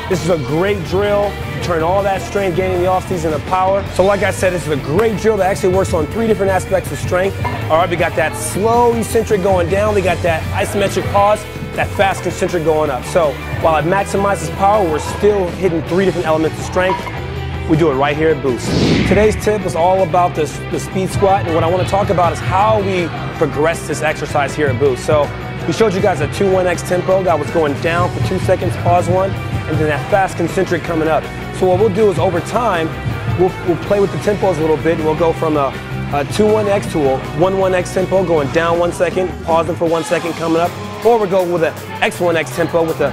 This is a great drill. Turn all that strength gain in the offseason to power. So like I said, this is a great drill that actually works on three different aspects of strength. All right, we got that slow eccentric going down. We got that isometric pause, that fast concentric going up. So while it maximizes power, we're still hitting three different elements of strength. we do it right here at Boost. Today's tip is all about the speed squat, and what I want to talk about is how we progress this exercise here at Boost. So we showed you guys a 2-1-X tempo that was going down for 2 seconds, pause 1, and then that fast concentric coming up. So what we'll do is over time, we'll play with the tempos a little bit, and we'll go from a 2-1-X to a 1-1-X tempo, going down 1 second, pausing for 1 second, coming up. Or we'll go with an X1-X tempo with a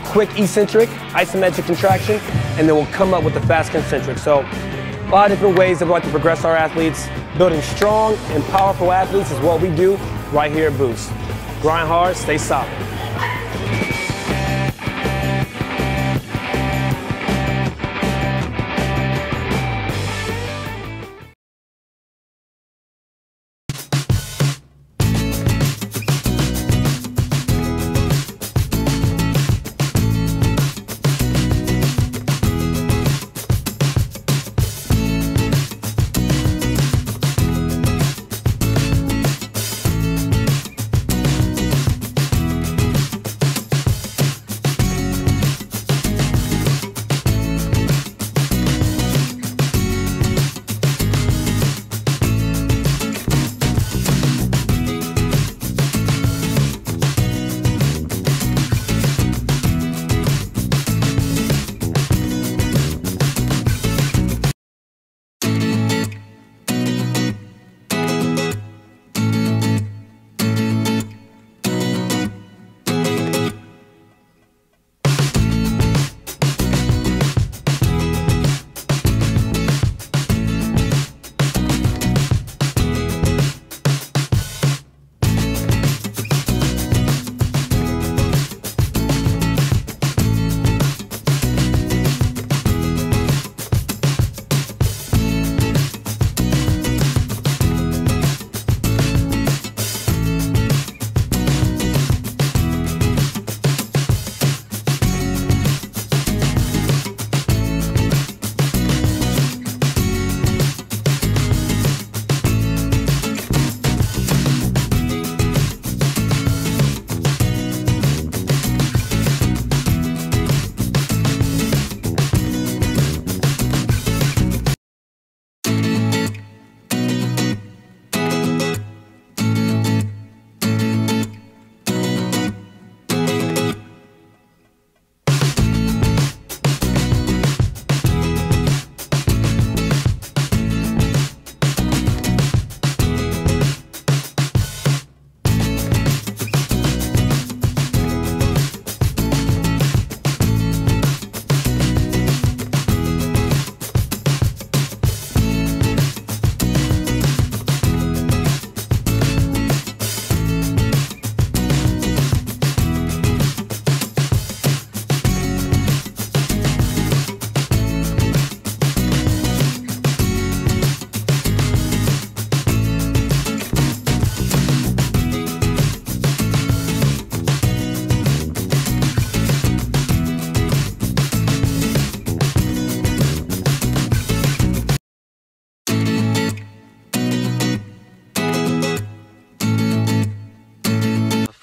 quick eccentric, isometric contraction, and then we'll come up with the fast concentric. So a lot of different ways that we like to progress our athletes. Building strong and powerful athletes is what we do right here at Boost. Grind hard, stay solid.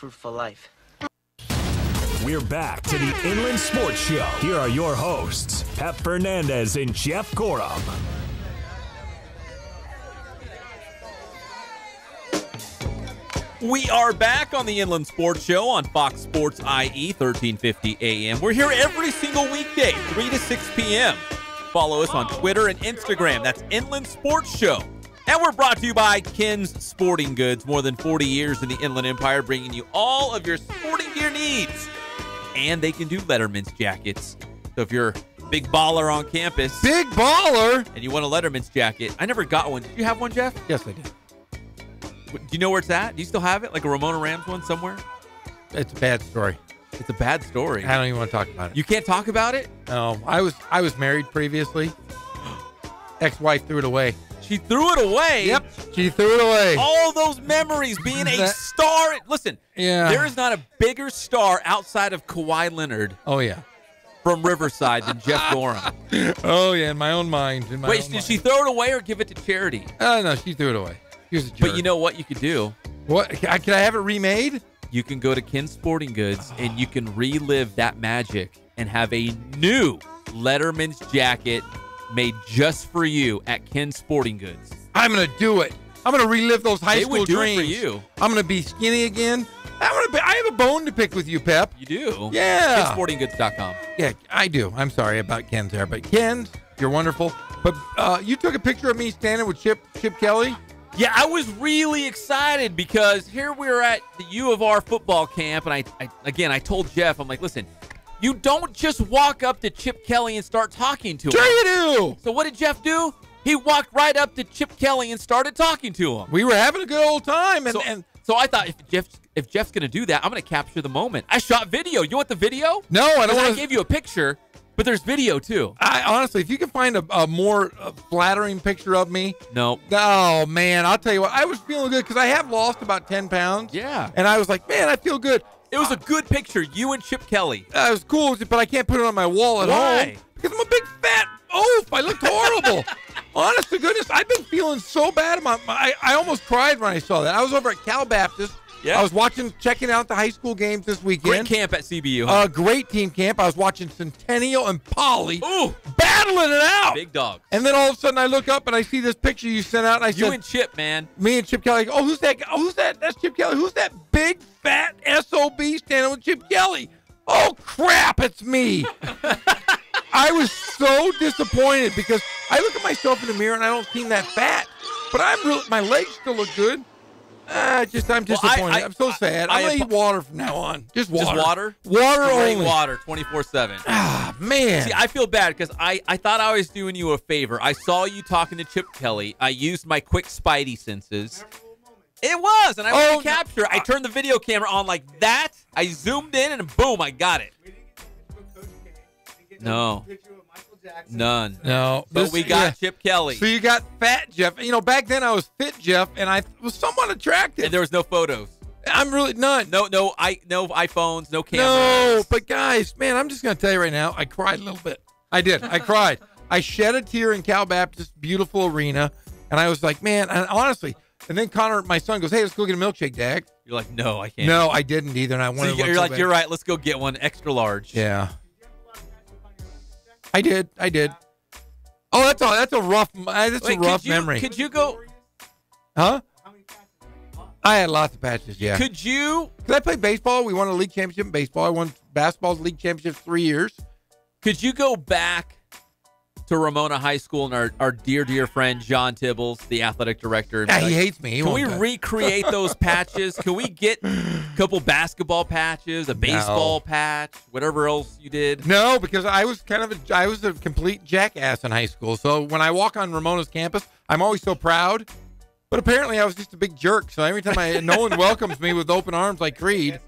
For life. We're back to the Inland Sports Show. Here are your hosts, Pep Fernandez and Jeff Gorham. We are back on the Inland Sports Show on Fox Sports IE, 1350 AM. We're here every single weekday, 3 to 6 p.m. Follow us on Twitter and Instagram. That's Inland Sports Show. And we're brought to you by Ken's Sporting Goods. More than 40 years in the Inland Empire, bringing you all of your sporting gear needs. And they can do Letterman's jackets. So if you're a big baller on campus. Big baller? And you want a Letterman's jacket. I never got one. Did you have one, Jeff? Yes, I did. Do you know where it's at? Do you still have it? Like a Ramona Rams one somewhere? It's a bad story. It's a bad story. I don't even want to talk about it. You can't talk about it? No. I was married previously. Ex-wife threw it away. She threw it away? Yep, she threw it away. All those memories, being a star. Listen, there is not a bigger star outside of Kawhi Leonard. Oh, yeah. From Riverside than Jeff Gorham. Oh, yeah, in my own mind. Wait, did she throw it away or give it to charity? No, she threw it away. She was a jerk. But you know what you could do? What? Can I have it remade? You can go to Ken's Sporting Goods and you can relive that magic and have a new Letterman's jacket made just for you at Ken's Sporting Goods. I'm going to do it. I'm going to relive those high school dreams. They would dreams. do it for you. I'm going to be skinny again. I have a bone to pick with you, Pep. You do? Yeah. KenSportingGoods.com. Yeah, I do. I'm sorry about Ken's there, but Ken's, you're wonderful. But you took a picture of me standing with Chip Kelly. Yeah, I was really excited because here we're at the U of R football camp, and I told Jeff, I'm like, listen, you don't just walk up to Chip Kelly and start talking to him. Sure you do. So what did Jeff do? He walked right up to Chip Kelly and started talking to him. We were having a good old time, so I thought if Jeff's going to do that, I'm going to capture the moment. I shot video. You want the video? No, I don't. I gave you a picture, but there's video too. Honestly, if you can find a more flattering picture of me. No. Oh, man, I'll tell you what. I was feeling good because I have lost about 10 pounds. Yeah. And I was like, man, I feel good. It was a good picture, you and Chip Kelly. It was cool, but I can't put it on my wall at home. Because I'm a big fat oaf. I looked horrible. Honest to goodness, I've been feeling so bad. I almost cried when I saw that. I was over at Cal Baptist. Yeah. I was checking out the high school games this weekend. Great camp at CBU. Great team camp. I was watching Centennial and Poly battling it out. Big dogs. And then all of a sudden I look up and I see this picture you sent out. And I said, you and Chip, man. Me and Chip Kelly. Oh, who's that? Oh, who's that? That's Chip Kelly. Who's that big, fat SOB standing with Chip Kelly? Oh, crap, it's me. I was so disappointed because I look at myself in the mirror and I don't seem that fat. But my legs still look good. I'm disappointed. I'm so sad. I'm going to eat water from now on. Just water. Just water? Water only. water 24/7. Ah, man. See, I feel bad because I thought I was doing you a favor. I saw you talking to Chip Kelly. I used my quick Spidey senses. It was, and I wanted to capture it. I turned the video camera on like that. I zoomed in, and boom, I got it. No. None. No. But we got Chip Kelly. So you got fat Jeff. You know, back then I was fit Jeff, and I was somewhat attractive. And there was no photos. I'm really none. No iPhones, no cameras. No, but guys, man, I'm just going to tell you right now, I cried a little bit. I did. I cried. I shed a tear in Cal Baptist, beautiful arena, and I was like, man, and honestly, and then Connor, my son, goes, hey, let's go get a milkshake, Dad. You're like, no, I can't. No, I didn't either, and I wanted you're like, you're right, let's go get one extra large. Yeah. I did. Oh, that's a rough memory. Could you go? Huh? I had lots of patches, yeah. Could you? Because I played baseball. We won a league championship in baseball. I won basketball's league championship 3 years. Could you go back to Ramona High School and our dear friend John Tibbles, the athletic director? Yeah, he hates me. Can we recreate those patches? Can we get a couple basketball patches, a baseball patch, whatever else you did? No, because I was a complete jackass in high school. So when I walk on Ramona's campus, I'm always so proud. But apparently I was just a big jerk. So every time no one welcomes me with open arms like Creed.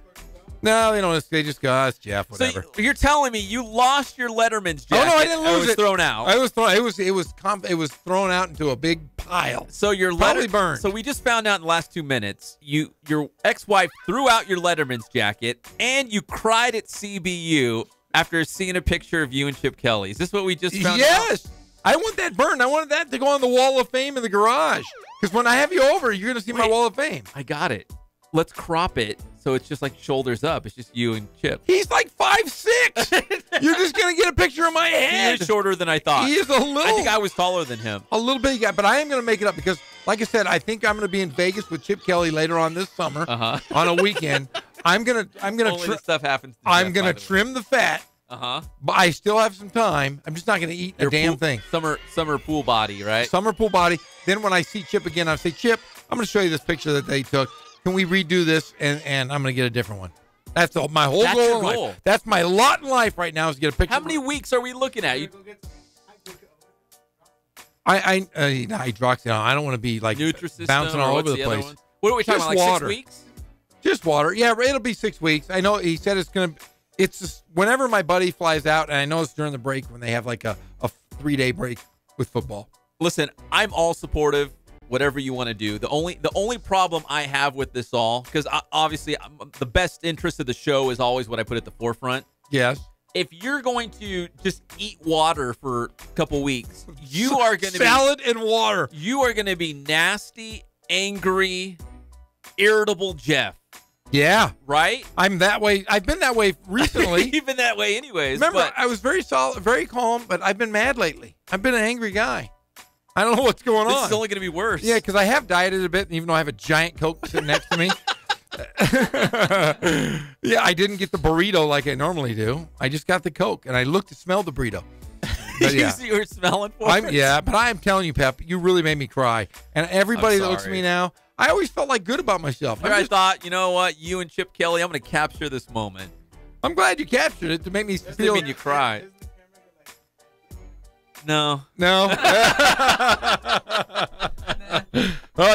No, they don't. They just go, it's Jeff, whatever. So you're telling me you lost your Letterman's jacket? Oh no, I didn't lose it. It was thrown out. It was thrown out into a big pile. So your probably burned. So we just found out in the last 2 minutes, your ex-wife threw out your Letterman's jacket, and you cried at CBU after seeing a picture of you and Chip Kelly. Is this what we just found out? Yes, I want that burned. I wanted that to go on the Wall of Fame in the garage. Because when I have you over, you're going to see my Wall of Fame. I got it. Let's crop it so it's just like shoulders up. It's just you and Chip. He's like 5'6". You're just going to get a picture of my head. He is shorter than I thought. He is a little. I think I was taller than him. A little bit, but I am going to make it up because, like I said, I think I'm going to be in Vegas with Chip Kelly later on this summer on a weekend. I'm going to Only this stuff happens. I'm going to trim the fat. But I still have some time. I'm just not going to eat a damn thing. Summer pool body, right? Summer pool body. Then when I see Chip again, I'll say, Chip, I'm going to show you this picture that they took. Can we redo this? And I'm going to get a different one. That's my whole goal in life. That's my lot in life right now is to get a picture. How many weeks are we looking at? Hydroxy. I don't want to be like bouncing all over the place. What are we talking about? Like water. 6 weeks? Just water. Yeah, it'll be 6 weeks. I know he said it's going to. It's just whenever my buddy flies out, and I know it's during the break when they have like a 3-day break with football. Listen, I'm all supportive. Whatever you want to do. The only problem I have with this all, because obviously the best interest of the show is always what I put at the forefront. Yes. If you're going to just eat water for a couple weeks, you are going to salad and water. You are going to be nasty, angry, irritable Jeff. Yeah. Right? I'm that way. I've been that way recently. You've been that way anyways. Remember, I was very solid, very calm, but I've been mad lately. I've been an angry guy. I don't know what's going on. This is only going to be worse. Yeah, because I have dieted a bit, even though I have a giant Coke sitting next to me. Yeah, I didn't get the burrito like I normally do. I just got the Coke, and I looked to smell the burrito. But yeah. You were smelling for it? Yeah, but I'm telling you, Pep, you really made me cry. And everybody that looks at me now, I always felt like good about myself. I thought, you know what, you and Chip Kelly, I'm going to capture this moment. I'm glad you captured it to make me feel. Mean you cry. No. Oh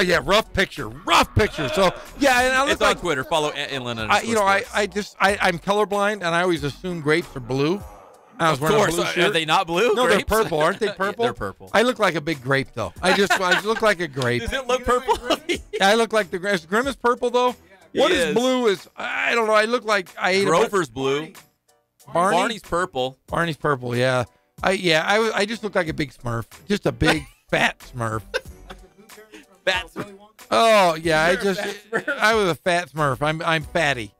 yeah, rough picture. So yeah, and I it's on Twitter. Follow Inland. I'm colorblind, and I always assume grapes are blue. I was wearing a blue shirt. Are they not blue? No, grapes? They're purple. Aren't they purple? Yeah, they're purple. I look like a big grape, though. I look like a grape. Does it look purple? I look like is Grimace purple though? What is blue? Is I don't know. I look like I ate. Grover's blue. Barney's purple. Barney's purple. Yeah. I just look like a big Smurf. Just a big fat Smurf. Fat Smurf. Oh yeah, I was a fat Smurf. I'm fatty.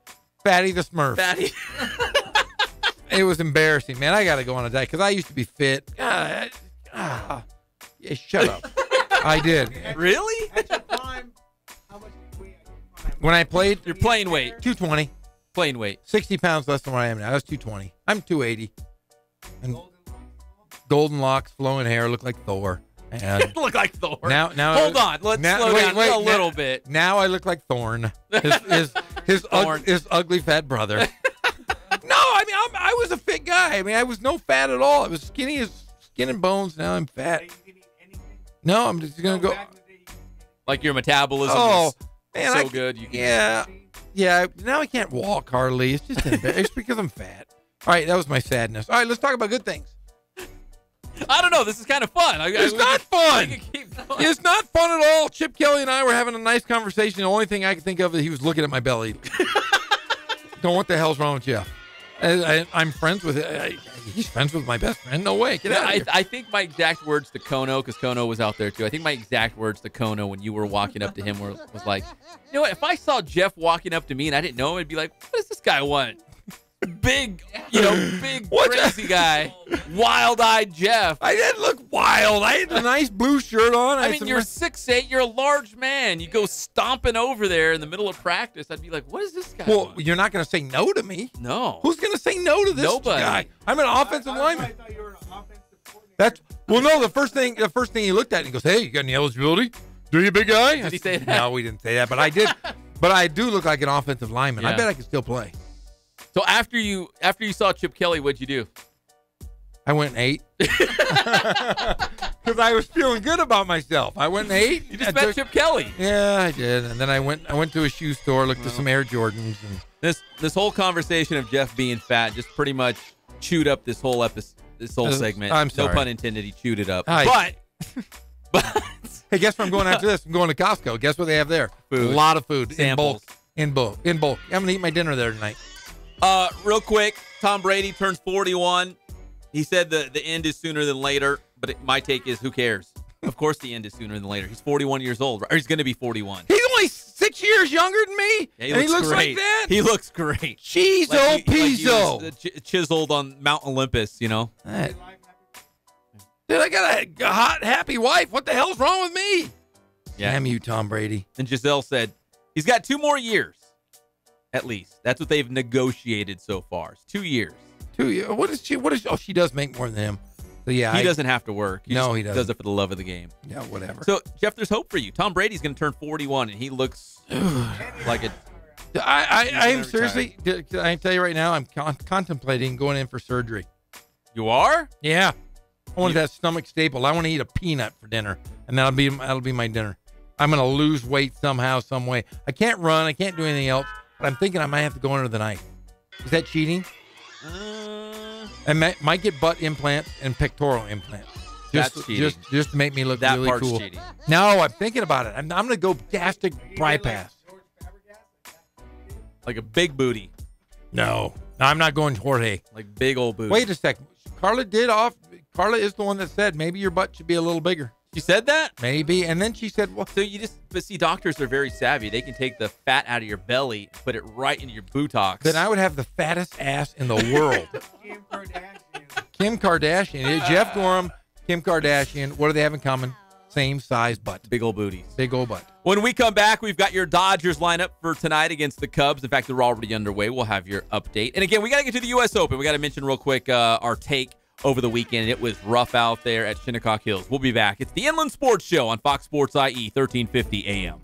Fatty the Smurf. Fatty. It was embarrassing, man. I got to go on a diet because I used to be fit. Yeah, shut up. I did. Really? At your prime, how much did you weigh? When I played, your playing weight, 220. Playing weight, 60 pounds less than what I am now. That's 220. I'm 280. And golden locks, flowing hair, look like Thor. And look like Thor. Now, hold on. Let's slow down a little bit. Now I look like Thorn. His ugly fat brother. No, I mean I was a fit guy. I mean I was no fat at all. I was skinny as skin and bones. Now I'm fat. No, I'm just gonna go. Like your metabolism is so good. Yeah. Now I can't walk hardly. It's just it's because I'm fat. All right, that was my sadness. All right, let's talk about good things. I don't know. This is kind of fun. It's not fun. It's not fun at all. Chip Kelly and I were having a nice conversation. The only thing I could think of is he was looking at my belly. Don't what the hell's wrong with Jeff? I'm friends with it. He's friends with my best friend. No way. Get out of here. I think my exact words to Kono, because Kono was out there too. I think my exact words to Kono when you were walking up to him was like, you know what? If I saw Jeff walking up to me and I didn't know him, I'd be like, what does this guy want? Big, big crazy guy, wild-eyed Jeff. I didn't look wild. I had a nice blue shirt on. I mean, you're 6'8", you're a large man. You go stomping over there in the middle of practice. I'd be like, what is this guy? Well, you're not going to say no to me. No. Who's going to say no to this guy? I'm an offensive lineman. I thought you were an offensive No. coordinator. The first thing he looked at, and he goes, "Hey, you got any eligibility? Do you, big guy?" Did he say that? No, we didn't say that, but I did. But I do look like an offensive lineman. Yeah. I bet I can still play. So after you saw Chip Kelly, what'd you do? I went and ate because I was feeling good about myself. I went and ate. You just met Chip Kelly. Yeah, I did, and then I went to a shoe store, looked at some Air Jordans, and this whole conversation of Jeff being fat just pretty much chewed up this whole episode, this whole segment. I'm sorry. No pun intended. He chewed it up. But hey, guess where I'm going after this? I'm going to Costco. Guess what they have there? Food. A lot of food. Samples. In bulk. I'm gonna eat my dinner there tonight. Real quick, Tom Brady turns 41. He said the end is sooner than later, but my take is, who cares? Of course the end is sooner than later. He's 41 years old, or he's going to be 41. He's only 6 years younger than me, yeah, he looks like that? He looks great. Cheezo like Pizzo. Like he was, chiseled on Mount Olympus, you know? Dude, I got a hot, happy wife. What the hell's wrong with me? Yeah. Damn you, Tom Brady. And Giselle said he's got 2 more years. At least. That's what they've negotiated so far. It's 2 years. 2 years. What is she? Oh, she does make more than him. So yeah, he doesn't have to work. He doesn't. Does it for the love of the game. Yeah, whatever. So, Jeff, there's hope for you. Tom Brady's going to turn 41, and he looks like a... I am seriously... Can I tell you right now, I'm contemplating going in for surgery. You are? Yeah. I want that stomach staple. I want to eat a peanut for dinner, and that'll be my dinner. I'm going to lose weight somehow, some way. I can't run. I can't do anything else. But I'm thinking I might have to go under the knife. Is that cheating? I might get butt implants and pectoral implants. That's cheating. Just to make me look that really part's cool. Cheating. No, I'm thinking about it. I'm going to go gastric bypass. Like a big booty. No, I'm not going Jorge. Like big old booty. Wait a second. Carla is the one that said maybe your butt should be a little bigger. She said that? Maybe. And then she said, well. So but see, doctors are very savvy. They can take the fat out of your belly, put it right into your buttocks. Then I would have the fattest ass in the world. Kim Kardashian. Jeff Gorham, Kim Kardashian. What do they have in common? Same size butt. Big old booties. Big old butt. When we come back, we've got your Dodgers lineup for tonight against the Cubs. In fact, they're already underway. We'll have your update. And again, we got to get to the U.S. Open. We got to mention real quick our take over the weekend. It was rough out there at Shinnecock Hills. We'll be back. It's the Inland Sports Show on Fox Sports IE, 1350 AM.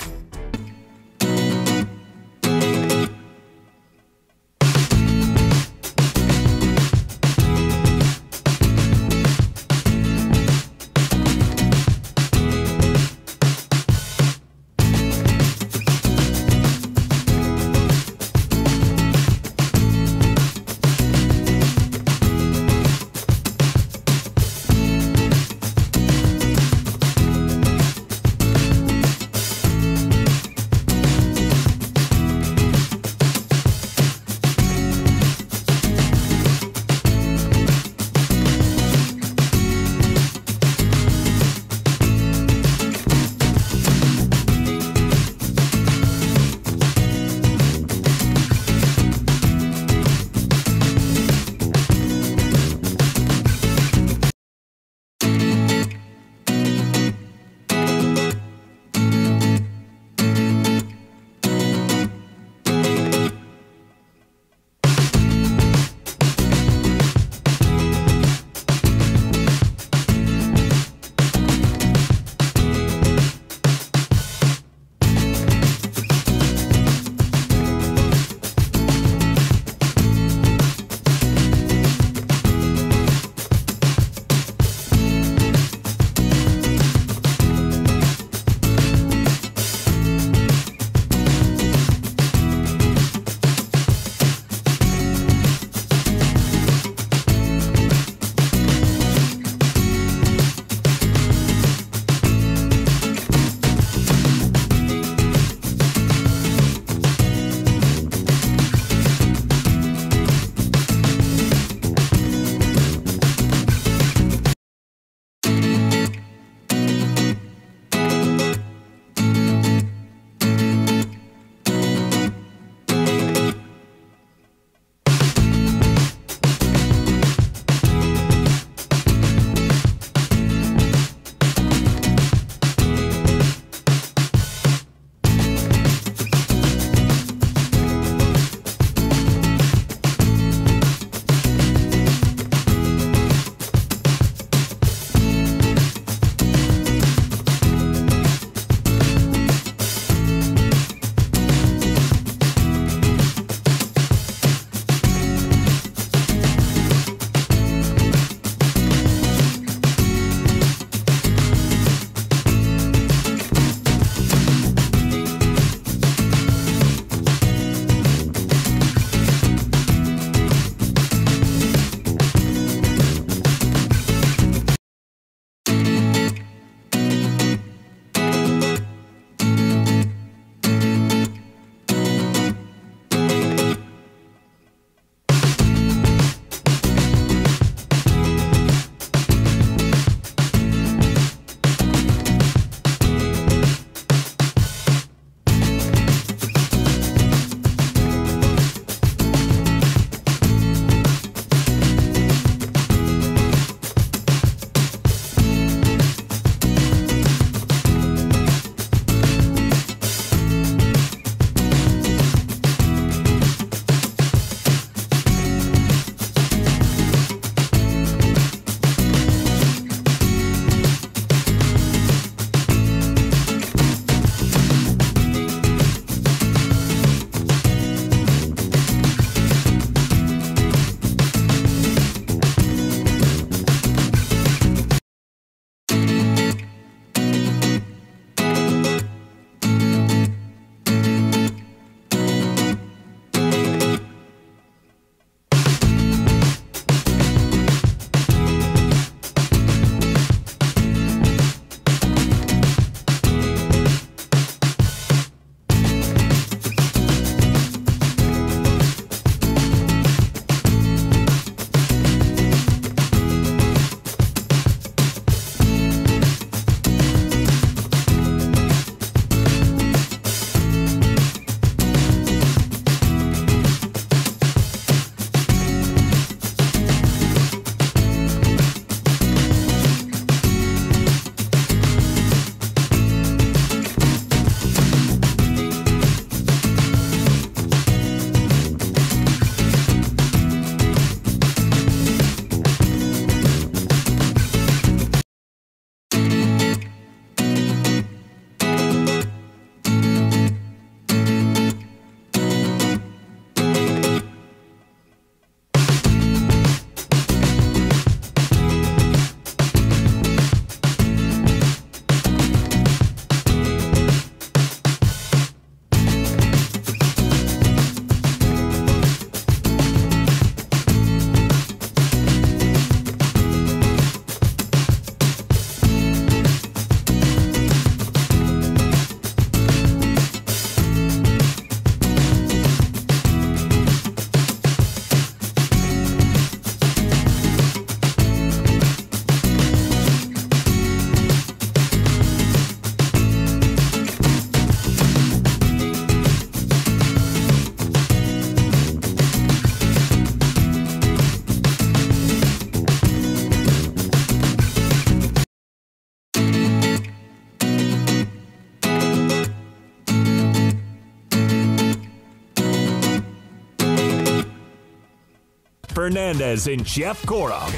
Fernandez and Jeff Corum.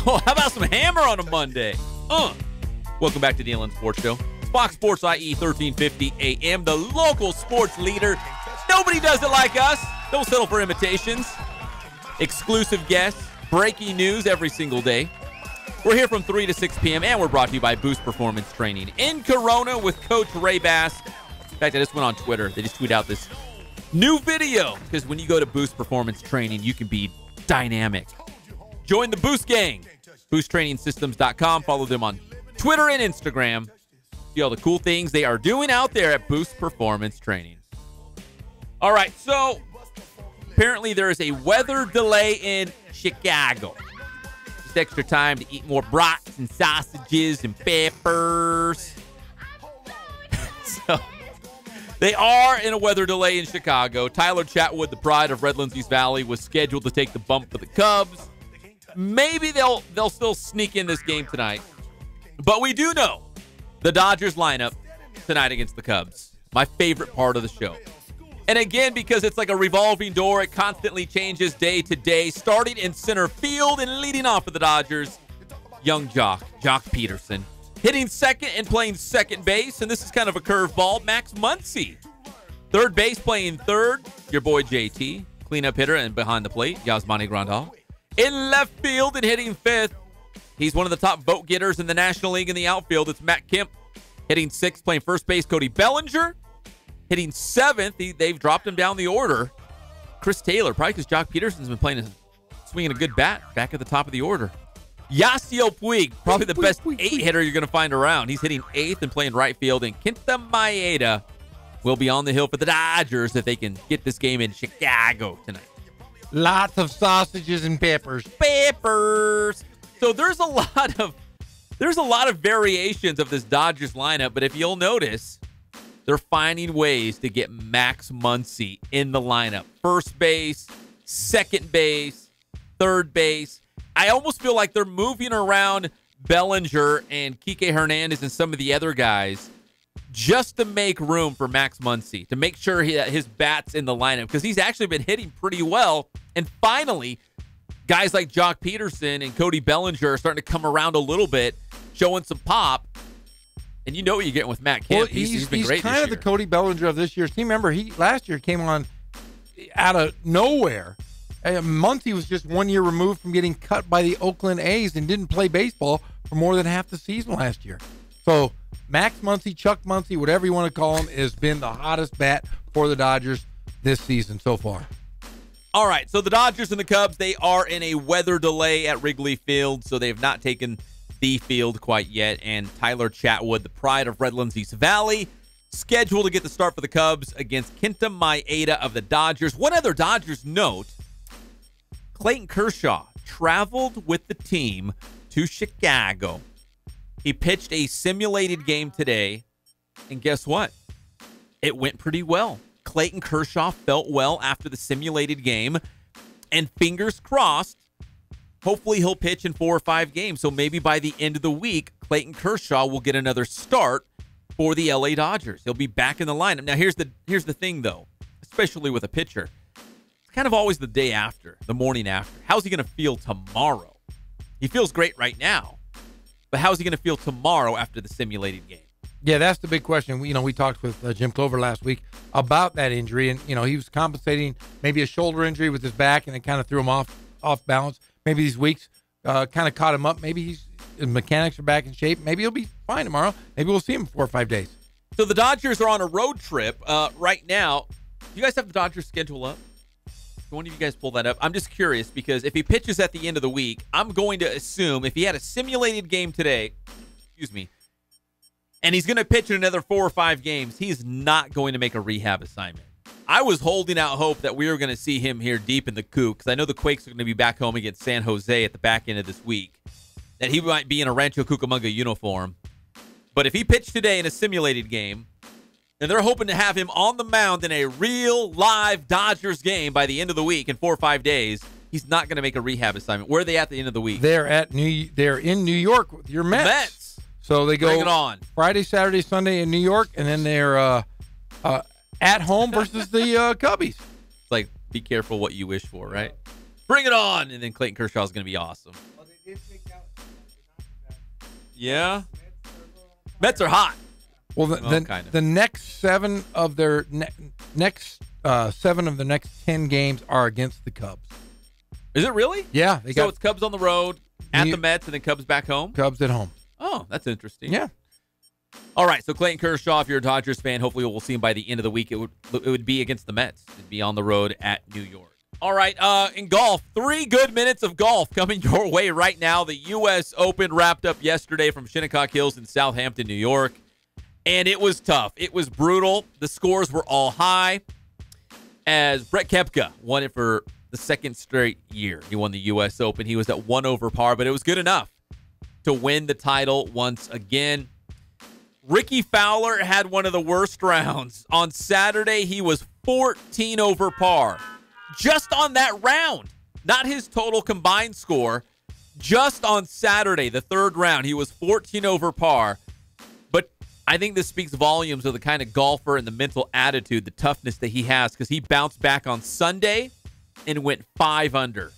Oh, how about some hammer on a Monday? Welcome back to the Inland Sports Show. Fox Sports IE 1350 AM, the local sports leader. Nobody does it like us. Don't settle for imitations. Exclusive guests, breaking news every single day. We're here from 3 to 6 p.m., and we're brought to you by Boost Performance Training in Corona with Coach Ray Bass. In fact, I just went on Twitter. They just tweeted out this new video, because when you go to Boost Performance Training, you can be dynamic. Join the Boost Gang. BoostTrainingSystems.com. Follow them on Twitter and Instagram. See all the cool things they are doing out there at Boost Performance Training. All right, so apparently there is a weather delay in Chicago. Just extra time to eat more brats and sausages and peppers. So they are in a weather delay in Chicago. Tyler Chatwood, the pride of Red Lindsay's Valley, was scheduled to take the bump for the Cubs. Maybe they'll still sneak in this game tonight. But we do know the Dodgers lineup tonight against the Cubs. My favorite part of the show. And again, because it's like a revolving door, it constantly changes day to day. Starting in center field and leading off for the Dodgers, young Jock Peterson. Hitting second and playing second base, and this is kind of a curveball, Max Muncy. Third base playing third, your boy JT. Cleanup hitter and behind the plate, Yasmani Grandal. In left field and hitting fifth, he's one of the top vote getters in the National League in the outfield. It's Matt Kemp. Hitting sixth, playing first base, Cody Bellinger. Hitting seventh, they've dropped him down the order. Chris Taylor, probably because Jock Peterson's been swinging a good bat back at the top of the order. Yasiel Puig, probably the best eight-hitter you're going to find around. He's hitting eighth and playing right field. And Kenta Maeda will be on the hill for the Dodgers if they can get this game in Chicago tonight. Lots of sausages and peppers. So there's a lot of variations of this Dodgers lineup, but if you'll notice, they're finding ways to get Max Muncy in the lineup. First base, second base, third base. I almost feel like they're moving around Bellinger and Kike Hernandez and some of the other guys just to make room for Max Muncy, to make sure his bat's in the lineup, because he's actually been hitting pretty well. And finally, guys like Jock Peterson and Cody Bellinger are starting to come around a little bit, showing some pop. And you know what you're getting with Matt Kemp. Well, he's been great this year. He's kind of the Cody Bellinger of this year's team. Remember, last year came on out of nowhere. Muncy was just 1 year removed from getting cut by the Oakland A's and didn't play baseball for more than half the season last year. So Max Muncy, Chuck Muncy, whatever you want to call him, has been the hottest bat for the Dodgers this season so far. All right, so the Dodgers and the Cubs, they are in a weather delay at Wrigley Field, so they have not taken the field quite yet. And Tyler Chatwood, the pride of Red Lindsay's Valley, scheduled to get the start for the Cubs against Kenta Maeda of the Dodgers. One other Dodgers note, Clayton Kershaw traveled with the team to Chicago. He pitched a simulated game today, and guess what? It went pretty well. Clayton Kershaw felt well after the simulated game, and fingers crossed, hopefully he'll pitch in 4 or 5 games. So maybe by the end of the week, Clayton Kershaw will get another start for the LA Dodgers. He'll be back in the lineup. Now, here's the thing, though, especially with a pitcher. It's kind of always the day after, the morning after. How's he going to feel tomorrow? He feels great right now, but how's he going to feel tomorrow after the simulated game? Yeah, that's the big question. We talked with Jim Clover last week about that injury, and he was compensating maybe a shoulder injury with his back, and it kind of threw him off balance. Maybe these weeks kind of caught him up. Maybe his mechanics are back in shape. Maybe he'll be fine tomorrow. Maybe we'll see him in 4 or 5 days. So the Dodgers are on a road trip right now. You guys have the Dodgers schedule up? Can one of you guys pull that up? I'm just curious, because if he pitches at the end of the week, I'm going to assume if he had a simulated game today, and he's going to pitch in another 4 or 5 games, he's not going to make a rehab assignment. I was holding out hope that we were going to see him here deep in the coop, because I know the Quakes are going to be back home against San Jose at the back end of this week, that he might be in a Rancho Cucamonga uniform. But if he pitched today in a simulated game, and they're hoping to have him on the mound in a real live Dodgers game by the end of the week in 4 or 5 days, he's not going to make a rehab assignment. Where are they at the end of the week? They're in New York with your Mets. So they go Bring it on. Friday, Saturday, Sunday in New York, and then they're at home versus the Cubbies. It's like Be careful what you wish for, right? Bring it on, and then Clayton Kershaw is going to be awesome. Yeah, Mets are hot. Well, the next 7 of their next 7 of the next 10 games are against the Cubs. Is it really? Yeah. So it's Cubs on the road, at the Mets, and then Cubs back home? Cubs at home. Oh, that's interesting. Yeah. All right, so Clayton Kershaw, if you're a Dodgers fan, hopefully we'll see him by the end of the week. It would be against the Mets. It'd be on the road at New York. All right, in golf, 3 good minutes of golf coming your way right now. The U.S. Open wrapped up yesterday from Shinnecock Hills in Southampton, New York, and it was tough. It was brutal. The scores were all high as Brett Koepka won it for the second straight year. He won the U.S. Open. He was at 1 over par, but it was good enough to win the title once again. Ricky Fowler had one of the worst rounds. On Saturday, he was 14 over par. Just on that round, not his total combined score. Just on Saturday, the 3rd round, he was 14 over par. But I think this speaks volumes of the kind of golfer and the mental attitude, the toughness that he has, because he bounced back on Sunday and went 5 under.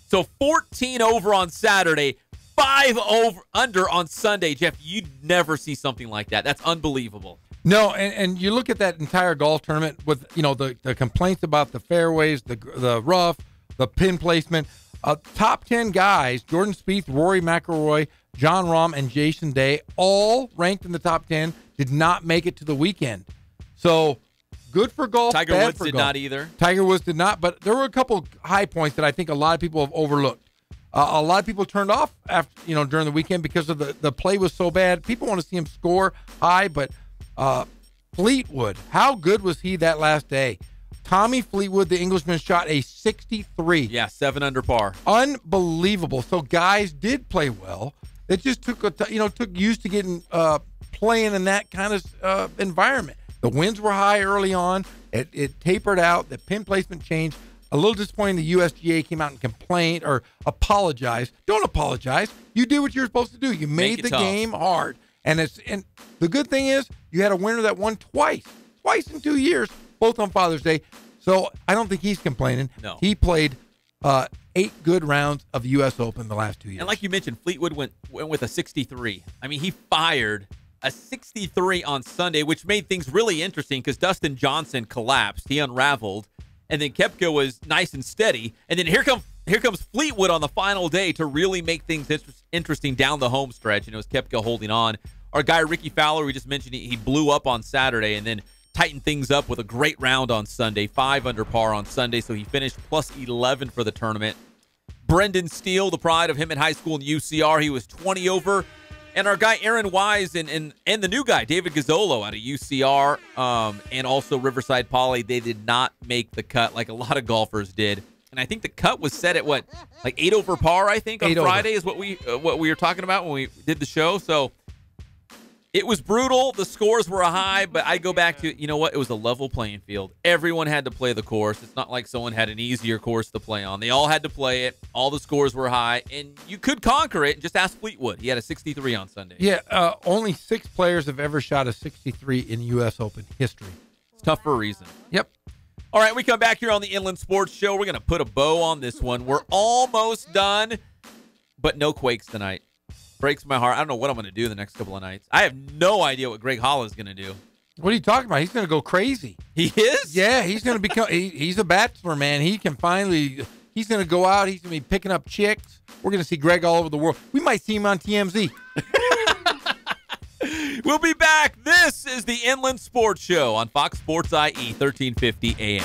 So 14 over on Saturday, 5 over under on Sunday. Jeff, you'd never see something like that. That's unbelievable. No, and you look at that entire golf tournament with, the complaints about the fairways, the rough, the pin placement. Top 10 guys, Jordan Spieth, Rory McIlroy, Jon Rahm, and Jason Day, all ranked in the top 10, did not make it to the weekend. So good for golf. Tiger Woods did not either. Tiger Woods did not, but there were a couple high points that I think a lot of people have overlooked. A lot of people turned off after, during the weekend because of the play was so bad. People want to see him score high, but Fleetwood, how good was he that last day? Tommy Fleetwood, the Englishman, shot a 63. Yeah, 7 under par. Unbelievable. So guys did play well. It just took used to getting playing in that kind of environment. The winds were high early on. It tapered out. The pin placement changed. A little disappointing. The USGA came out and complained or apologized. Don't apologize. You did what you're supposed to do. You made the game hard. And the good thing is you had a winner that won twice in 2 years, both on Father's Day. So I don't think he's complaining. No. He played 8 good rounds of the U.S. Open the last 2 years. And like you mentioned, Fleetwood went with a 63. I mean, he fired a 63 on Sunday, which made things really interesting because Dustin Johnson collapsed. He unraveled. And then Koepka was nice and steady. And then here comes Fleetwood on the final day to really make things interesting down the home stretch. And it was Koepka holding on. Our guy Ricky Fowler, we just mentioned, he blew up on Saturday and then tightened things up with a great round on Sunday, 5 under par on Sunday. So he finished plus 11 for the tournament. Brendan Steele, the pride of him in high school in UCR, he was 20 over. And our guy Aaron Wise and the new guy, David Gazzolo out of UCR and also Riverside Poly, they did not make the cut like a lot of golfers did. And I think the cut was set at what, like 8 over par, I think, on Friday is what we were talking about when we did the show. So it was brutal. The scores were high, but I go back to, it was a level playing field. Everyone had to play the course. It's not like someone had an easier course to play on. They all had to play it. All the scores were high, and you could conquer it. Just ask Fleetwood. He had a 63 on Sunday. Yeah, only 6 players have ever shot a 63 in U.S. Open history. It's tough for a reason. Yep. All right, we come back here on the Inland Sports Show. We're going to put a bow on this one. We're almost done, but no Quakes tonight. Breaks my heart. I don't know what I'm going to do the next couple of nights. I have no idea what Greg Holla is going to do. What are you talking about? He's going to go crazy. He is? Yeah, he's going to become he's a bachelor, man. He's going to go out. He's going to be picking up chicks. We're going to see Greg all over the world. We might see him on TMZ. We'll be back. This is the Inland Sports Show on Fox Sports IE 1350 AM.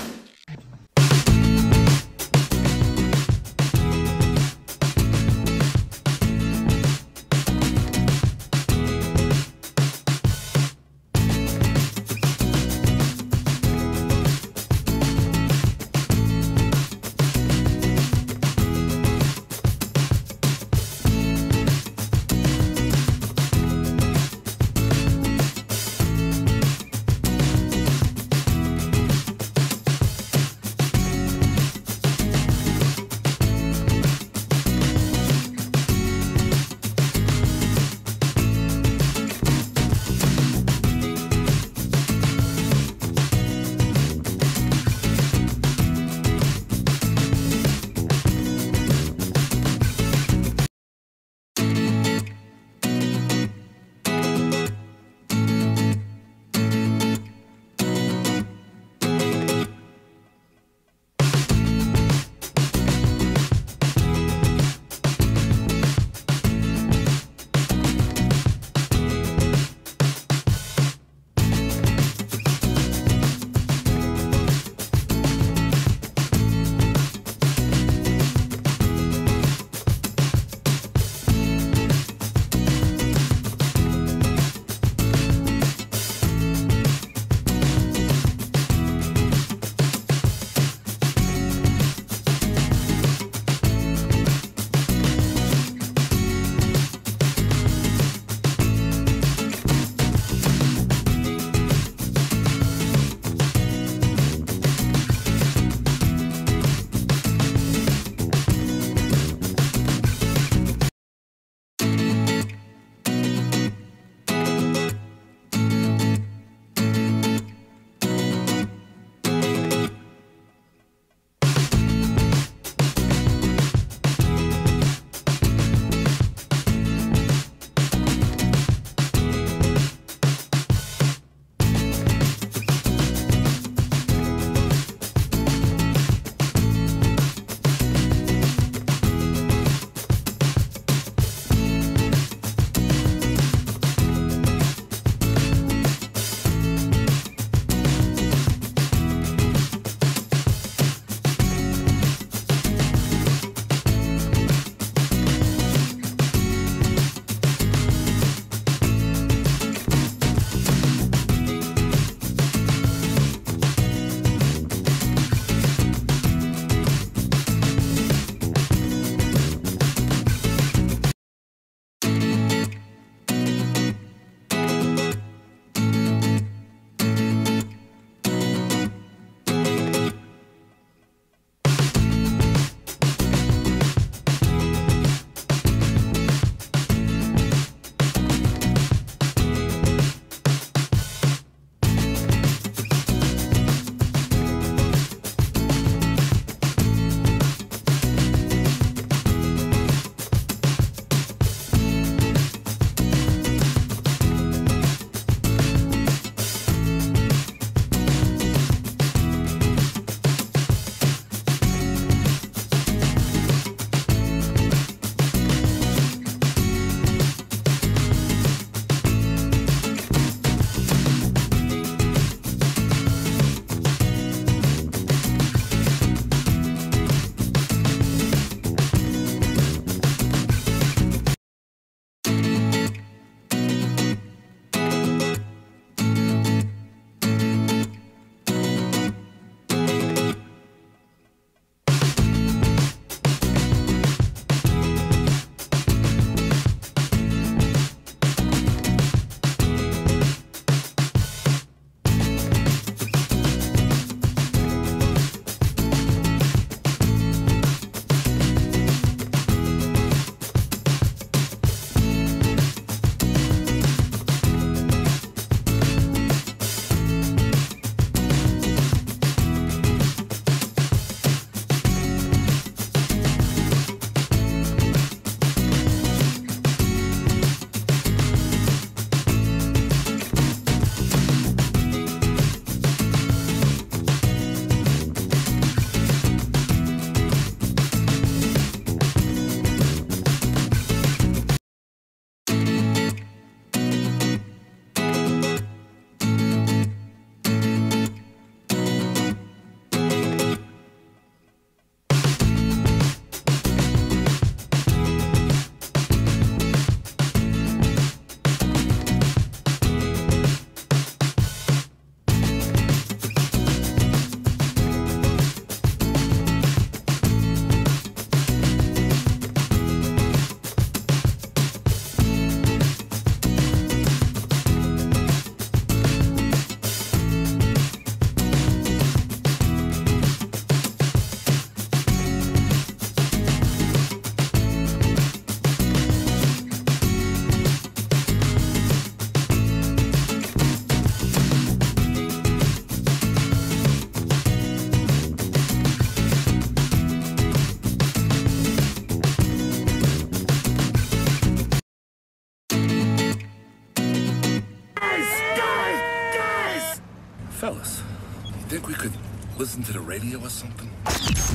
Fellas, you think we could listen to the radio or something?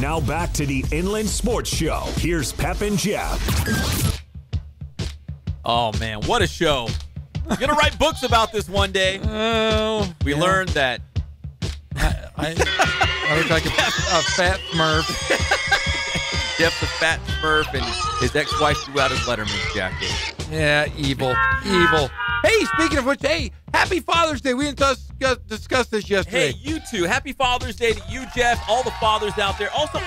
Now back to the Inland Sports Show. Here's Pep and Jeff. Oh, man, what a show. We're going to write books about this one day. We learned that. I look like a fat Smurf. Jeff's a fat Smurf, and his ex-wife threw out his Letterman's jacket. Yeah, evil. Hey, speaking of which, happy Father's Day. We didn't discuss this yesterday. Hey, you too. Happy Father's Day to you, Jeff, all the fathers out there. Also,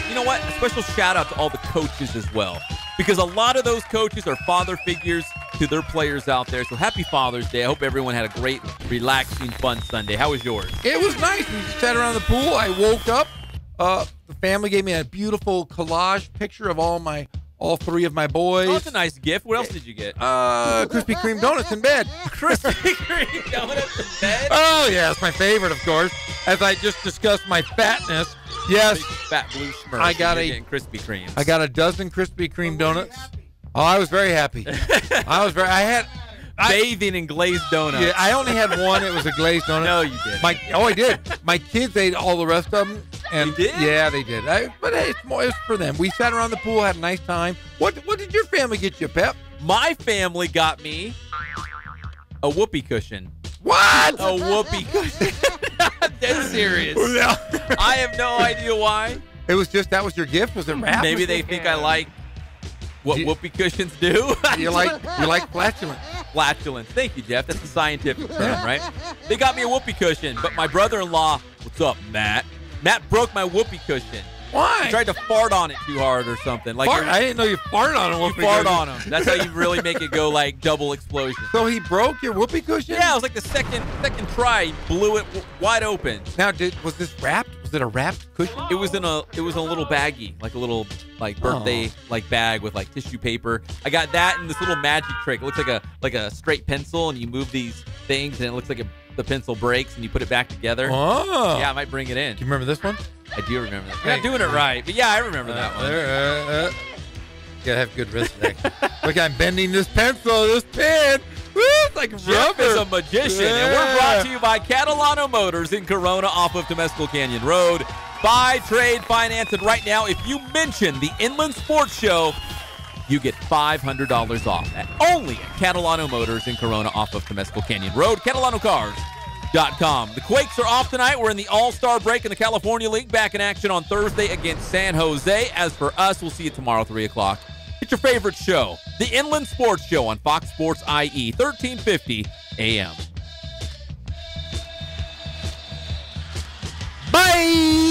you know what? A special shout-out to all the coaches as well, because a lot of those coaches are father figures to their players out there. So happy Father's Day. I hope everyone had a great, relaxing, fun Sunday. How was yours? It was nice. We sat around the pool. I woke up. The family gave me a beautiful collage picture of all three of my boys. Oh, that's a nice gift. What else did you get? Krispy Kreme donuts in bed. Krispy Kreme donuts in bed? Oh, yeah. It's my favorite, of course. As I just discussed my fatness. Yes. Big fat blue Smurf. I got Krispy Kremes. I got a dozen Krispy Kreme donuts. Oh, I was very happy. Bathing in glazed donuts. Yeah, I only had one. It was a glazed donut. No, you didn't. I did. My kids ate all the rest of them. And you did? Yeah, they did. But hey, it's for them. We sat around the pool, had a nice time. What did your family get you, Pep? My family got me a whoopee cushion. What? A whoopee cushion. Dead serious. I have no idea why. It was just, that was your gift? Was it wrapped? Maybe they think I like what whoopee cushions do. You like flatulence. Flatulence. Thank you, Jeff. That's a scientific term, right? They got me a whoopee cushion, but my brother-in-law, what's up, Matt? Matt broke my whoopee cushion. Why? He tried to fart on it too hard or something. Like I didn't know you farted on a whoopee cushion. You fart on them. That's how you really make it go like double explosion. So he broke your whoopee cushion? Yeah, it was like the second try. He blew it wide open. Now, was this wrapped? Was it a wrapped cushion? It was in a little baggie, like a little birthday bag with like tissue paper. I got that and this little magic trick. It looks like a straight pencil, and you move these things, and it looks like the pencil breaks, and you put it back together. Oh. Yeah, I might bring it in. Do you remember this one? I do remember that. You're not doing it right, but yeah, I remember that one. You gotta have good wrist action. Look, I'm bending this pencil, this pen. Woo, it's like Jeff rubber. is a magician, and we're brought to you by Catalano Motors in Corona off of Temescal Canyon Road. Buy, trade, finance, and right now, if you mention the Inland Sports Show, you get $500 off only at Catalano Motors in Corona off of Temescal Canyon Road. CatalanoCars.com. The Quakes are off tonight. We're in the All-Star break in the California League. Back in action on Thursday against San Jose. As for us, we'll see you tomorrow, 3 o'clock. It's your favorite show, the Inland Sports Show on Fox Sports IE, 1350 AM. Bye!